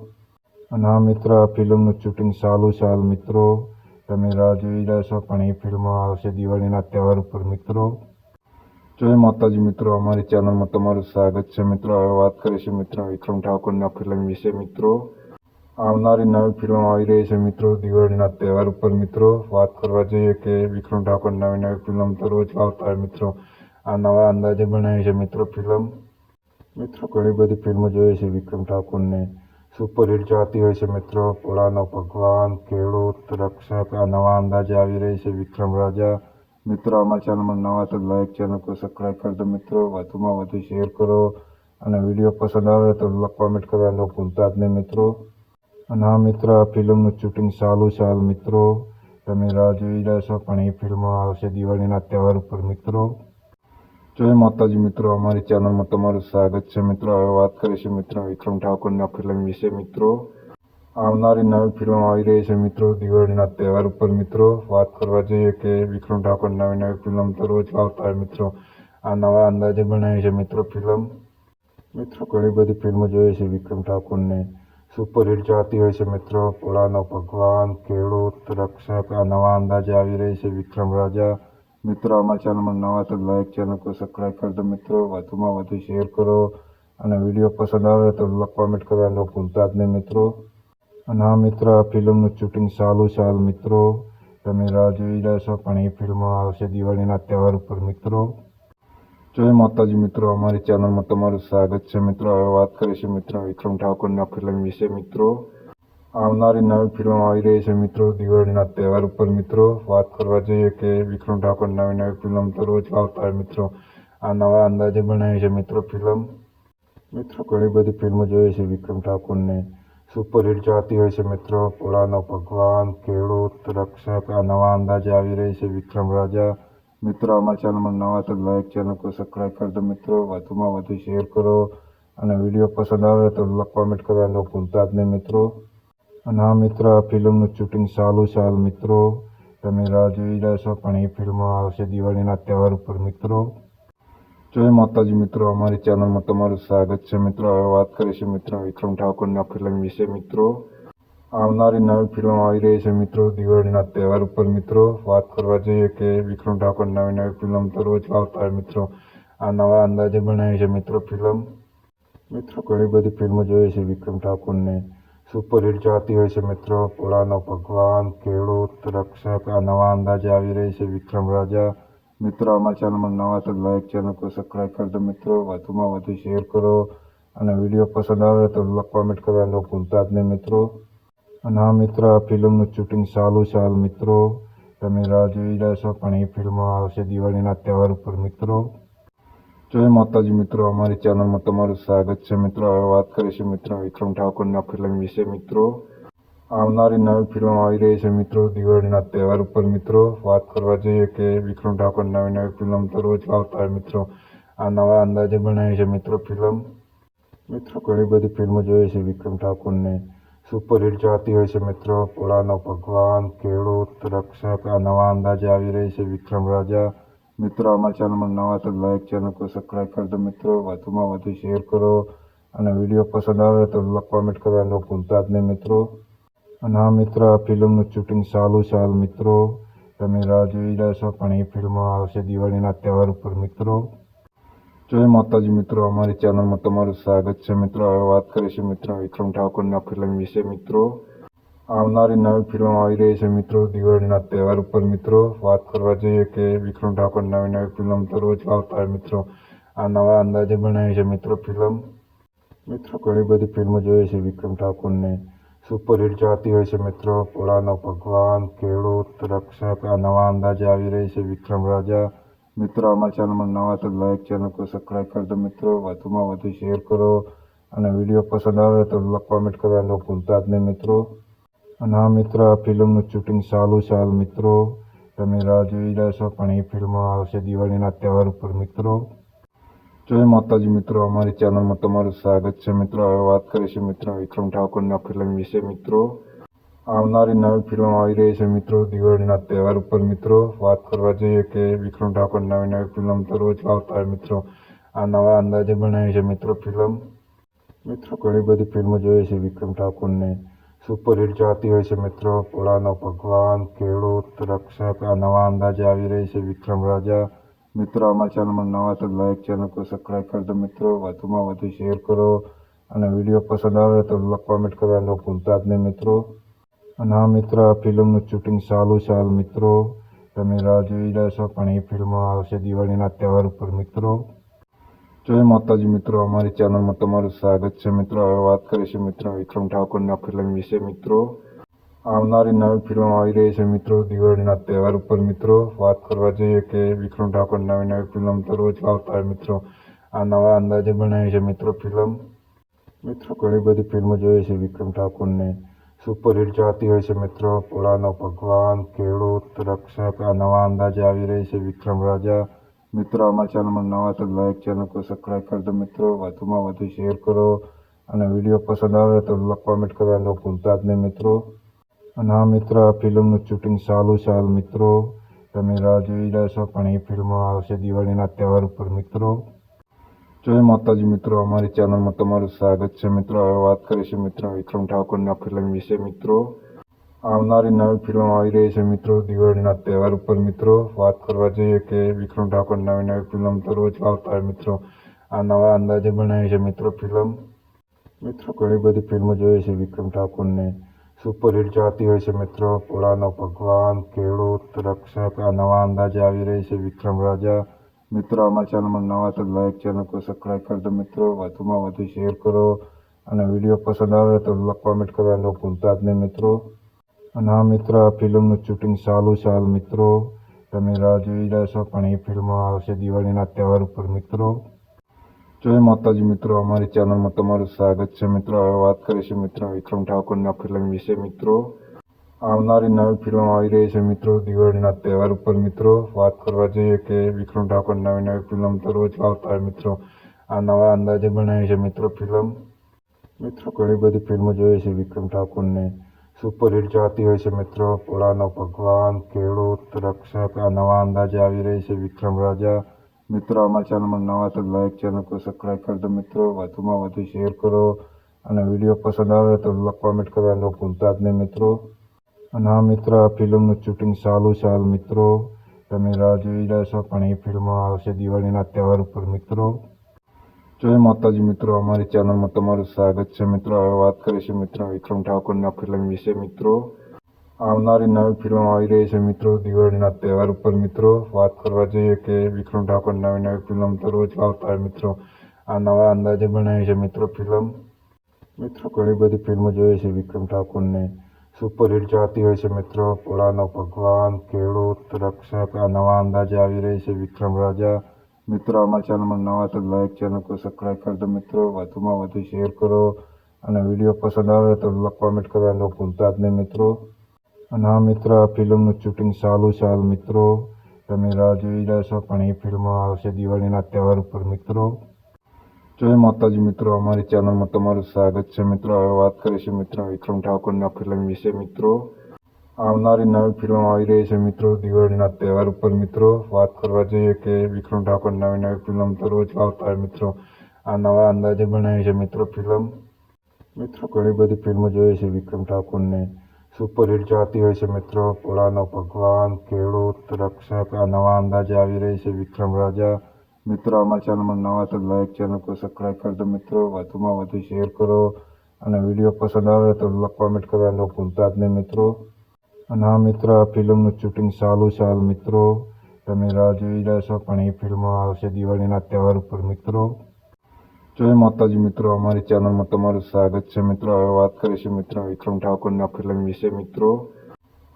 અને આ મિત્ર આ ફિલ્મનું શૂટિંગ ચાલુ છે હાલ મિત્રો, તમે રાહ જોઈ રહ્યા છો પણ એ ફિલ્મ આવશે દિવાળીના તહેવાર ઉપર મિત્રો. જય માતાજી મિત્રો, અમારી ચેનલમાં તમારું સ્વાગત છે મિત્રો. હવે વાત કરીશું મિત્રો વિક્રમ ઠાકોરના ફિલ્મ વિશે મિત્રો. આવનારી નવી ફિલ્મ આવી રહી છે મિત્રો દિવાળીના તહેવાર ઉપર મિત્રો. વાત કરવા જઈએ કે વિક્રમ ઠાકોર નવી ફિલ્મ તો રોજ આવતા હોય મિત્રો. આ નવા અંદાજે બનાવી છે મિત્રો ફિલ્મ. મિત્રો ઘણી બધી ફિલ્મો જોઈએ છે વિક્રમ ઠાકોરને, સુપરહિટ ચાહતી હોય છે મિત્રો. ભોળાનો ભગવાન, ખેડૂત, રક્ષક, આ નવા અંદાજે આવી રહી છે વિક્રમ રાજા. મિત્રો અમારા ચેનલમાં નવા તો લાઈક ચેનલ को સબસ્ક્રાઇબ કરી દો મિત્રો, વધુમાં વધુ શેર કરો અને વિડીયો પસંદ આવે તો કોમેન્ટ કરવાનું ભૂલતા જ નહીં મિત્રો. અને આ મિત્ર આ ફિલ્મનું શૂટિંગ ચાલુ છે હાલ મિત્રો, તમે રાહ જોઈ રહ્યા છો પણ એ ફિલ્મ આવશે દિવાળીના તહેવાર ઉપર મિત્રો. જય માતાજી મિત્રો, અમારી ચેનલમાં તમારું સ્વાગત છે મિત્રો. હવે વાત કરીશું મિત્રો વિક્રમ ઠાકોરના ફિલ્મ વિશે મિત્રો. આવનારી નવી ફિલ્મ આવી રહી છે મિત્રો દિવાળીના તહેવાર ઉપર મિત્રો. વાત કરવા જઈએ કે વિક્રમ ઠાકોર નવી ફિલ્મ તો રોજ આવતા હોય મિત્રો. આ નવા અંદાજે બનાવી છે મિત્રો ફિલ્મ. મિત્રો ઘણી બધી ફિલ્મો જોઈએ છે વિક્રમ ઠાકોરને, સુપરહિટ ચાહતી હોય છે મિત્રો. ભોળાનો ભગવાન, ખેડૂત, રક્ષક, આ નવા અંદાજે આવી રહી છે વિક્રમ રાજા. મિત્રો અમારા ચેનલમાં નવા તો લાઈક ચેનલ को સબસ્ક્રાઇબ કરી દો મિત્રો, વધુમાં વધુ શેર કરો અને વિડીયો પસંદ આવે તો કોમેન્ટ કરવાનું ભૂલતા જ નહીં મિત્રો. અને આ મિત્ર આ ફિલ્મનું શૂટિંગ ચાલુ છે હાલ મિત્રો, તમે રાહ જોઈ રહ્યા છો પણ એ ફિલ્મ આવશે દિવાળીના તહેવાર ઉપર મિત્રો. જય માતાજી મિત્રો, અમારી ચેનલમાં તમારું સ્વાગત છે મિત્રો. હવે વાત કરીશું મિત્રો વિક્રમ ઠાકોરના ફિલ્મ વિશે મિત્રો. આવનારી નવી ફિલ્મ આવી રહી છે મિત્રો દિવાળીના તહેવાર ઉપર મિત્રો. વાત કરવા જઈએ કે વિક્રમ ઠાકોર નવી ફિલ્મ તો રોજ આવતા હોય મિત્રો. આ નવા અંદાજે બનાવી છે મિત્રો ફિલ્મ. મિત્રો ઘણી બધી ફિલ્મો જોઈએ છે વિક્રમ ઠાકોરને, સુપરહિટ ચાહતી હોય છે મિત્રો. ભોળાનો ભગવાન, ખેડૂત, રક્ષક, આ નવા અંદાજે આવી રહી છે વિક્રમ રાજા. મિત્રો અમારા ચેનલમાં નવા તો લાઈક ચેનલ को સબસ્ક્રાઇબ કરી દો મિત્રો, વધુમાં વધુ શેર કરો અને વિડીયો પસંદ આવે તો કોમેન્ટ કરવાનું ભૂલતા જ નહીં મિત્રો. અને આ મિત્ર આ ફિલ્મનું શૂટિંગ ચાલુ છે હાલ મિત્રો, તમે રાહ જોઈ રહ્યા છો પણ એ ફિલ્મ આવશે દિવાળીના તહેવાર ઉપર મિત્રો. જય માતાજી મિત્રો, અમારી ચેનલમાં તમારું સ્વાગત છે મિત્રો. હવે વાત કરીશું મિત્રો વિક્રમ ઠાકોરના ફિલ્મ વિશે મિત્રો. આવનારી નવી ફિલ્મ આવી રહી છે મિત્રો દિવાળીના તહેવાર ઉપર મિત્રો. વાત કરવા જઈએ કે વિક્રમ ઠાકોર નવી ફિલ્મ તો રોજ આવતા હોય મિત્રો. આ નવા અંદાજે બનાવી છે મિત્રો ફિલ્મ. મિત્રો ઘણી બધી ફિલ્મો જોઈએ છે વિક્રમ ઠાકોરને, સુપરહિટ ચાહતી હોય છે મિત્રો. ભોળાનો ભગવાન, ખેડૂત, રક્ષક, આ નવા અંદાજે આવી રહી છે વિક્રમ રાજા. મિત્રો અમારા ચેનલમાં નવા તો લાઈક ચેનલ को સબસ્ક્રાઇબ કરી દો મિત્રો, વધુમાં વધુ શેર કરો અને વિડીયો પસંદ આવે તો કોમેન્ટ કરવાનું ભૂલતા જ નહીં મિત્રો. અને આ મિત્ર આ ફિલ્મનું શૂટિંગ ચાલુ છે હાલ મિત્રો, તમે રાહ જોઈ રહ્યા છો પણ એ ફિલ્મ આવશે દિવાળીના તહેવાર ઉપર મિત્રો. જય માતાજી મિત્રો, અમારી ચેનલમાં તમારું સ્વાગત છે મિત્રો. હવે વાત કરીશું મિત્રો વિક્રમ ઠાકોરના ફિલ્મ વિશે મિત્રો. આવનારી નવી ફિલ્મ આવી રહી છે મિત્રો દિવાળીના તહેવાર ઉપર મિત્રો. વાત કરવા જઈએ કે વિક્રમ ઠાકોર નવી ફિલ્મ તો રોજ આવતા હોય મિત્રો. આ નવા અંદાજે બનાવી છે મિત્રો ફિલ્મ. મિત્રો ઘણી બધી ફિલ્મો જોઈએ છે વિક્રમ ઠાકોરને, સુપરહિટ ચાહતી હોય છે મિત્રો. ભોળાનો ભગવાન, ખેડૂત, રક્ષક, આ નવા અંદાજે આવી રહી છે વિક્રમ રાજા. મિત્રો અમારા ચેનલમાં નવા તો લાઈક ચેનલ को સબસ્ક્રાઇબ કરી દો મિત્રો, વધુમાં વધુ શેર કરો અને વિડીયો પસંદ આવે તો કોમેન્ટ કરવાનું ભૂલતા જ નહીં મિત્રો. અને આ મિત્ર આ ફિલ્મનું શૂટિંગ ચાલુ છે હાલ મિત્રો, તમે રાહ જોઈ રહ્યા છો પણ એ ફિલ્મ આવશે દિવાળીના તહેવાર ઉપર મિત્રો. જય માતાજી મિત્રો, અમારી ચેનલમાં તમારું સ્વાગત છે મિત્રો. હવે વાત કરીશું મિત્રો વિક્રમ ઠાકોરના ફિલ્મ વિશે મિત્રો. આવનારી નવી ફિલ્મ આવી રહી છે મિત્રો દિવાળીના તહેવાર ઉપર મિત્રો વાત કરવા જઈએ કે વિક્રમ ઠાકોર નવી ફિલ્મ તો રોજ લાવતા હોય મિત્રો. આ નવા અંદાજે બનાવી છે મિત્રો ફિલ્મ. મિત્રો ઘણી બધી ફિલ્મો જોઈએ છે વિક્રમ ઠાકોરને. સુપરહિટ ચાહતી હોય છે મિત્રો. ભોળાનો ભગવાન, ખેડૂત, રક્ષક આ નવા અંદાજે આવી રહી છે વિક્રમ રાજા. મિત્રો અમારા ચેનલમાં નવા તો લાઈક ચેનલ को સબસ્ક્રાઈબ કરી દો મિત્રો. વધુમાં વધુ શેર કરો અને વિડીયો પસંદ આવે તો કોમેન્ટ કરવાનું ભૂલતા જ નહીં મિત્રો. અને આ મિત્રો આ ફિલ્મનું શૂટિંગ ચાલુ છે હાલ મિત્રો. તમે રાહ જોઈ રહ્યા છો પણ એ ફિલ્મ આવશે દિવાળીના તહેવાર ઉપર મિત્રો. જય માતાજી મિત્રો, અમારી ચેનલમાં તમારું સ્વાગત છે મિત્રો. હવે વાત કરીશું મિત્રો વિક્રમ ઠાકોરના ફિલ્મ વિશે મિત્રો. આવનારી નવી ફિલ્મ આવી રહી છે મિત્રો દિવાળીના તહેવાર ઉપર મિત્રો. વાત કરવા જઈએ કે વિક્રમ ઠાકોર નવી ફિલ્મ તો રોજ લાવતા હોય મિત્રો. આ નવા અંદાજે બનાવી છે મિત્રો ફિલ્મ. મિત્રો ઘણી બધી ફિલ્મો જોઈએ છે વિક્રમ ઠાકોરને. સુપરહિટ ચાહતી હોય છે મિત્રો. ભોળાનો ભગવાન, ખેડૂત, રક્ષક આ નવા અંદાજે આવી રહી છે વિક્રમ રાજા. મિત્રો અમારા ચેનલમાં નવા તો લાઈક ચેનલ को સબસ્ક્રાઈબ કરી દો મિત્રો. વધુમાં વધુ શેર કરો અને વિડીયો પસંદ આવે તો કોમેન્ટ કરવાનું ભૂલતા જ નહીં મિત્રો. અને આ મિત્રો આ ફિલ્મનું શૂટિંગ ચાલુ છે હાલ મિત્રો. તમે રાહ જોઈ રહ્યા છો પણ એ ફિલ્મ આવશે દિવાળીના તહેવાર ઉપર મિત્રો. જય માતાજી મિત્રો, અમારી ચેનલમાં તમારું સ્વાગત છે મિત્રો. હવે વાત કરીશું મિત્રો વિક્રમ ઠાકોરના ફિલ્મ વિશે મિત્રો. આવનારી નવી ફિલ્મ આવી રહી છે મિત્રો દિવાળીના તહેવાર ઉપર મિત્રો. વાત કરવા જઈએ કે વિક્રમ ઠાકોર નવી ફિલ્મ તો રોજ લાવતા હોય મિત્રો. આ નવા અંદાજે બનાવી છે મિત્રો ફિલ્મ. મિત્રો ઘણી બધી ફિલ્મો જોઈએ છે વિક્રમ ઠાકોરને. સુપરહિટ ચાહતી હોય છે મિત્રો. ભોળાનો ભગવાન, ખેડૂત, રક્ષક આ નવા અંદાજે આવી રહી છે વિક્રમ રાજા. મિત્રો અમારા ચેનલમાં નવા તો લાઈક ચેનલ को સબસ્ક્રાઈબ કરી દો મિત્રો. વધુમાં વધુ શેર કરો અને વિડીયો પસંદ આવે તો કોમેન્ટ કરવાનું ભૂલતા જ નહીં મિત્રો. અને આ મિત્રો આ ફિલ્મનું શૂટિંગ ચાલુ છે હાલ મિત્રો. તમે રાહ જોઈ રહ્યા છો પણ એ ફિલ્મ આવશે દિવાળીના તહેવાર ઉપર મિત્રો. જય માતાજી મિત્રો, અમારી ચેનલમાં તમારું સ્વાગત છે મિત્રો. હવે વાત કરીશું મિત્રો વિક્રમ ઠાકોરના ફિલ્મ વિશે મિત્રો. આવનારી નવી ફિલ્મ આવી રહી છે મિત્રો દિવાળીના તહેવાર ઉપર મિત્રો. વાત કરવા જઈએ કે વિક્રમ ઠાકોર નવી ફિલ્મ તો રોજ લાવતા હોય મિત્રો. આ નવા અંદાજે બનાવી છે મિત્રો ફિલ્મ. મિત્રો ઘણી બધી ફિલ્મો જોઈએ છે વિક્રમ ઠાકોરને. સુપરહિટ ચાહતી હોય છે મિત્રો. ભોળાનો ભગવાન, ખેડૂત, રક્ષક આ નવા અંદાજે આવી રહી છે વિક્રમ રાજા. મિત્રો અમારા ચેનલમાં નવા તો લાઈક ચેનલ को સબસ્ક્રાઈબ કરી દો મિત્રો. વધુમાં વધુ શેર કરો અને વિડીયો પસંદ આવે તો કોમેન્ટ કરવાનું ભૂલતા જ નહીં મિત્રો. અને આ મિત્રો આ ફિલ્મનું શૂટિંગ ચાલુ છે હાલ મિત્રો. તમે રાહ જોઈ રહ્યા છો પણ એ ફિલ્મ આવશે દિવાળીના તહેવાર ઉપર મિત્રો. જય માતાજી મિત્રો, અમારી ચેનલમાં તમારું સ્વાગત છે મિત્રો. હવે વાત કરીશું મિત્રો વિક્રમ ઠાકોરના ફિલ્મ વિશે મિત્રો. આવનારી નવી ફિલ્મ આવી રહી છે મિત્રો દિવાળીના તહેવાર ઉપર મિત્રો. વાત કરવા જઈએ કે વિક્રમ ઠાકોર નવી ફિલ્મ તો રોજ લાવતા હોય મિત્રો. આ નવા અંદાજે બનાવી છે મિત્રો ફિલ્મ. મિત્રો ઘણી બધી ફિલ્મો જોઈએ છે વિક્રમ ઠાકોરને. સુપરહિટ ચાહતી હોય છે મિત્રો. ભોળાનો ભગવાન, ખેડૂત, રક્ષક આ નવા અંદાજે આવી રહી છે વિક્રમ રાજા. મિત્રો અમારા ચેનલમાં નવા તો લાઈક ચેનલ को સબસ્ક્રાઈબ કરી દો મિત્રો. વધુમાં વધુ શેર કરો અને વિડીયો પસંદ આવે તો કોમેન્ટ કરવાનું ભૂલતા જ નહીં મિત્રો. અને આ મિત્રો આ ફિલ્મનું શૂટિંગ ચાલુ છે હાલ મિત્રો. તમે રાહ જોઈ રહ્યા છો પણ એ ફિલ્મ આવશે દિવાળીના તહેવાર ઉપર મિત્રો. જય માતાજી મિત્રો, અમારી ચેનલમાં તમારું સ્વાગત છે મિત્રો. હવે વાત કરીશું મિત્રો વિક્રમ ઠાકોરના ફિલ્મ વિશે મિત્રો. આવનારી નવી ફિલ્મ આવી રહી છે મિત્રો દિવાળીના તહેવાર ઉપર મિત્રો. વાત કરવા જઈએ કે વિક્રમ ઠાકોર નવી ફિલ્મ તો રોજ લાવતા હોય મિત્રો. આ નવા અંદાજે બનાવી છે મિત્રો ફિલ્મ. મિત્રો ઘણી બધી ફિલ્મો જોઈએ છે વિક્રમ ઠાકોરને. સુપરહિટ ચાહતી હોય છે મિત્રો. ભોળાનો ભગવાન, ખેડૂત, રક્ષક આ નવા અંદાજે આવી રહી છે વિક્રમ રાજા. મિત્રો અમારા ચેનલમાં નવા તો લાઈક ચેનલ को સબસ્ક્રાઈબ કરી દો મિત્રો. વધુમાં વધુ શેર કરો અને વિડીયો પસંદ આવે તો કોમેન્ટ કરવાનું ભૂલતા જ નહીં મિત્રો. અને આ મિત્રો આ ફિલ્મનું શૂટિંગ ચાલુ છે હાલ મિત્રો. તમે રાહ જોઈ રહ્યા છો પણ એ ફિલ્મ આવશે દિવાળીના તહેવાર ઉપર મિત્રો. જય માતાજી મિત્રો, અમારી ચેનલમાં તમારું સ્વાગત છે મિત્રો. હવે વાત કરીશું મિત્રો વિક્રમ ઠાકોરના ફિલ્મ વિશે મિત્રો. આવનારી નવી ફિલ્મ આવી રહી છે મિત્રો દિવાળીના તહેવાર ઉપર મિત્રો. વાત કરવા જઈએ કે વિક્રમ ઠાકોર નવી ફિલ્મ તો રોજ લાવતા હોય મિત્રો. આ નવા અંદાજે બનાવી છે મિત્રો ફિલ્મ. મિત્રો ઘણી બધી ફિલ્મો જોઈએ છે વિક્રમ ઠાકોરને. સુપરહિટ ચાહતી હોય છે મિત્રો. ભોળાનો ભગવાન, ખેડૂત, રક્ષક આ નવા અંદાજે આવી રહી છે વિક્રમ રાજા. મિત્રો અમારા ચેનલમાં નવા તો લાઈક ચેનલ को સબસ્ક્રાઈબ કરી દો મિત્રો. વધુમાં વધુ શેર કરો અને વિડીયો પસંદ આવે તો કોમેન્ટ કરવાનું ભૂલતા જ નહીં મિત્રો. અને આ મિત્ર આ ફિલ્મનું શૂટિંગ ચાલુ છે હાલ મિત્રો. તમે રાહ જોઈ રહ્યા છો પણ એ ફિલ્મ આવશે દિવાળીના તહેવાર ઉપર મિત્રો. જય માતાજી મિત્રો, અમારી ચેનલમાં તમારું સ્વાગત છે મિત્રો. હવે વાત કરીશું મિત્રો વિક્રમ ઠાકોરના ફિલ્મ વિશે મિત્રો.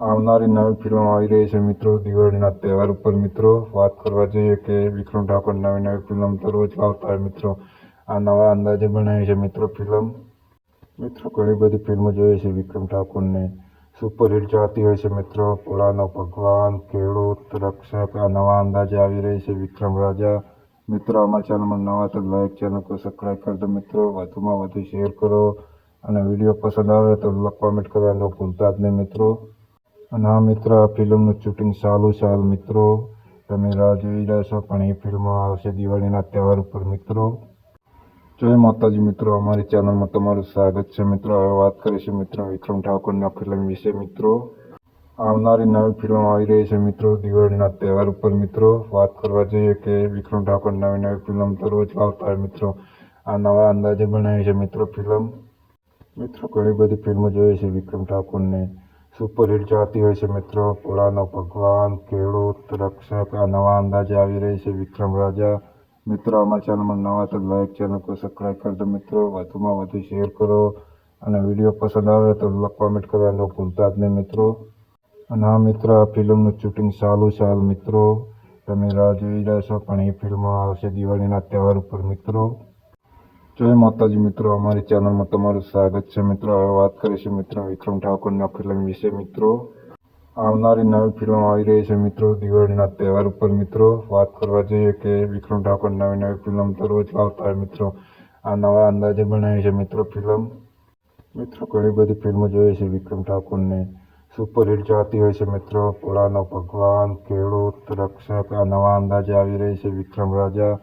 આવનારી નવી ફિલ્મ આવી રહી છે મિત્રો દિવાળીના તહેવાર ઉપર મિત્રો. વાત કરવા જઈએ કે વિક્રમ ઠાકોર નવી ફિલ્મ તો રોજ લાવતા હોય મિત્રો. આ નવા અંદાજે બનાવી છે મિત્રો ફિલ્મ. મિત્રો ઘણી બધી ફિલ્મો જોઈએ છે વિક્રમ ઠાકોરને. સુપરહિટ ચાહતી હોય છે મિત્રો. ભોળાનો ભગવાન, ખેડૂત, રક્ષક આ નવા અંદાજે આવી રહી છે વિક્રમ રાજા. મિત્રો અમારા ચેનલમાં નવા તો લાઈક ચેનલ को સબસ્ક્રાઈબ કરી દો મિત્રો. વધુમાં વધુ શેર કરો અને વિડીયો પસંદ આવે તો કોમેન્ટ કરવાનું ભૂલતા જ નહીં મિત્રો. અને આ મિત્ર આ ફિલ્મનું શૂટિંગ ચાલુ છે હાલ મિત્રો. તમે રાહ જોઈ રહ્યા છો પણ એ ફિલ્મ આવશે દિવાળીના તહેવાર ઉપર મિત્રો. જય માતાજી મિત્રો, અમારી ચેનલમાં તમારું સ્વાગત છે મિત્રો. હવે વાત કરીશું મિત્રો વિક્રમ ઠાકોરના ફિલ્મ વિશે મિત્રો. આવનારી નવી ફિલ્મ આવી રહી છે મિત્રો દિવાળીના તહેવાર ઉપર મિત્રો. વાત કરવા જઈએ કે વિક્રમ ઠાકોર નવી ફિલ્મ તો રોજ લાવતા હોય મિત્રો. આ નવા અંદાજે બનાવી છે મિત્રો ફિલ્મ. મિત્રો ઘણી બધી ફિલ્મો જોઈએ છે વિક્રમ ઠાકોરને. સુપરહિટ ચાહતી હોય છે મિત્રો. ભોળાનો ભગવાન, ખેડૂત, રક્ષક આ નવા અંદાજે આવી રહી છે વિક્રમ રાજા. મિત્રો અમારા ચેનલમાં નવા તો લાઈક ચેનલ को સબસ્ક્રાઈબ કરી દો મિત્રો. વધુમાં વધુ શેર કરો અને વિડીયો પસંદ આવે તો કોમેન્ટ કરવાનું ભૂલતા જ નહીં મિત્રો. અને આ મિત્ર આ ફિલ્મનું શૂટિંગ ચાલુ છે હાલ મિત્રો. તમે રાહ જોઈ રહ્યા છો પણ એ ફિલ્મ આવશે દિવાળીના તહેવાર ઉપર મિત્રો. જય માતાજી મિત્રો, અમારી ચેનલમાં તમારું સ્વાગત છે મિત્રો. હવે વાત કરીશું મિત્રો વિક્રમ ઠાકોરના ફિલ્મ વિશે મિત્રો. આવનારી નવી ફિલ્મ આવી રહી છે મિત્રો દિવાળીના તહેવાર ઉપર મિત્રો. વાત કરવા જઈએ કે વિક્રમ ઠાકોર નવી ફિલ્મ તો રોજ લાવતા હોય મિત્રો. આ નવા અંદાજે બનાવી છે મિત્રો ફિલ્મ. મિત્રો ઘણી બધી ફિલ્મો જોઈએ છે વિક્રમ ઠાકોરને. સુપરહિટ ચાહતી હોય છે મિત્રો. ભોળાનો ભગવાન, ખેડૂત, રક્ષક આ નવા અંદાજે આવી રહી છે વિક્રમ રાજા.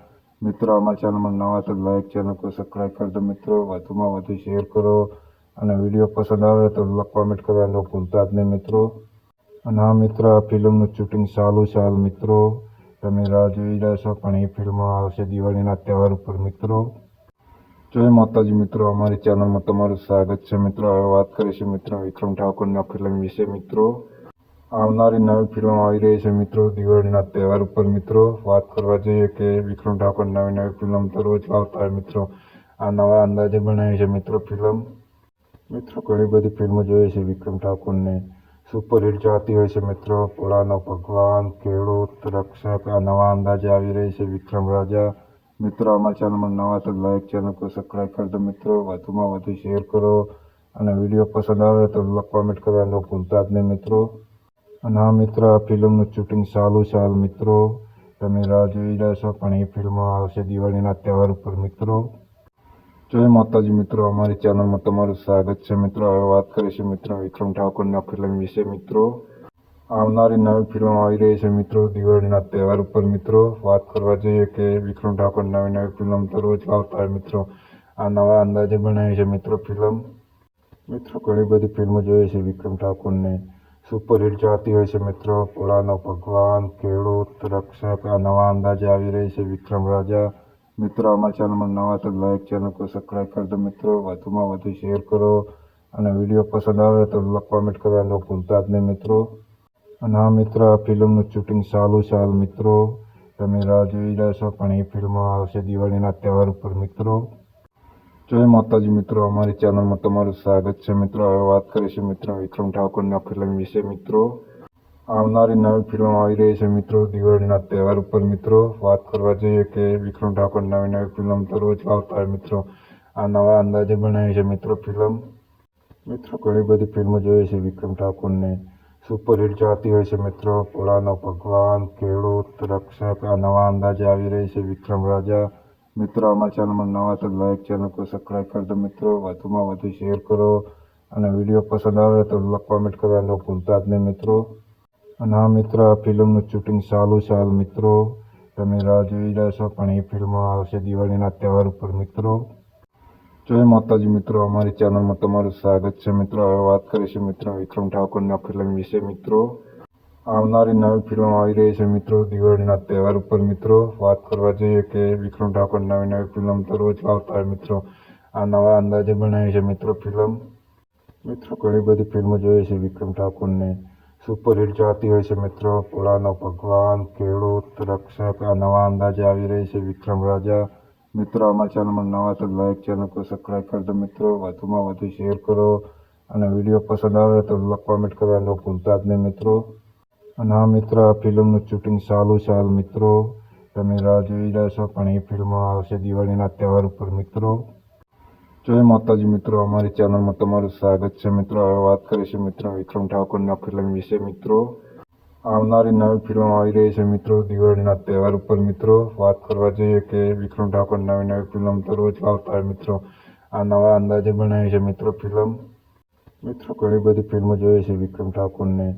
મિત્રો અમારા ચેનલમાં નવા તો લાઈક ચેનલ को સબસ્ક્રાઈબ કરી દો મિત્રો. વધુમાં વધુ શેર કરો અને વિડીયો પસંદ આવે તો કોમેન્ટ કરવાનું ભૂલતા જ નહીં મિત્રો. અને આ મિત્ર આ ફિલ્મનું શૂટિંગ ચાલુ છે હાલ મિત્રો. તમે રાહ જોઈ રહ્યા છો પણ એ ફિલ્મ આવશે દિવાળીના તહેવાર ઉપર મિત્રો. જય માતાજી મિત્રો, અમારી ચેનલમાં તમારું સ્વાગત છે મિત્રો. હવે વાત કરીશું મિત્રો વિક્રમ ઠાકોરના ફિલ્મ વિશે મિત્રો. આવનારી નવી ફિલ્મ આવી રહી છે મિત્રો દિવાળીના તહેવાર ઉપર મિત્રો. વાત કરવા જઈએ કે વિક્રમ ઠાકોર નવી ફિલ્મ તો રોજ લાવતા હોય મિત્રો. આ નવા અંદાજે બનાવી છે મિત્રો ફિલ્મ. મિત્રો ઘણી બધી ફિલ્મો જોઈએ છે વિક્રમ ઠાકોરને. સુપરહિટ ચાહતી હોય છે મિત્રો. ભોળાનો ભગવાન, ખેડૂત, રક્ષક આ નવા અંદાજે આવી રહી છે વિક્રમ રાજા. મિત્રો અમારા ચેનલમાં નવા તો લાઈક ચેનલ को સબસ્ક્રાઈબ કરી દો મિત્રો. વધુમાં વધુ શેર કરો અને વિડીયો પસંદ આવે તો કોમેન્ટ કરવાનું ભૂલતા જ નહીં મિત્રો. અને આ મિત્ર આ ફિલ્મનું શૂટિંગ ચાલુ છે હાલ મિત્રો. તમે રાહ જોઈ રહ્યા છો પણ એ ફિલ્મ આવશે દિવાળીના તહેવાર ઉપર મિત્રો. જય માતાજી મિત્રો, અમારી ચેનલમાં તમારું સ્વાગત છે મિત્રો. હવે વાત કરીશું મિત્રો વિક્રમ ઠાકોરના ફિલ્મ વિશે મિત્રો. આવનારી નવી ફિલ્મ આવી રહી છે મિત્રો દિવાળીના તહેવાર ઉપર મિત્રો. વાત કરવા જઈએ કે વિક્રમ ઠાકોર નવી ફિલ્મ તો રોજ લાવતા હોય મિત્રો. આ નવા અંદાજે બનાવી છે મિત્રો ફિલ્મ. મિત્રો ઘણી બધી ફિલ્મો જોઈએ છે વિક્રમ ઠાકોરને. સુપરહિટ ચાહતી હોય છે મિત્રો. ભોળાનો ભગવાન, ખેડૂત, રક્ષક આ નવા અંદાજે આવી રહી છે વિક્રમ રાજા. મિત્રો અમારા ચેનલમાં નવા તો લાઈક ચેનલ को સબસ્ક્રાઈબ કરી દો મિત્રો. વધુમાં વધુ શેર કરો અને વિડીયો પસંદ આવે તો કોમેન્ટ કરવાનું ભૂલતા જ નહીં મિત્રો. અને આ મિત્ર આ ફિલ્મનું શૂટિંગ ચાલુ છે હાલ મિત્રો. તમે રાહ જોઈ રહ્યા છો પણ એ ફિલ્મ આવશે દિવાળીના તહેવાર ઉપર મિત્રો. જય માતાજી મિત્રો, અમારી ચેનલમાં તમારું સ્વાગત છે મિત્રો. હવે વાત કરીશું મિત્રો વિક્રમ ઠાકોરના ફિલ્મ વિશે મિત્રો. આવનારી નવી ફિલ્મ આવી રહી છે મિત્રો દિવાળીના તહેવાર ઉપર મિત્રો. વાત કરવા જઈએ કે વિક્રમ ઠાકોર નવી ફિલ્મ તો રોજ લાવતા હોય મિત્રો. આ નવા અંદાજે બનાવી છે મિત્રો ફિલ્મ. મિત્રો ઘણી બધી ફિલ્મો જોઈએ છે વિક્રમ ઠાકોરને. સુપરહિટ ચાહતી હોય છે મિત્રો. ભોળાનો ભગવાન, ખેડૂત, રક્ષક આ નવા અંદાજે આવી રહી છે વિક્રમ રાજા. મિત્રો અમારા ચેનલમાં નવા તો લાઈક ચેનલ को સબસ્ક્રાઈબ કરી દો મિત્રો. વધુમાં વધુ શેર કરો અને વિડીયો પસંદ આવે તો કોમેન્ટ કરવાનું ભૂલતા જ નહીં મિત્રો. અને આ મિત્ર આ ફિલ્મનું શૂટિંગ ચાલુ છે હાલ મિત્રો. તમે રાહ જોઈ રહ્યા છો પણ એ ફિલ્મ આવશે દિવાળીના તહેવાર ઉપર મિત્રો. જય માતાજી મિત્રો, અમારી ચેનલમાં તમારું સ્વાગત છે મિત્રો. હવે વાત કરીશું મિત્રો વિક્રમ ઠાકોરના ફિલ્મ વિશે મિત્રો. આવનારી નવી ફિલ્મ આવી રહી છે મિત્રો દિવાળીના તહેવાર ઉપર મિત્રો. વાત કરવા જઈએ કે વિક્રમ ઠાકોર નવી ફિલ્મ તો રોજ લાવતા હોય મિત્રો. આ નવા અંદાજે બનાવી છે મિત્રો ફિલ્મ. મિત્રો ઘણી બધી ફિલ્મો જોઈએ છે વિક્રમ ઠાકોરને. સુપરહિટ ચાહતી હોય છે મિત્રો. ભોળાનો ભગવાન, ખેડૂત, રક્ષક, આ નવા અંદાજે આવી રહી છે વિક્રમ રાજા. મિત્રો અમારા ચેનલમાં નવા તો લાઈક ચેનલ को સબસ્ક્રાઈબ કરી દો મિત્રો. વધુમાં વધુ શેર કરો અને વિડીયો પસંદ આવે તો કોમેન્ટ કરવાનું ભૂલતા જ નહીં મિત્રો. અને આ મિત્ર આ ફિલ્મનું શૂટિંગ ચાલુ છે હાલ મિત્રો. તમે રાહ જોઈ રહ્યા છો પણ એ ફિલ્મ આવશે દિવાળીના તહેવાર ઉપર મિત્રો. જય માતાજી મિત્રો, અમારી ચેનલમાં તમારું સ્વાગત છે મિત્રો. હવે વાત કરીશું મિત્રો વિક્રમ ઠાકોરના ફિલ્મ વિશે મિત્રો. આવનારી નવી ફિલ્મ આવી રહી છે મિત્રો દિવાળીના તહેવાર ઉપર મિત્રો. વાત કરવા જઈએ કે વિક્રમ ઠાકોર નવી ફિલ્મ તો રોજ આવતા હોય મિત્રો. આ નવા અંદાજે બનાવી છે મિત્રો ફિલ્મ. મિત્રો ઘણી બધી ફિલ્મો જોઈએ છે વિક્રમ ઠાકોરને.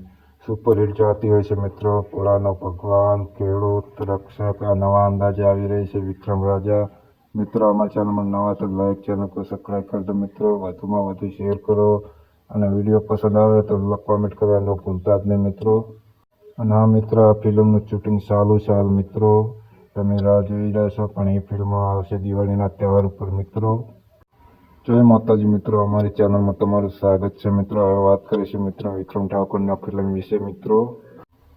સુપરહિટ ચાહતી હોય છે મિત્રો. ભોળાનો ભગવાન, ખેડૂત, રક્ષક, આ નવા અંદાજે આવી રહી છે વિક્રમ રાજા. મિત્રો અમારા ચેનલમાં નવા તો લાઈક ચેનલ को સબસ્ક્રાઈબ કરી દો મિત્રો. વધુમાં વધુ શેર કરો અને વિડીયો પસંદ આવે તો કોમેન્ટ કરવાનું ભૂલતા જ નહીં મિત્રો. અને આ મિત્ર આ ફિલ્મનું શૂટિંગ ચાલુ છે હાલ મિત્રો. તમે રાહ જોઈ રહ્યા છો પણ એ ફિલ્મ આવશે દિવાળીના તહેવાર ઉપર મિત્રો. જય માતાજી મિત્રો, અમારી ચેનલમાં તમારું સ્વાગત છે મિત્રો. હવે વાત કરીશું મિત્રો વિક્રમ ઠાકોરના ફિલ્મ વિશે મિત્રો.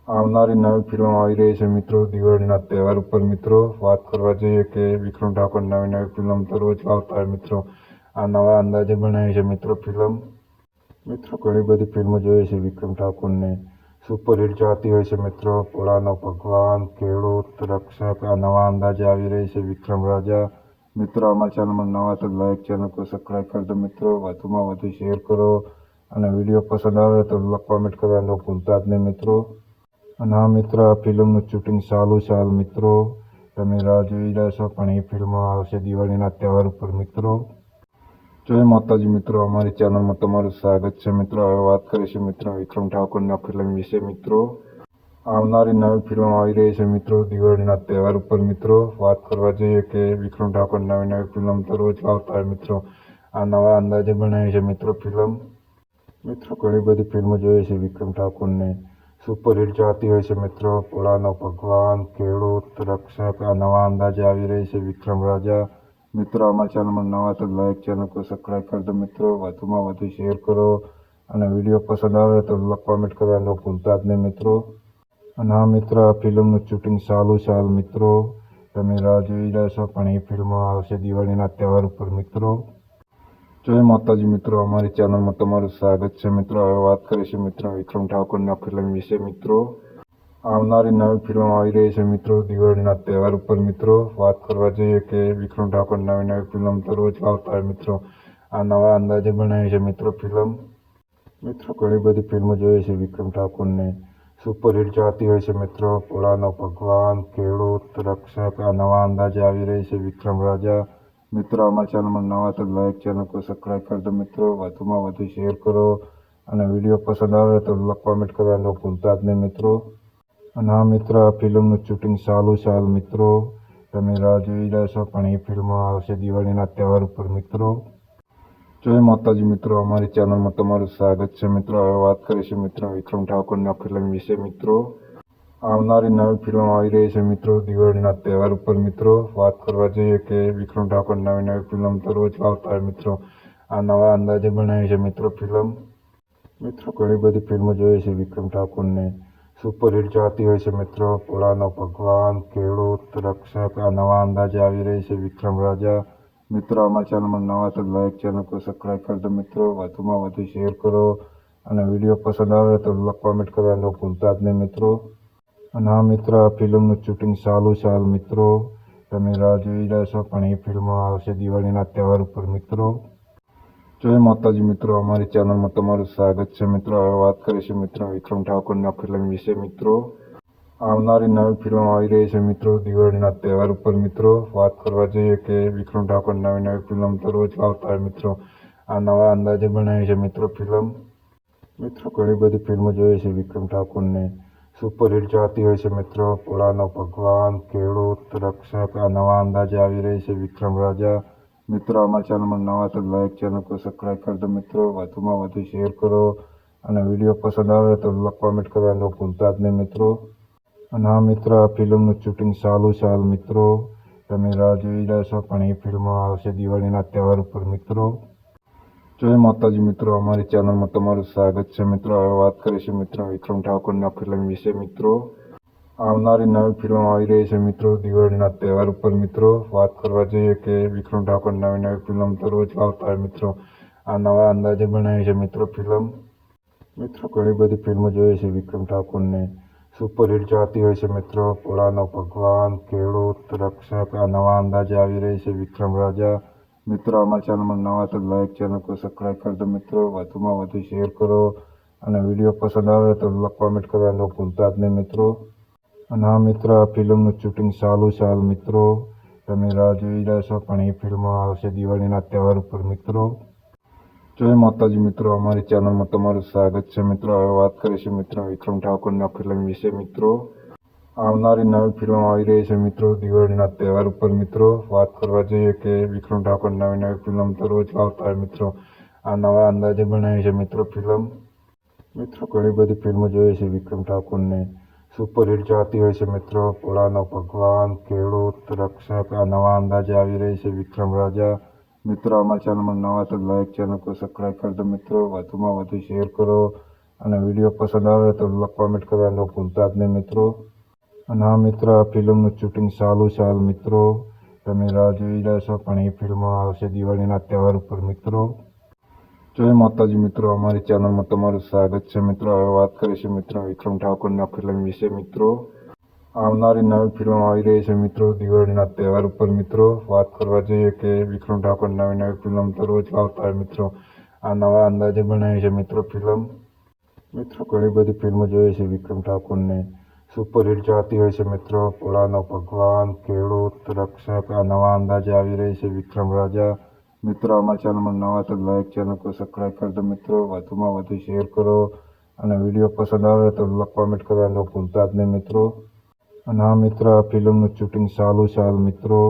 આવનારી નવી ફિલ્મ આવી રહી છે મિત્રો દિવાળીના તહેવાર ઉપર મિત્રો. વાત કરવા જઈએ કે વિક્રમ ઠાકોર નવી ફિલ્મ તો રોજ આવતા હોય મિત્રો. આ નવા અંદાજે બનાવી છે મિત્રો ફિલ્મ. મિત્રો ઘણી બધી ફિલ્મો જોઈએ છે વિક્રમ ઠાકોરને. સુપરહિટ ચાહતી હોય છે મિત્રો. ભોળાનો ભગવાન, ખેડૂત, રક્ષક, આ નવા અંદાજે આવી રહી છે વિક્રમ રાજા. મિત્રો અમારા ચેનલમાં નવા તો લાઈક ચેનલ को સબસ્ક્રાઈબ કરી દો મિત્રો. વધુમાં વધુ શેર કરો અને વિડીયો પસંદ આવે તો કોમેન્ટ કરવાનું ભૂલતા જ નહીં મિત્રો. અને આ મિત્ર આ ફિલ્મનું શૂટિંગ ચાલુ છે હાલ મિત્રો. તમે રાહ જોઈ રહ્યા છો પણ એ ફિલ્મ આવશે દિવાળીના તહેવાર ઉપર મિત્રો. જય માતાજી મિત્રો, અમારી ચેનલમાં તમારું સ્વાગત છે મિત્રો. હવે વાત કરીશું મિત્રો વિક્રમ ઠાકોરના ફિલ્મ વિશે મિત્રો. આવનારી નવી ફિલ્મ આવી રહી છે મિત્રો દિવાળીના તહેવાર ઉપર મિત્રો. વાત કરવા જઈએ કે વિક્રમ ઠાકોર નવી ફિલ્મ તો રોજ આવતા હોય મિત્રો. આ નવા અંદાજે બનાવી છે મિત્રો ફિલ્મ. મિત્રો ઘણી બધી ફિલ્મો જોઈએ છે વિક્રમ ઠાકોરને. સુપરહિટ ચાહતી હોય છે મિત્રો. ભોળાનો ભગવાન, ખેડૂત, રક્ષક, આ નવા અંદાજે આવી રહી છે વિક્રમ રાજા. મિત્રો અમારા ચેનલમાં નવા તો લાઈક ચેનલ को સબસ્ક્રાઈબ કરી દો મિત્રો. વધુમાં વધુ શેર કરો અને વિડીયો પસંદ આવે તો કોમેન્ટ કરવાનું ભૂલતા જ નહીં મિત્રો. અને આ મિત્ર આ ફિલ્મનું શૂટિંગ ચાલુ છે હાલ મિત્રો. તમે રાહ જોઈ રહ્યા છો પણ એ ફિલ્મ આવશે દિવાળીના તહેવાર ઉપર મિત્રો. જય માતાજી મિત્રો, અમારી ચેનલમાં તમારું સ્વાગત છે મિત્રો. હવે વાત કરીશું મિત્રો વિક્રમ ઠાકોરના ફિલ્મ વિશે મિત્રો. આવનારી નવી ફિલ્મ આવી રહી છે મિત્રો દિવાળીના તહેવાર ઉપર મિત્રો. વાત કરવા જઈએ કે વિક્રમ ઠાકોર નવી ફિલ્મ તો રોજ આવતા હોય મિત્રો. આ નવા અંદાજે બનાવી છે મિત્રો ફિલ્મ. મિત્રો ઘણી બધી ફિલ્મો જોઈએ છે વિક્રમ ઠાકોરને. સુપરહિટ ચાહતી હોય છે મિત્રો. ભોળાનો ભગવાન, ખેડૂત, રક્ષક, આ નવા અંદાજે આવી રહી છે વિક્રમ રાજા. મિત્રો અમારા ચેનલમાં નવા તો લાઈક ચેનલ को સબસ્ક્રાઈબ કરી દો મિત્રો. વધુમાં વધુ શેર કરો અને વિડીયો પસંદ આવે તો કોમેન્ટ કરવાનું ભૂલતા જ નહીં મિત્રો. અને આ મિત્ર આ ફિલ્મનું શૂટિંગ ચાલુ છે હાલ મિત્રો. તમે રાહ જોઈ રહ્યા છો પણ એ ફિલ્મ આવશે દિવાળીના તહેવાર ઉપર મિત્રો. જય માતાજી મિત્રો, અમારી ચેનલમાં તમારું સ્વાગત છે મિત્રો. હવે વાત કરીશું મિત્રો વિક્રમ ઠાકોરના ફિલ્મ વિશે મિત્રો. આવનારી નવી ફિલ્મ આવી રહી છે મિત્રો દિવાળીના તહેવાર ઉપર મિત્રો. વાત કરવા જઈએ કે વિક્રમ ઠાકોર નવી ફિલ્મ તો રોજ આવતા હોય મિત્રો. આ નવા અંદાજે બનાવી છે મિત્રો ફિલ્મ. મિત્રો ઘણી બધી ફિલ્મો જોઈએ છે વિક્રમ ઠાકોરને. સુપરહિટ ચાહતી હોય છે મિત્રો. ભોળાનો ભગવાન, ખેડૂત, રક્ષક, આ નવા અંદાજે આવી રહી છે વિક્રમ રાજા. મિત્રો અમારા ચેનલમાં નવા તો લાઈક ચેનલ को સબસ્ક્રાઈબ કરી દો મિત્રો. વધુમાં વધુ શેર કરો અને વિડીયો પસંદ આવે તો કોમેન્ટ કરવાનું ભૂલતા જ નહીં મિત્રો. અને આ મિત્ર આ ફિલ્મનું શૂટિંગ ચાલુ છે હાલ મિત્રો. તમે રાહ જોઈ રહ્યા છો પણ એ ફિલ્મ આવશે દિવાળીના તહેવાર ઉપર મિત્રો. જય માતાજી મિત્રો, અમારી ચેનલમાં તમારું સ્વાગત છે મિત્રો. હવે વાત કરીશું મિત્રો વિક્રમ ઠાકોરના ફિલ્મ વિશે મિત્રો. આવનારી નવી ફિલ્મ આવી રહી છે મિત્રો દિવાળીના તહેવાર ઉપર મિત્રો. વાત કરવા જઈએ કે વિક્રમ ઠાકોર નવી ફિલ્મ તો રોજ આવતા હોય મિત્રો. આ નવા અંદાજે બનાવી છે મિત્રો ફિલ્મ. મિત્રો ઘણી બધી ફિલ્મો જોઈએ છે વિક્રમ ઠાકોરને. સુપરહિટ ચાહતી હોય છે મિત્રો. ભોળાનો ભગવાન, ખેડૂત, રક્ષક, આ નવા અંદાજે આવી રહી છે વિક્રમ રાજા. મિત્રો અમારા ચેનલમાં નવા તો લાઈક ચેનલ को સબસ્ક્રાઈબ કરી દો મિત્રો. વધુમાં વધુ શેર કરો અને વિડીયો પસંદ આવે તો કોમેન્ટ કરવાનું ભૂલતા જ નહીં મિત્રો. અને આ મિત્ર આ ફિલ્મનું શૂટિંગ ચાલુ છે હાલ મિત્રો. તમે રાહ જોઈ રહ્યા છો પણ એ ફિલ્મ આવશે દિવાળીના તહેવાર ઉપર મિત્રો. જય માતાજી મિત્રો, અમારી ચેનલમાં તમારું સ્વાગત છે મિત્રો. હવે વાત કરીશું મિત્રો વિક્રમ ઠાકોરના ફિલ્મ વિશે મિત્રો. આવનારી નવી ફિલ્મ આવી રહી છે મિત્રો દિવાળીના તહેવાર ઉપર મિત્રો. વાત કરવા જઈએ કે વિક્રમ ઠાકોર નવી ફિલ્મ તો રોજ આવતા હોય મિત્રો. આ નવા અંદાજે બનાવી છે મિત્રો ફિલ્મ. મિત્રો ઘણી બધી ફિલ્મો જોઈએ છે વિક્રમ ઠાકોરને. સુપરહિટ ચાહતી હોય છે મિત્રો. ભોળાનો ભગવાન, ખેડૂત, રક્ષક, આ નવા અંદાજે આવી રહી છે વિક્રમ રાજા. મિત્રો અમારા ચેનલમાં નવા તો લાઈક ચેનલ को સબસ્ક્રાઈબ કરી દો મિત્રો. વધુમાં વધુ શેર કરો અને વિડીયો પસંદ આવે તો કોમેન્ટ કરવાનું ભૂલતા જ નહીં મિત્રો. અને હા મિત્રો, આ ફિલ્મનું શૂટિંગ ચાલુ છે હાલ મિત્રો. તમે રાહ જોઈ રહ્યા છો પણ એ ફિલ્મ આવશે દિવાળીના તહેવાર ઉપર મિત્રો. જય માતાજી મિત્રો, અમારી ચેનલમાં તમારું સ્વાગત છે મિત્રો. હવે વાત કરીશું મિત્રો વિક્રમ ઠાકોરના ફિલ્મ વિશે મિત્રો. આવનારી નવી ફિલ્મ આવી રહી છે મિત્રો દિવાળીના તહેવાર ઉપર મિત્રો. વાત કરવા જઈએ કે વિક્રમ ઠાકોર નવી ફિલ્મ તો રોજ આવતા હોય મિત્રો. આ નવા અંદાજે બનાવી છે મિત્રો ફિલ્મ. મિત્રો ઘણી બધી ફિલ્મો જોઈએ છે વિક્રમ ઠાકોરને. સુપરહિટ ચાહતી હોય છે મિત્રો. ભોળાનો ભગવાન, ખેડૂત, રક્ષક, આ નવા અંદાજે આવી રહી છે વિક્રમ રાજા. મિત્રો અમારા ચેનલમાં નવા તો લાઈક ચેનલ को સબસ્ક્રાઈબ કરી દો મિત્રો. વધુમાં વધુ શેર કરો અને વિડીયો પસંદ આવે તો કોમેન્ટ કરવાનું ભૂલતા જ નહીં મિત્રો. અને હા મિત્રો, આ ફિલ્મનું શૂટિંગ ચાલુ છે હાલ મિત્રો. તમે રાહ જોઈ રહ્યા છો પણ એ ફિલ્મ આવશે દિવાળીના તહેવાર ઉપર મિત્રો. જય માતાજી મિત્રો, અમારી ચેનલમાં તમારું સ્વાગત છે મિત્રો. હવે વાત કરીશું મિત્રો વિક્રમ ઠાકોરના ફિલ્મ વિશે મિત્રો. આવનારી નવી ફિલ્મ આવી રહી છે મિત્રો દિવાળીના તહેવાર ઉપર મિત્રો. વાત કરવા જઈએ કે વિક્રમ ઠાકોર નવી ફિલ્મ તો રોજ આવતા હોય મિત્રો. આ નવા અંદાજે બનાવી છે મિત્રો ફિલ્મ. મિત્રો ઘણી બધી ફિલ્મો જોઈએ છે વિક્રમ ઠાકોરને. સુપરહિટ ચાહતી હોય છે મિત્રો. ભોળાનો ભગવાન, ખેડૂત, રક્ષક, આ નવા અંદાજે આવી રહી છે વિક્રમ રાજા. મિત્રો અમારા ચેનલમાં નવા તો લાઈક ચેનલ को સબસ્ક્રાઈબ કરી દો મિત્રો. વધુમાં વધુ શેર કરો અને વિડીયો પસંદ આવે તો કોમેન્ટ કરવાનું ભૂલતા જ નહીં મિત્રો. અને હા મિત્રો, આ ફિલ્મનું શૂટિંગ ચાલુ છે હાલ મિત્રો.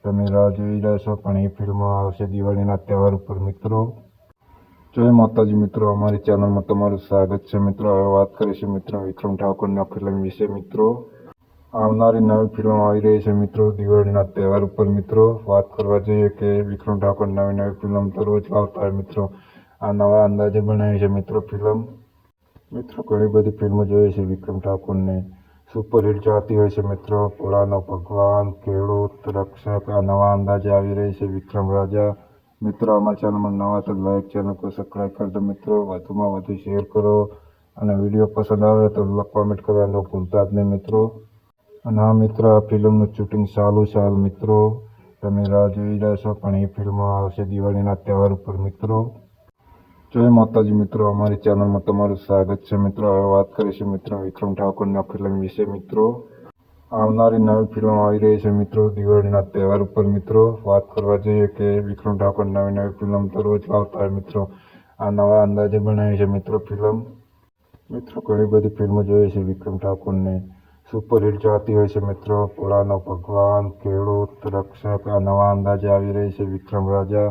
તમે રાહ જોઈ રહ્યા છો પણ એ ફિલ્મ આવશે દિવાળીના તહેવાર ઉપર મિત્રો. જય માતાજી મિત્રો, અમારી ચેનલમાં તમારું સ્વાગત છે મિત્રો. હવે વાત કરીશું મિત્રો વિક્રમ ઠાકોરના ફિલ્મ વિશે મિત્રો. આવનારી નવી ફિલ્મ આવી રહી છે મિત્રો દિવાળીના તહેવાર ઉપર મિત્રો. વાત કરવા જઈએ કે વિક્રમ ઠાકોર નવી ફિલ્મ તો રોજ આવતા હોય મિત્રો. આ નવા અંદાજે બનાવી છે મિત્રો ફિલ્મ. મિત્રો ઘણી બધી ફિલ્મો જોઈએ છે વિક્રમ ઠાકોરને. સુપરહિટ ચાહતી હોય છે મિત્રો. ભોળાનો ભગવાન, ખેડૂત, રક્ષક, આ નવા અંદાજે આવી રહી છે વિક્રમ રાજા. મિત્રો અમારા ચેનલમાં નવા તો લાઈક ચેનલ को સબસ્ક્રાઈબ કરી દો મિત્રો. વધુમાં વધુ શેર કરો અને વિડીયો પસંદ આવે તો કોમેન્ટ કરવાનું ભૂલતા જ નહીં મિત્રો. અને હા મિત્રો, આ ફિલ્મનું શૂટિંગ ચાલુ છે હાલ મિત્રો. તમે રાહ જોઈ રહ્યા છો પણ એ ફિલ્મ આવશે દિવાળીના તહેવાર ઉપર મિત્રો. જય માતાજી મિત્રો, અમારી ચેનલમાં તમારું સ્વાગત છે મિત્રો. હવે વાત કરીશું મિત્રો વિક્રમ ઠાકોરના ફિલ્મ વિશે મિત્રો. આવનારી નવી ફિલ્મ આવી રહી છે મિત્રો દિવાળીના તહેવાર ઉપર મિત્રો. વાત કરવા જઈએ કે વિક્રમ ઠાકોર નવી ફિલ્મ તો રોજ આવતા હોય મિત્રો. આ નવા અંદાજે બનાવી છે મિત્રો ફિલ્મ. મિત્રો ઘણી બધી ફિલ્મો જોઈએ છે વિક્રમ ઠાકોરને. સુપરહિટ ચાહતી હોય છે મિત્રો. ભોળાનો ભગવાન, ખેડૂત, રક્ષક, આ નવા અંદાજે આવી રહી છે વિક્રમ રાજા.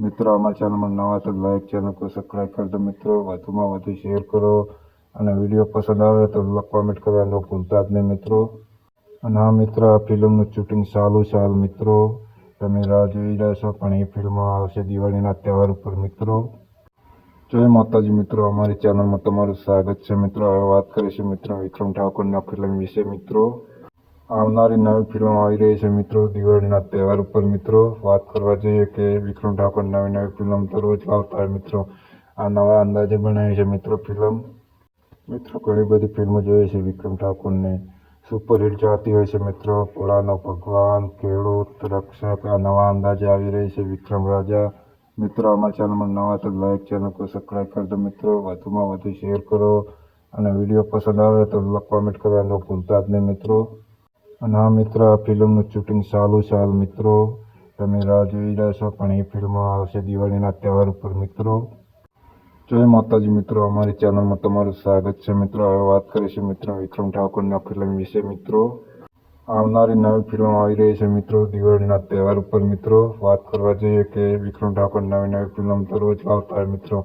મિત્રો અમારા ચેનલમાં નવા તો લાઈક ચેનલ को સબસ્ક્રાઈબ કરી દો મિત્રો. વધુમાં વધુ શેર કરો અને વિડીયો પસંદ આવે તો કોમેન્ટ કરવાનું ભૂલતા જ નહીં મિત્રો. અને હા મિત્રો, આ ફિલ્મનું શૂટિંગ ચાલુ છે હાલ મિત્રો. તમે રાહ જોઈ રહ્યા છો પણ એ ફિલ્મ આવશે દિવાળીના તહેવાર ઉપર મિત્રો. જય માતાજી મિત્રો, અમારી ચેનલમાં તમારું સ્વાગત છે મિત્રો. હવે વાત કરીશું મિત્રો વિક્રમ ઠાકોરના ફિલ્મ વિશે મિત્રો. આવનારી નવી ફિલ્મ આવી રહી છે મિત્રો દિવાળીના તહેવાર ઉપર મિત્રો. વાત કરવા જઈએ કે વિક્રમ ઠાકોર નવી ફિલ્મ તો રોજ આવતા હોય મિત્રો. આ નવા અંદાજે બનાવી છે મિત્રો ફિલ્મ. મિત્રો ઘણી બધી ફિલ્મો જોઈએ છે વિક્રમ ઠાકોરને. સુપરહિટ ચાહતી હોય છે મિત્રો. ભોળાનો ભગવાન, ખેડૂત, રક્ષક, આ નવા અંદાજે આવી રહી છે વિક્રમ રાજા. મિત્રો અમારા ચેનલમાં નવા તો લાઈક ચેનલ को સબસ્ક્રાઈબ કરી દો મિત્રો. વધુમાં વધુ શેર કરો અને વિડીયો પસંદ આવે તો કોમેન્ટ કરવાનું ભૂલતા જ નહીં મિત્રો. અને હા મિત્રો, આ ફિલ્મનું શૂટિંગ ચાલુ છે હાલ મિત્રો. તમે રાહ જોઈ રહ્યા છો પણ એ ફિલ્મ આવશે દિવાળીના તહેવાર ઉપર મિત્રો. જય માતાજી મિત્રો, અમારી ચેનલમાં તમારું સ્વાગત છે મિત્રો. હવે વાત કરીશું મિત્રો વિક્રમ ઠાકોરના ફિલ્મ વિશે મિત્રો. આવનારી નવી ફિલ્મ આવી રહી છે મિત્રો દિવાળીના તહેવાર ઉપર મિત્રો. વાત કરવા જઈએ કે વિક્રમ ઠાકોર નવી ફિલ્મ તો રોજ આવતા હોય મિત્રો.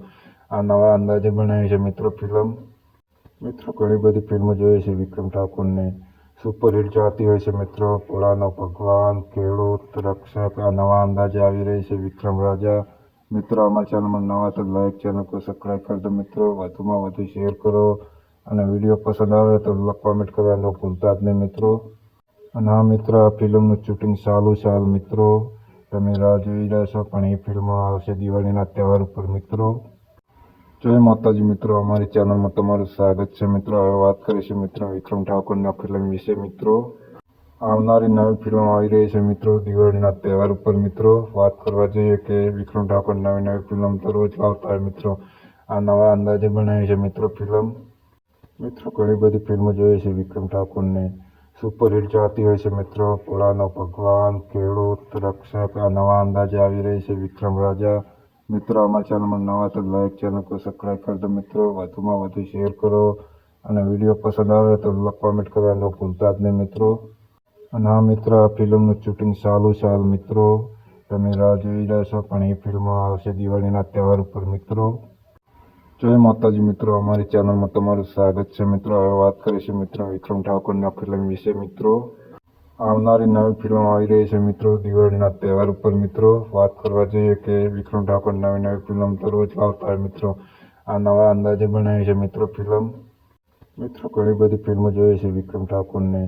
આ નવા અંદાજે બનાવી છે મિત્રો ફિલ્મ. મિત્રો ઘણી બધી ફિલ્મો જોઈએ છે વિક્રમ ઠાકોરને. સુપરહિટ ચાહતી હોય છે મિત્રો. ભોળાનો ભગવાન, ખેડૂત, રક્ષક આ નવા અંદાજે આવી રહી છે વિક્રમ રાજા. મિત્રો અમારી ચેનલમાં નવા તો લાઈક ચેનલ को સબસ્ક્રાઈબ કરી દો મિત્રો. વધુમાં વધુ શેર કરો અને વિડીયો પસંદ આવે તો કોમેન્ટ કરવાનું ભૂલતા જ નહીં મિત્રો. અને આ મિત્ર આ ફિલ્મનું શૂટિંગ ચાલુ છે હાલ મિત્રો. તમે રાહ જોઈ રહ્યા છો પણ એ ફિલ્મ આવશે દિવાળીના તહેવાર ઉપર મિત્રો. જય માતાજી મિત્રો, અમારી ચેનલમાં તમારું સ્વાગત છે મિત્રો. હવે વાત કરીશું મિત્રો વિક્રમ ઠાકોરના ફિલ્મ વિશે મિત્રો. આવનારી નવી ફિલ્મ આવી રહી છે મિત્રો દિવાળીના તહેવાર ઉપર મિત્રો. વાત કરવા જઈએ કે વિક્રમ ઠાકોર નવી ફિલ્મ તો રોજ આવતા હોય મિત્રો. આ નવા અંદાજે બનાવી છે મિત્રો ફિલ્મ. મિત્રો ઘણી બધી ફિલ્મો જોઈએ છે વિક્રમ ઠાકોરને. સુપરહિટ ચાહતી હોય છે મિત્રો. ભોળાનો ભગવાન, ખેડૂત, રક્ષક આ નવા અંદાજે આવી રહી છે વિક્રમ રાજા. મિત્રો અમારી ચેનલમાં નવા તો લાઈક ચેનલ को સબસ્ક્રાઈબ કરી દો મિત્રો. વધુમાં વધુ શેર કરો અને વિડીયો પસંદ આવે તો કોમેન્ટ કરવાનું ભૂલતા જ નહીં મિત્રો. અને આ મિત્ર આ ફિલ્મનું શૂટિંગ ચાલુ છે હાલ મિત્રો. તમે રાહ જોઈ રહ્યા છો પણ એ ફિલ્મ આવશે દિવાળીના તહેવાર ઉપર મિત્રો. જય માતાજી મિત્રો, અમારી ચેનલમાં તમારું સ્વાગત છે મિત્રો. હવે વાત કરીશું મિત્રો વિક્રમ ઠાકોરના ફિલ્મ વિશે મિત્રો. આવનારી નવી ફિલ્મ આવી રહી છે મિત્રો દિવાળીના તહેવાર ઉપર મિત્રો. વાત કરવા જઈએ કે વિક્રમ ઠાકોર નવી ફિલ્મ તો રોજ આવતા હોય મિત્રો. આ નવા અંદાજે બનાવી છે મિત્રો ફિલ્મ. મિત્રો ઘણી બધી ફિલ્મો જોઈએ છે વિક્રમ ઠાકોરને.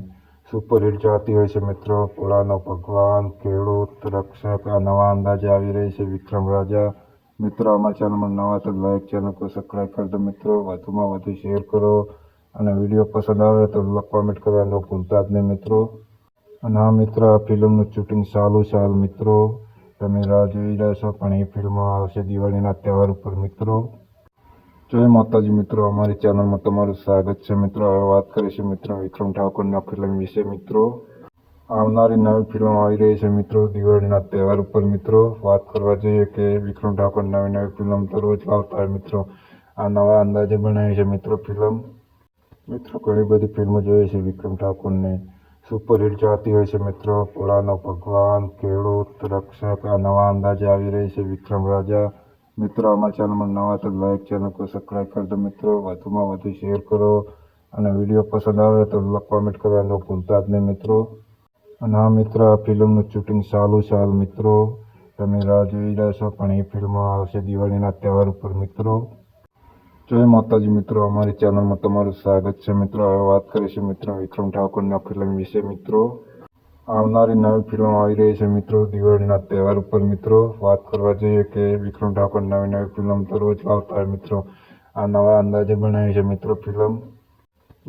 સુપરહિટ ચાહતી હોય છે મિત્રો. ભોળાનો ભગવાન, ખેડૂત, રક્ષક આ નવા અંદાજે આવી રહી છે વિક્રમ રાજા. મિત્રો અમારી ચેનલમાં નવા તો લાઈક ચેનલ को સબસ્ક્રાઈબ કરી દો મિત્રો. વધુમાં વધુ શેર કરો અને વિડીયો પસંદ આવે તો કોમેન્ટ કરવાનું ભૂલતા જ નહીં મિત્રો. અને આ મિત્ર આ ફિલ્મનું શૂટિંગ ચાલુ છે હાલ મિત્રો. તમે રાહ જોઈ રહ્યા છો પણ એ ફિલ્મ આવશે દિવાળીના તહેવાર ઉપર મિત્રો. જય માતાજી મિત્રો, અમારી ચેનલમાં તમારું સ્વાગત છે મિત્રો. હવે વાત કરીશું મિત્રો વિક્રમ ઠાકોરના ફિલ્મ વિશે મિત્રો. આવનારી નવી ફિલ્મ આવી રહી છે મિત્રો દિવાળીના તહેવાર ઉપર મિત્રો. વાત કરવા જઈએ કે વિક્રમ ઠાકોર નવી ફિલ્મ તો રોજ આવતા હોય મિત્રો. આ નવા અંદાજે બનાવી છે મિત્રો ફિલ્મ. મિત્રો ઘણી બધી ફિલ્મો જોઈએ છે વિક્રમ ઠાકોરને. સુપરહિટ ચાહતી હોય છે મિત્રો. ભોળાનો ભગવાન, ખેડૂત, રક્ષક આ નવા અંદાજે આવી રહી છે વિક્રમ રાજા. મિત્રો અમારી ચેનલમાં નવા તો લાઈક ચેનલ को સબસ્ક્રાઈબ કરી દો મિત્રો. વધુમાં વધુ શેર કરો અને વિડીયો પસંદ આવે તો કોમેન્ટ કરવાનું ભૂલતા જ નહીં મિત્રો. અને આ મિત્ર આ ફિલ્મનું શૂટિંગ ચાલુ છે હાલ મિત્રો. તમે રાહ જોઈ રહ્યા છો પણ એ ફિલ્મ આવશે દિવાળીના તહેવાર ઉપર મિત્રો. જય માતાજી મિત્રો, અમારી ચેનલમાં તમારું સ્વાગત છે મિત્રો. હવે વાત કરીશું મિત્રો વિક્રમ ઠાકોરના ફિલ્મ વિશે મિત્રો. આવનારી નવી ફિલ્મ આવી રહી છે મિત્રો દિવાળીના તહેવાર ઉપર મિત્રો. વાત કરવા જઈએ કે વિક્રમ ઠાકોર નવી ફિલ્મ તો રોજ આવતા હોય મિત્રો. આ નવા અંદાજે બનાવી છે મિત્રો ફિલ્મ.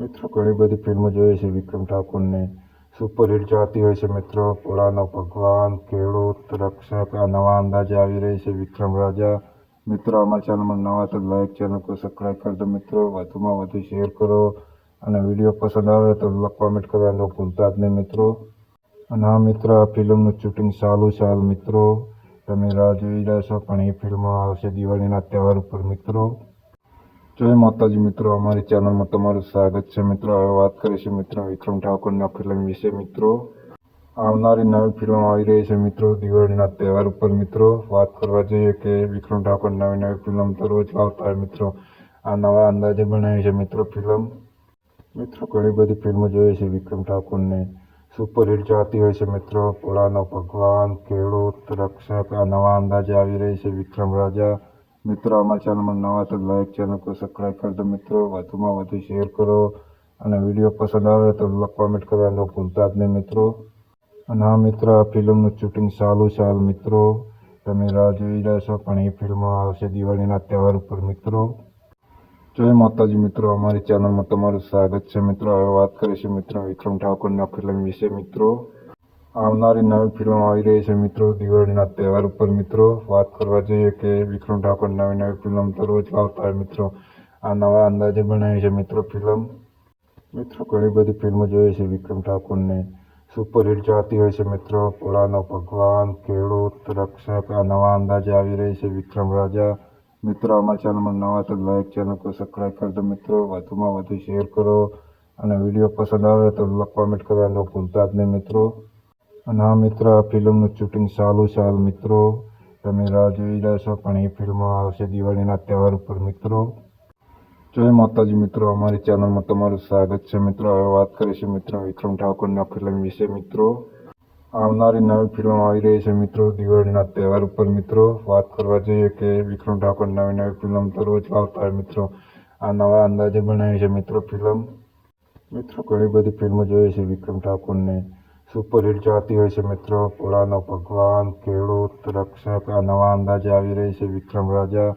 મિત્રો ઘણી બધી ફિલ્મો જોઈએ છે વિક્રમ ઠાકોરને. સુપરહિટ ચાહતી હોય છે મિત્રો. ભોળાનો ભગવાન, ખેડૂત, રક્ષક આ નવા અંદાજે આવી રહી છે વિક્રમ રાજા. મિત્રો અમારી ચેનલમાં નવા તો લાઈક ચેનલ को સબસ્ક્રાઈબ કરી દો મિત્રો. વધુમાં વધુ શેર કરો અને વિડીયો પસંદ આવે તો કોમેન્ટ કરવાનું ભૂલતા જ નહીં મિત્રો. અને આ મિત્ર આ ફિલ્મનું શૂટિંગ ચાલુ છે હાલ મિત્રો. તમે રાહ જોઈ રહ્યા છો પણ એ ફિલ્મ આવશે દિવાળીના તહેવાર ઉપર મિત્રો. જય માતાજી મિત્રો, અમારી ચેનલમાં તમારું સ્વાગત છે મિત્રો. હવે વાત કરીશું મિત્રો વિક્રમ ઠાકોરના ફિલ્મ વિશે મિત્રો. આવનારી નવી ફિલ્મ આવી રહી છે મિત્રો દિવાળીના તહેવાર ઉપર મિત્રો. વાત કરવા જઈએ કે વિક્રમ ઠાકોર નવી ફિલ્મ તો રોજ આવતા હોય મિત્રો. આ નવા અંદાજે બનાવી છે મિત્રો ફિલ્મ. મિત્રો ઘણી બધી ફિલ્મો જોઈએ છે વિક્રમ ઠાકોરને. સુપરહિટ ચાહતી હોય છે મિત્રો. ભોળાનો ભગવાન, ખેડૂત, રક્ષક આ નવા અંદાજે આવી રહી છે વિક્રમ રાજા. મિત્રો અમારી ચેનલમાં નવા તો લાઈક ચેનલ को સબસ્ક્રાઈબ કરી દો મિત્રો. વધુમાં વધુ શેર કરો અને વિડીયો પસંદ આવે તો કોમેન્ટ કરવાનું ભૂલતા જ નહીં મિત્રો. અને આ મિત્ર આ ફિલ્મનું શૂટિંગ ચાલુ છે હાલ મિત્રો. તમે રાહ જોઈ રહ્યા છો પણ એ ફિલ્મ આવશે દિવાળીના તહેવાર ઉપર મિત્રો. જય માતાજી મિત્રો, અમારી ચેનલમાં તમારું સ્વાગત છે મિત્રો. હવે વાત કરીશું મિત્રો વિક્રમ ઠાકોરના ફિલ્મ વિશે મિત્રો. આવનારી નવી ફિલ્મ આવી રહી છે મિત્રો દિવાળીના તહેવાર ઉપર મિત્રો. વાત કરવા જઈએ કે વિક્રમ ઠાકોર નવી ફિલ્મ તો રોજ આવતા હોય મિત્રો. આ નવા અંદાજે બનાવી છે મિત્રો ફિલ્મ. મિત્રો ઘણી બધી ફિલ્મો જોઈએ છે વિક્રમ ઠાકોરને. સુપરહિટ ચાહતી હોય છે મિત્રો. ભોળાનો ભગવાન, ખેડૂત, રક્ષક આ નવા અંદાજે આવી રહી છે વિક્રમ રાજા. મિત્રો અમારી ચેનલમાં નવા તો લાઈક ચેનલ को સબસ્ક્રાઈબ કરી દો મિત્રો. વધુમાં વધુ શેર કરો અને વિડીયો પસંદ આવે તો કોમેન્ટ કરવાનું ભૂલતા જ નહીં મિત્રો. અને આ મિત્ર આ ફિલ્મનું શૂટિંગ ચાલુ છે હાલ મિત્રો. તમે રાહ જોઈ રહ્યા છો પણ એ ફિલ્મ આવશે દિવાળીના તહેવાર ઉપર મિત્રો. જય માતાજી મિત્રો, અમારી ચેનલમાં તમારું સ્વાગત છે મિત્રો. હવે વાત કરીશું મિત્રો વિક્રમ ઠાકોરના ફિલ્મ વિશે મિત્રો. આવનારી નવી ફિલ્મ આવી રહી છે મિત્રો દિવાળીના તહેવાર ઉપર મિત્રો. વાત કરવા જઈએ કે વિક્રમ ઠાકોર નવી ફિલ્મ તો રોજ આવતા હોય મિત્રો. આ નવા અંદાજે બનાવી છે મિત્રો ફિલ્મ. મિત્રો ઘણી બધી ફિલ્મો જોઈએ છે વિક્રમ ઠાકોરને. સુપરહિટ ચાહતી હોય છે મિત્રો. ભોળાનો ભગવાન, ખેડૂત, રક્ષક, આ નવા અંદાજે આવી રહી છે વિક્રમ રાજા.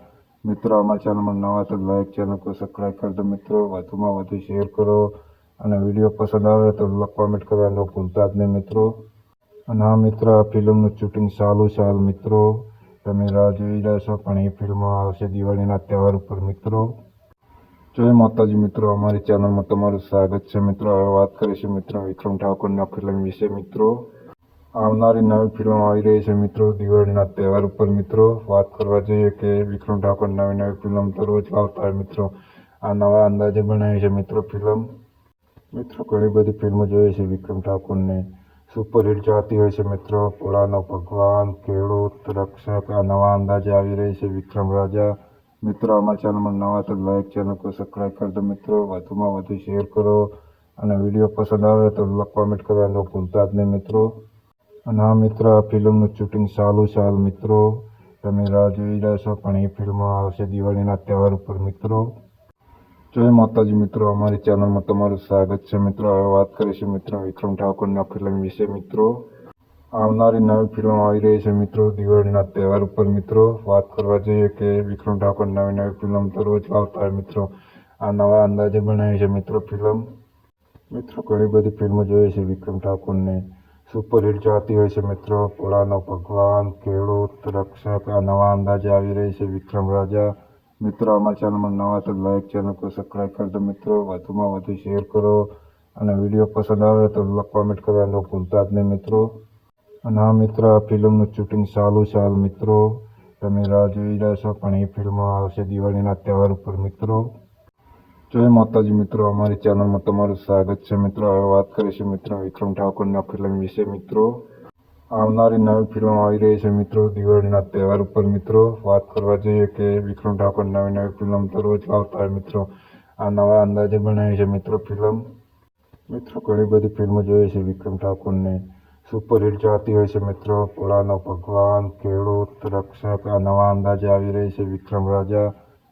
મિત્રો અમારા ચેનલમાં નવા તો લાઈક ચેનલ को સબસ્ક્રાઈબ કરી દો મિત્રો. વધુમાં વધુ શેર કરો અને વિડીયો પસંદ આવે તો કોમેન્ટ કરવાનું ભૂલતા જ નહીં મિત્રો. અને આ મિત્રો આ ફિલ્મનું શૂટિંગ ચાલુ છે હાલ મિત્રો. તમે રાહ જોઈ રહ્યા છો પણ એ ફિલ્મ આવશે દિવાળીના તહેવાર ઉપર મિત્રો. જય માતાજી મિત્રો, અમારી ચેનલમાં તમારું સ્વાગત છે મિત્રો. હવે વાત કરીશું મિત્રો વિક્રમ ઠાકોરના ફિલ્મ વિશે મિત્રો. આવનારી નવી ફિલ્મ આવી રહી છે મિત્રો દિવાળીના તહેવાર ઉપર મિત્રો. વાત કરવા જઈએ કે વિક્રમ ઠાકોર નવી ફિલ્મ તો રોજ આવતા હોય મિત્રો. આ નવા અંદાજે બનાવી છે મિત્રો ફિલ્મ. મિત્રો ઘણી બધી ફિલ્મો જોઈએ છે વિક્રમ ઠાકોરને. સુપરહિટ ચાહતી હોય છે મિત્રો. ભોળાનો ભગવાન, ખેડૂત, રક્ષક, આ નવા અંદાજે આવી રહી છે વિક્રમ રાજા. મિત્રો અમારા ચેનલમાં નવા તો લાઈક ચેનલ को સબસ્ક્રાઈબ કરી દો મિત્રો. વધુમાં વધુ શેર કરો અને વિડીયો પસંદ આવે તો કોમેન્ટ કરવાનું ભૂલતા જ નહીં મિત્રો. અને આ મિત્રો આ ફિલ્મનું શૂટિંગ ચાલુ છે હાલ મિત્રો. તમે રાહ જોઈ રહ્યા છો પણ એ ફિલ્મ આવશે દિવાળીના તહેવાર ઉપર મિત્રો. જય માતાજી મિત્રો, અમારી ચેનલમાં તમારું સ્વાગત છે મિત્રો. હવે વાત કરીશું મિત્રો વિક્રમ ઠાકોરના ફિલ્મ વિશે મિત્રો. આવનારી નવી ફિલ્મ આવી રહી છે મિત્રો દિવાળીના તહેવાર ઉપર મિત્રો. વાત કરવા જઈએ કે વિક્રમ ઠાકોર નવી ફિલ્મ તો રોજ આવતા હોય મિત્રો. આ નવા અંદાજે બનાવી છે મિત્રો ફિલ્મ. મિત્રો ઘણી બધી ફિલ્મો જોઈએ છે વિક્રમ ઠાકોરને. સુપરહિટ ચાહતી હોય છે મિત્રો. ભોળાનો ભગવાન, ખેડૂત, રક્ષક, આ નવા અંદાજે આવી રહી છે વિક્રમ રાજા. મિત્રો અમારા ચેનલમાં નવા તો લાઈક ચેનલ को સબસ્ક્રાઈબ કરી દો મિત્રો. વધુમાં વધુ શેર કરો અને વિડીયો પસંદ આવે તો કોમેન્ટ કરવાનું ભૂલતા જ નહીં મિત્રો. અને આ મિત્રો આ ફિલ્મનું શૂટિંગ ચાલુ છે હાલ મિત્રો. તમે રાહ જોઈ રહ્યા છો પણ એ ફિલ્મ આવશે દિવાળીના તહેવાર ઉપર મિત્રો. જય માતાજી મિત્રો, અમારી ચેનલમાં તમારું સ્વાગત છે મિત્રો. હવે વાત કરીશું મિત્રો વિક્રમ ઠાકોરના ફિલ્મ વિશે મિત્રો. આવનારી નવી ફિલ્મ આવી રહી છે મિત્રો દિવાળીના તહેવાર ઉપર મિત્રો. વાત કરવા જઈએ કે વિક્રમ ઠાકોર નવી ફિલ્મ તો રોજ આવતા હોય મિત્રો. આ નવા અંદાજે બનાવી છે મિત્રો ફિલ્મ. મિત્રો ઘણી બધી ફિલ્મો જોઈએ છે વિક્રમ ઠાકોરને. સુપરહિટ ચાહતી હોય છે મિત્રો. ભોળાનો ભગવાન, ખેડૂત, રક્ષક, આ નવા અંદાજે આવી રહી છે વિક્રમ રાજા.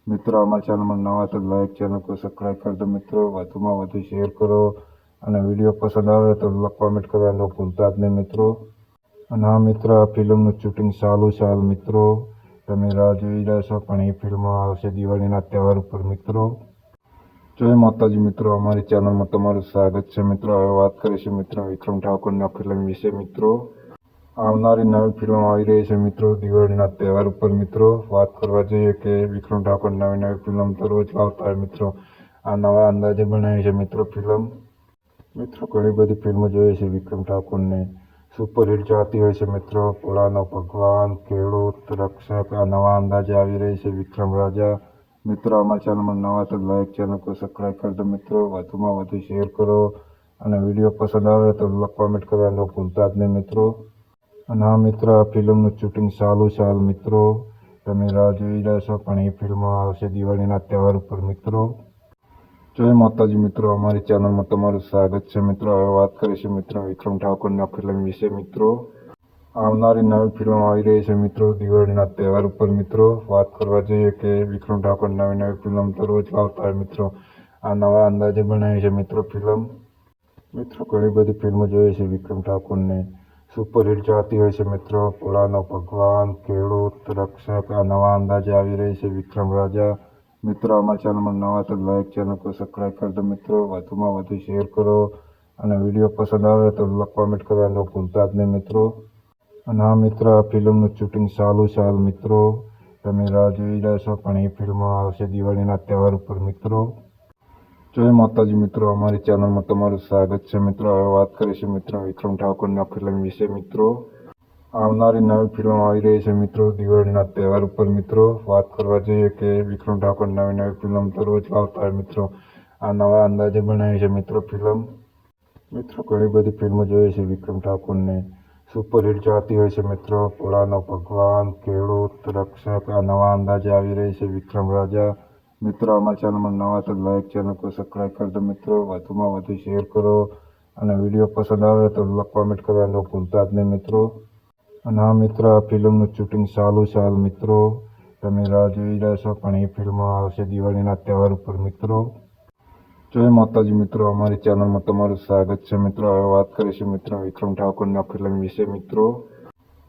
મિત્રો અમારા ચેનલમાં નવા તો લાઈક ચેનલ को સબસ્ક્રાઈબ કરી દો મિત્રો. વધુમાં વધુ શેર કરો અને વિડીયો પસંદ આવે તો કોમેન્ટ કરવાનું ભૂલતા જ નહીં મિત્રો. અને આ મિત્રો આ ફિલ્મનું શૂટિંગ ચાલુ છે હાલ મિત્રો. તમે રાહ જોઈ રહ્યા છો પણ એ ફિલ્મ આવશે દિવાળીના તહેવાર ઉપર મિત્રો. જય માતાજી મિત્રો, અમારી ચેનલમાં તમારું સ્વાગત છે મિત્રો. હવે વાત કરીશું મિત્રો વિક્રમ ઠાકોરના ફિલ્મ વિશે મિત્રો. આવનારી નવી ફિલ્મ આવી રહી છે મિત્રો દિવાળીના તહેવાર ઉપર મિત્રો. વાત કરવા જઈએ કે વિક્રમ ઠાકોર નવી ફિલ્મ તો રોજ આવતા હોય મિત્રો. આ નવા અંદાજે બનાવી છે મિત્રો ફિલ્મ. મિત્રો ઘણી બધી ફિલ્મો જોઈએ છે વિક્રમ ઠાકોરને. સુપરહિટ ચાહતી હોય છે મિત્રો. ભોળાનો ભગવાન, ખેડૂત, રક્ષક, આ નવા અંદાજે આવી રહી છે વિક્રમ રાજા. મિત્રો અમારા ચેનલમાં નવા તો લાઈક ચેનલ को સબસ્ક્રાઈબ કરી દો મિત્રો. વધુમાં વધુ શેર કરો અને વિડીયો પસંદ આવે તો કોમેન્ટ કરવાનું ભૂલતા જ નહીં મિત્રો. અને આ મિત્રો આ ફિલ્મનું શૂટિંગ ચાલુ છે હાલ મિત્રો. તમે રાહ જોઈ રહ્યા છો પણ એ ફિલ્મ આવશે દિવાળીના તહેવાર ઉપર મિત્રો. જય માતાજી મિત્રો, અમારી ચેનલમાં તમારું સ્વાગત છે મિત્રો. હવે વાત કરીશું મિત્રો વિક્રમ ઠાકોરના ફિલ્મ વિશે મિત્રો. આવનારી નવી ફિલ્મ આવી રહી છે મિત્રો દિવાળીના તહેવાર ઉપર મિત્રો. વાત કરવા જઈએ કે વિક્રમ ઠાકોર નવી ફિલ્મ તો રોજ આવતા હોય મિત્રો. આ નવા અંદાજે બનાવી છે મિત્રો ફિલ્મ. મિત્રો ઘણી બધી ફિલ્મો જોઈએ છે વિક્રમ ઠાકોરને. સુપરહિટ ચાહતી હોય છે મિત્રો. ભોળાનો ભગવાન, ખેડૂત, રક્ષક, આ નવા અંદાજે આવી રહી છે વિક્રમ રાજા. મિત્રો અમારા ચેનલમાં નવા તો લાઈક ચેનલ को સબસ્ક્રાઈબ કરી દો મિત્રો. વધુમાં વધુ શેર કરો અને વિડીયો પસંદ આવે તો કોમેન્ટ કરવાનું ભૂલતા જ નહીં મિત્રો. અને આ મિત્રો આ ફિલ્મનું શૂટિંગ ચાલુ છે હાલ મિત્રો. તમે રાહ જોઈ રહ્યા છો પણ એ ફિલ્મ આવશે દિવાળીના તહેવાર ઉપર મિત્રો. જય માતાજી મિત્રો, અમારી ચેનલમાં તમારું સ્વાગત છે મિત્રો. હવે વાત કરીશું મિત્રો વિક્રમ ઠાકોરના ફિલ્મ વિશે મિત્રો. આવનારી નવી ફિલ્મ આવી રહી છે મિત્રો દિવાળીના તહેવાર ઉપર મિત્રો. વાત કરવા જઈએ કે વિક્રમ ઠાકોર નવી ફિલ્મ તો રોજ આવતા હોય મિત્રો. આ નવા અંદાજે બનાવી છે મિત્રો ફિલ્મ. મિત્રો ઘણી બધી ફિલ્મો જોઈએ છે વિક્રમ ઠાકોરને. સુપરહિટ ચાહતી હોય છે મિત્રો. ભોળાનો ભગવાન, ખેડૂત, રક્ષક, આ નવા અંદાજે આવી રહી છે વિક્રમ રાજા. મિત્રો અમારી ચેનલમાં નવા તો લાઈક ચેનલ को સબસ્ક્રાઇબ કરી દો મિત્રો, વધુમાં વધુ શેર કરો અને વિડીયો પસંદ આવે તો કોમેન્ટ કરવાનું ભૂલતા જ નહીં મિત્રો. અને આ મિત્ર આ ફિલ્મનું શૂટિંગ ચાલુ છે હાલ મિત્રો, તમે રાહ જોઈ રહ્યા છો પણ એ ફિલ્મ આવશે દિવાળીના તહેવાર ઉપર મિત્રો. જય માતાજી મિત્રો, અમારી ચેનલમાં તમારું સ્વાગત છે મિત્રો. હવે વાત કરીશું મિત્રો વિક્રમ ઠાકોરના ફિલ્મ વિશે મિત્રો.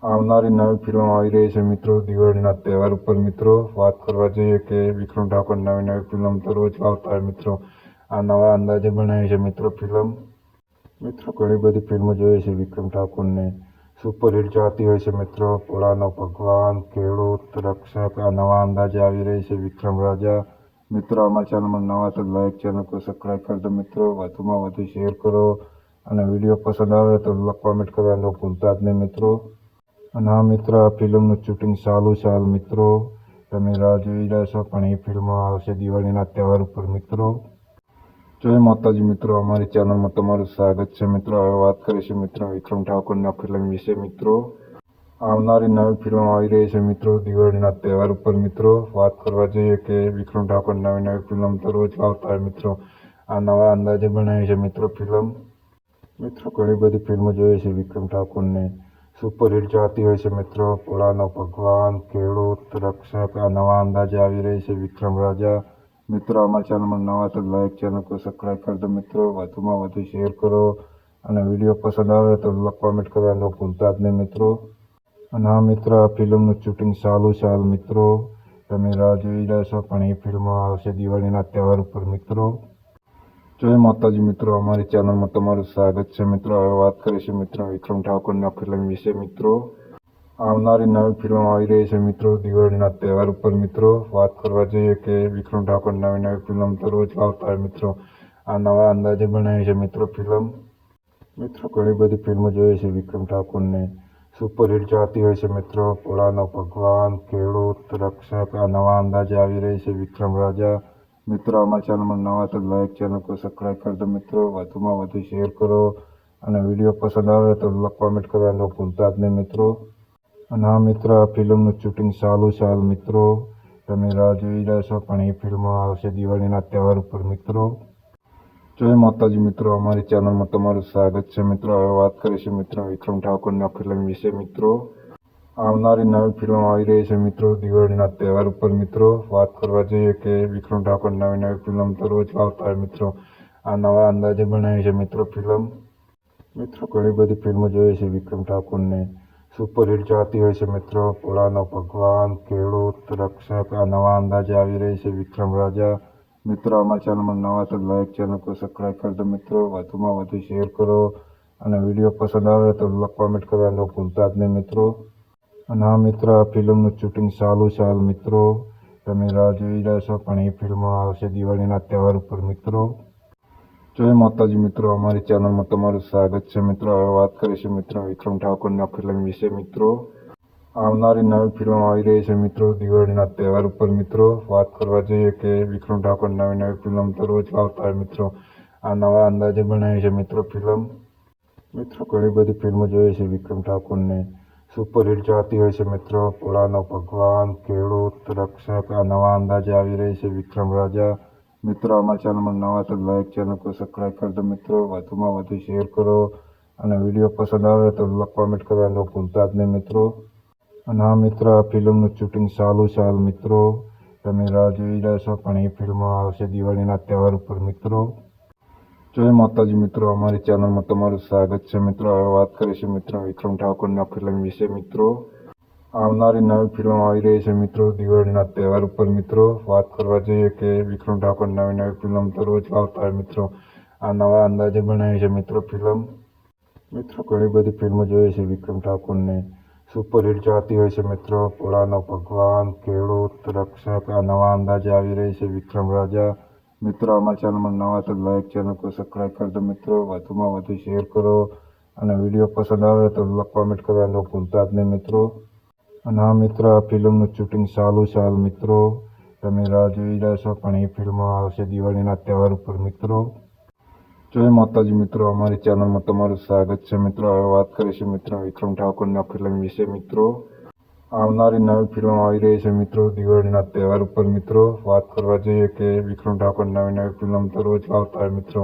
આવનારી નવી ફિલ્મ આવી રહી છે મિત્રો દિવાળીના તહેવાર ઉપર મિત્રો. વાત કરવા જઈએ કે વિક્રમ ઠાકોર નવી ફિલ્મ તો રોજ આવતા હોય મિત્રો. આ નવા અંદાજે બનાવી છે મિત્રો ફિલ્મ. મિત્રો ઘણી બધી ફિલ્મો જોઈએ છે વિક્રમ ઠાકોરને, સુપરહિટ ચાહતી હોય છે મિત્રો. ભોળાનો ભગવાન, ખેડૂત, રક્ષક, આ નવા અંદાજે આવી રહી છે વિક્રમ રાજા. મિત્રો અમારા ચેનલમાં નવા તો લાઈક ચેનલ को સબસ્ક્રાઇબ કરી દો મિત્રો, વધુમાં વધુ શેર કરો અને વિડીયો પસંદ આવે તો કોમેન્ટ કરવાનું ભૂલતા જ નહીં મિત્રો. અને આ મિત્ર આ ફિલ્મનું શૂટિંગ ચાલુ છે હાલ મિત્રો, તમે રાહ જોઈ રહ્યા છો પણ એ ફિલ્મ આવશે દિવાળીના તહેવાર ઉપર મિત્રો. જય માતાજી મિત્રો, અમારી ચેનલમાં તમારું સ્વાગત છે મિત્રો. હવે વાત કરીશું મિત્રો વિક્રમ ઠાકોરના ફિલ્મ વિશે મિત્રો. આવનારી નવી ફિલ્મ આવી રહી છે મિત્રો દિવાળીના તહેવાર ઉપર મિત્રો. વાત કરવા જઈએ કે વિક્રમ ઠાકોર નવી ફિલ્મ તો રોજ આવતા હોય મિત્રો. આ નવા અંદાજે બનાવી છે મિત્રો ફિલ્મ. મિત્રો ઘણી બધી ફિલ્મો જોઈએ છે વિક્રમ ઠાકોરને, સુપરહિટ ચાહતી હોય છે મિત્રો. ભોળાનો ભગવાન, ખેડૂત, રક્ષક, આ નવા અંદાજે આવી રહી છે વિક્રમ રાજા. મિત્રો અમારા ચેનલમાં નવા તો લાઈક ચેનલ को સબસ્ક્રાઇબ કરી દો મિત્રો, વધુમાં વધુ શેર કરો અને વિડીયો પસંદ આવે તો કોમેન્ટ કરવાનું ભૂલતા જ નહીં મિત્રો. અને આ મિત્ર આ ફિલ્મનું શૂટિંગ ચાલુ છે હાલ મિત્રો, તમે રાહ જોઈ રહ્યા છો પણ એ ફિલ્મ આવશે દિવાળીના તહેવાર ઉપર મિત્રો. જય માતાજી મિત્રો, અમારી ચેનલમાં તમારું સ્વાગત છે મિત્રો. હવે વાત કરીશું મિત્રો વિક્રમ ઠાકોરના ફિલ્મ વિશે મિત્રો. આવનારી નવી ફિલ્મ આવી રહી છે મિત્રો દિવાળીના તહેવાર ઉપર મિત્રો. વાત કરવા જઈએ કે વિક્રમ ઠાકોર નવી ફિલ્મ તો રોજ આવતા હોય મિત્રો. આ નવા અંદાજે બનાવી છે મિત્રો ફિલ્મ. મિત્રો ઘણી બધી ફિલ્મો જોઈએ છે વિક્રમ ઠાકોરને, સુપરહિટ ચાહતી હોય છે મિત્રો. ભોળાનો ભગવાન, ખેડૂત, રક્ષક, આ નવા અંદાજે આવી રહી છે વિક્રમ રાજા. મિત્રો અમારા ચેનલમાં નવા તો લાઈક ચેનલ को સબસ્ક્રાઇબ કરી દો મિત્રો, વધુમાં વધુ શેર કરો અને વિડીયો પસંદ આવે તો કોમેન્ટ કરવાનું ભૂલતા જ નહીં મિત્રો. અને આ મિત્ર આ ફિલ્મનું શૂટિંગ ચાલુ છે હાલ મિત્રો, તમે રાહ જોઈ રહ્યા છો પણ એ ફિલ્મ આવશે દિવાળીના તહેવાર ઉપર મિત્રો. જય માતાજી મિત્રો, અમારી ચેનલમાં તમારું સ્વાગત છે મિત્રો. હવે વાત કરીશું મિત્રો વિક્રમ ઠાકોરના ફિલ્મ વિશે મિત્રો. આવનારી નવી ફિલ્મ આવી રહી છે મિત્રો દિવાળીના તહેવાર ઉપર મિત્રો. વાત કરવા જઈએ કે વિક્રમ ઠાકોર નવી ફિલ્મ તો રોજ આવતા હોય મિત્રો. આ નવા અંદાજે બનાવી છે મિત્રો ફિલ્મ. મિત્રો ઘણી બધી ફિલ્મો જોઈએ છે વિક્રમ ઠાકોરને, સુપરહિટ ચાહતી હોય છે મિત્રો. ભોળાનો ભગવાન, ખેડૂત, રક્ષક, આ નવા અંદાજે આવી રહી છે વિક્રમ રાજા. મિત્રો અમારા ચેનલમાં નવા તો લાઈક ચેનલ को સબસ્ક્રાઇબ કરી દો મિત્રો, વધુમાં વધુ શેર કરો અને વિડીયો પસંદ આવે તો કોમેન્ટ કરવાનું ભૂલતા જ નહીં મિત્રો. અને આ મિત્ર આ ફિલ્મનું શૂટિંગ ચાલુ છે હાલ મિત્રો, તમે રાહ જોઈ રહ્યા છો પણ એ ફિલ્મ આવશે દિવાળીના તહેવાર ઉપર મિત્રો. જય માતાજી મિત્રો, અમારી ચેનલમાં તમારું સ્વાગત છે મિત્રો. હવે વાત કરીશું મિત્રો વિક્રમ ઠાકોરના ફિલ્મ વિશે મિત્રો. આવનારી નવી ફિલ્મ આવી રહી છે મિત્રો દિવાળીના તહેવાર ઉપર મિત્રો. વાત કરવા જઈએ કે વિક્રમ ઠાકોર નવી ફિલ્મ તો રોજ આવતા હોય મિત્રો. આ નવા અંદાજે બનાવી છે મિત્રો ફિલ્મ. મિત્રો ઘણી બધી ફિલ્મો જોઈએ છે વિક્રમ ઠાકોરને, સુપરહિટ ચાહતી હોય છે મિત્રો. ભોળાનો ભગવાન, ખેડૂત, રક્ષક, આ નવા અંદાજે આવી રહી છે વિક્રમ રાજા. મિત્રો અમારા ચેનલમાં નવા તો લાઈક ચેનલ को સબસ્ક્રાઇબ કરી દો મિત્રો, વધુમાં વધુ શેર કરો અને વિડીયો પસંદ આવે તો કોમેન્ટ કરવાનું ભૂલતા જ નહીં મિત્રો. અને આ મિત્ર આ ફિલ્મનું શૂટિંગ ચાલુ છે હાલ મિત્રો, તમે રાહ જોઈ રહ્યા છો પણ એ ફિલ્મ આવશે દિવાળીના તહેવાર ઉપર મિત્રો. જય માતાજી મિત્રો, અમારી ચેનલમાં તમારું સ્વાગત છે મિત્રો. હવે વાત કરીશું મિત્રો વિક્રમ ઠાકોરના ફિલ્મ વિશે મિત્રો. આવનારી નવી ફિલ્મ આવી રહી છે મિત્રો દિવાળીના તહેવાર ઉપર મિત્રો. વાત કરવા જઈએ કે વિક્રમ ઠાકોર નવી ફિલ્મ તો રોજ આવતા હોય મિત્રો. આ નવા અંદાજે બનાવી છે મિત્રો ફિલ્મ. મિત્રો ઘણી બધી ફિલ્મો જોઈએ છે વિક્રમ ઠાકોરને, સુપરહિટ ચાહતી હોય છે મિત્રો. ભોળાનો ભગવાન, ખેડૂત, રક્ષક, આ નવા અંદાજે આવી રહી છે વિક્રમ રાજા. મિત્રો અમારા ચેનલમાં નવા તો લાઈક ચેનલ को સબસ્ક્રાઇબ કરી દો મિત્રો, વધુમાં વધુ શેર કરો અને વિડીયો પસંદ આવે તો કોમેન્ટ કરવાનું ભૂલતા જ નહીં મિત્રો. અને આ મિત્ર આ ફિલ્મનું શૂટિંગ ચાલુ છે હાલ મિત્રો, તમે રાહ જોઈ રહ્યા છો પણ એ ફિલ્મ આવશે દિવાળીના તહેવાર ઉપર મિત્રો. જય માતાજી મિત્રો, અમારી ચેનલમાં તમારું સ્વાગત છે મિત્રો. હવે વાત કરીશું મિત્રો વિક્રમ ઠાકોરના ફિલ્મ વિશે મિત્રો. આવનારી નવી ફિલ્મ આવી રહી છે મિત્રો દિવાળીના તહેવાર ઉપર મિત્રો વાત કરવા જઈએ કે વિક્રમ ઠાકોર નવી નવી ફિલ્મ તો રોજ લાવતા હોય મિત્રો.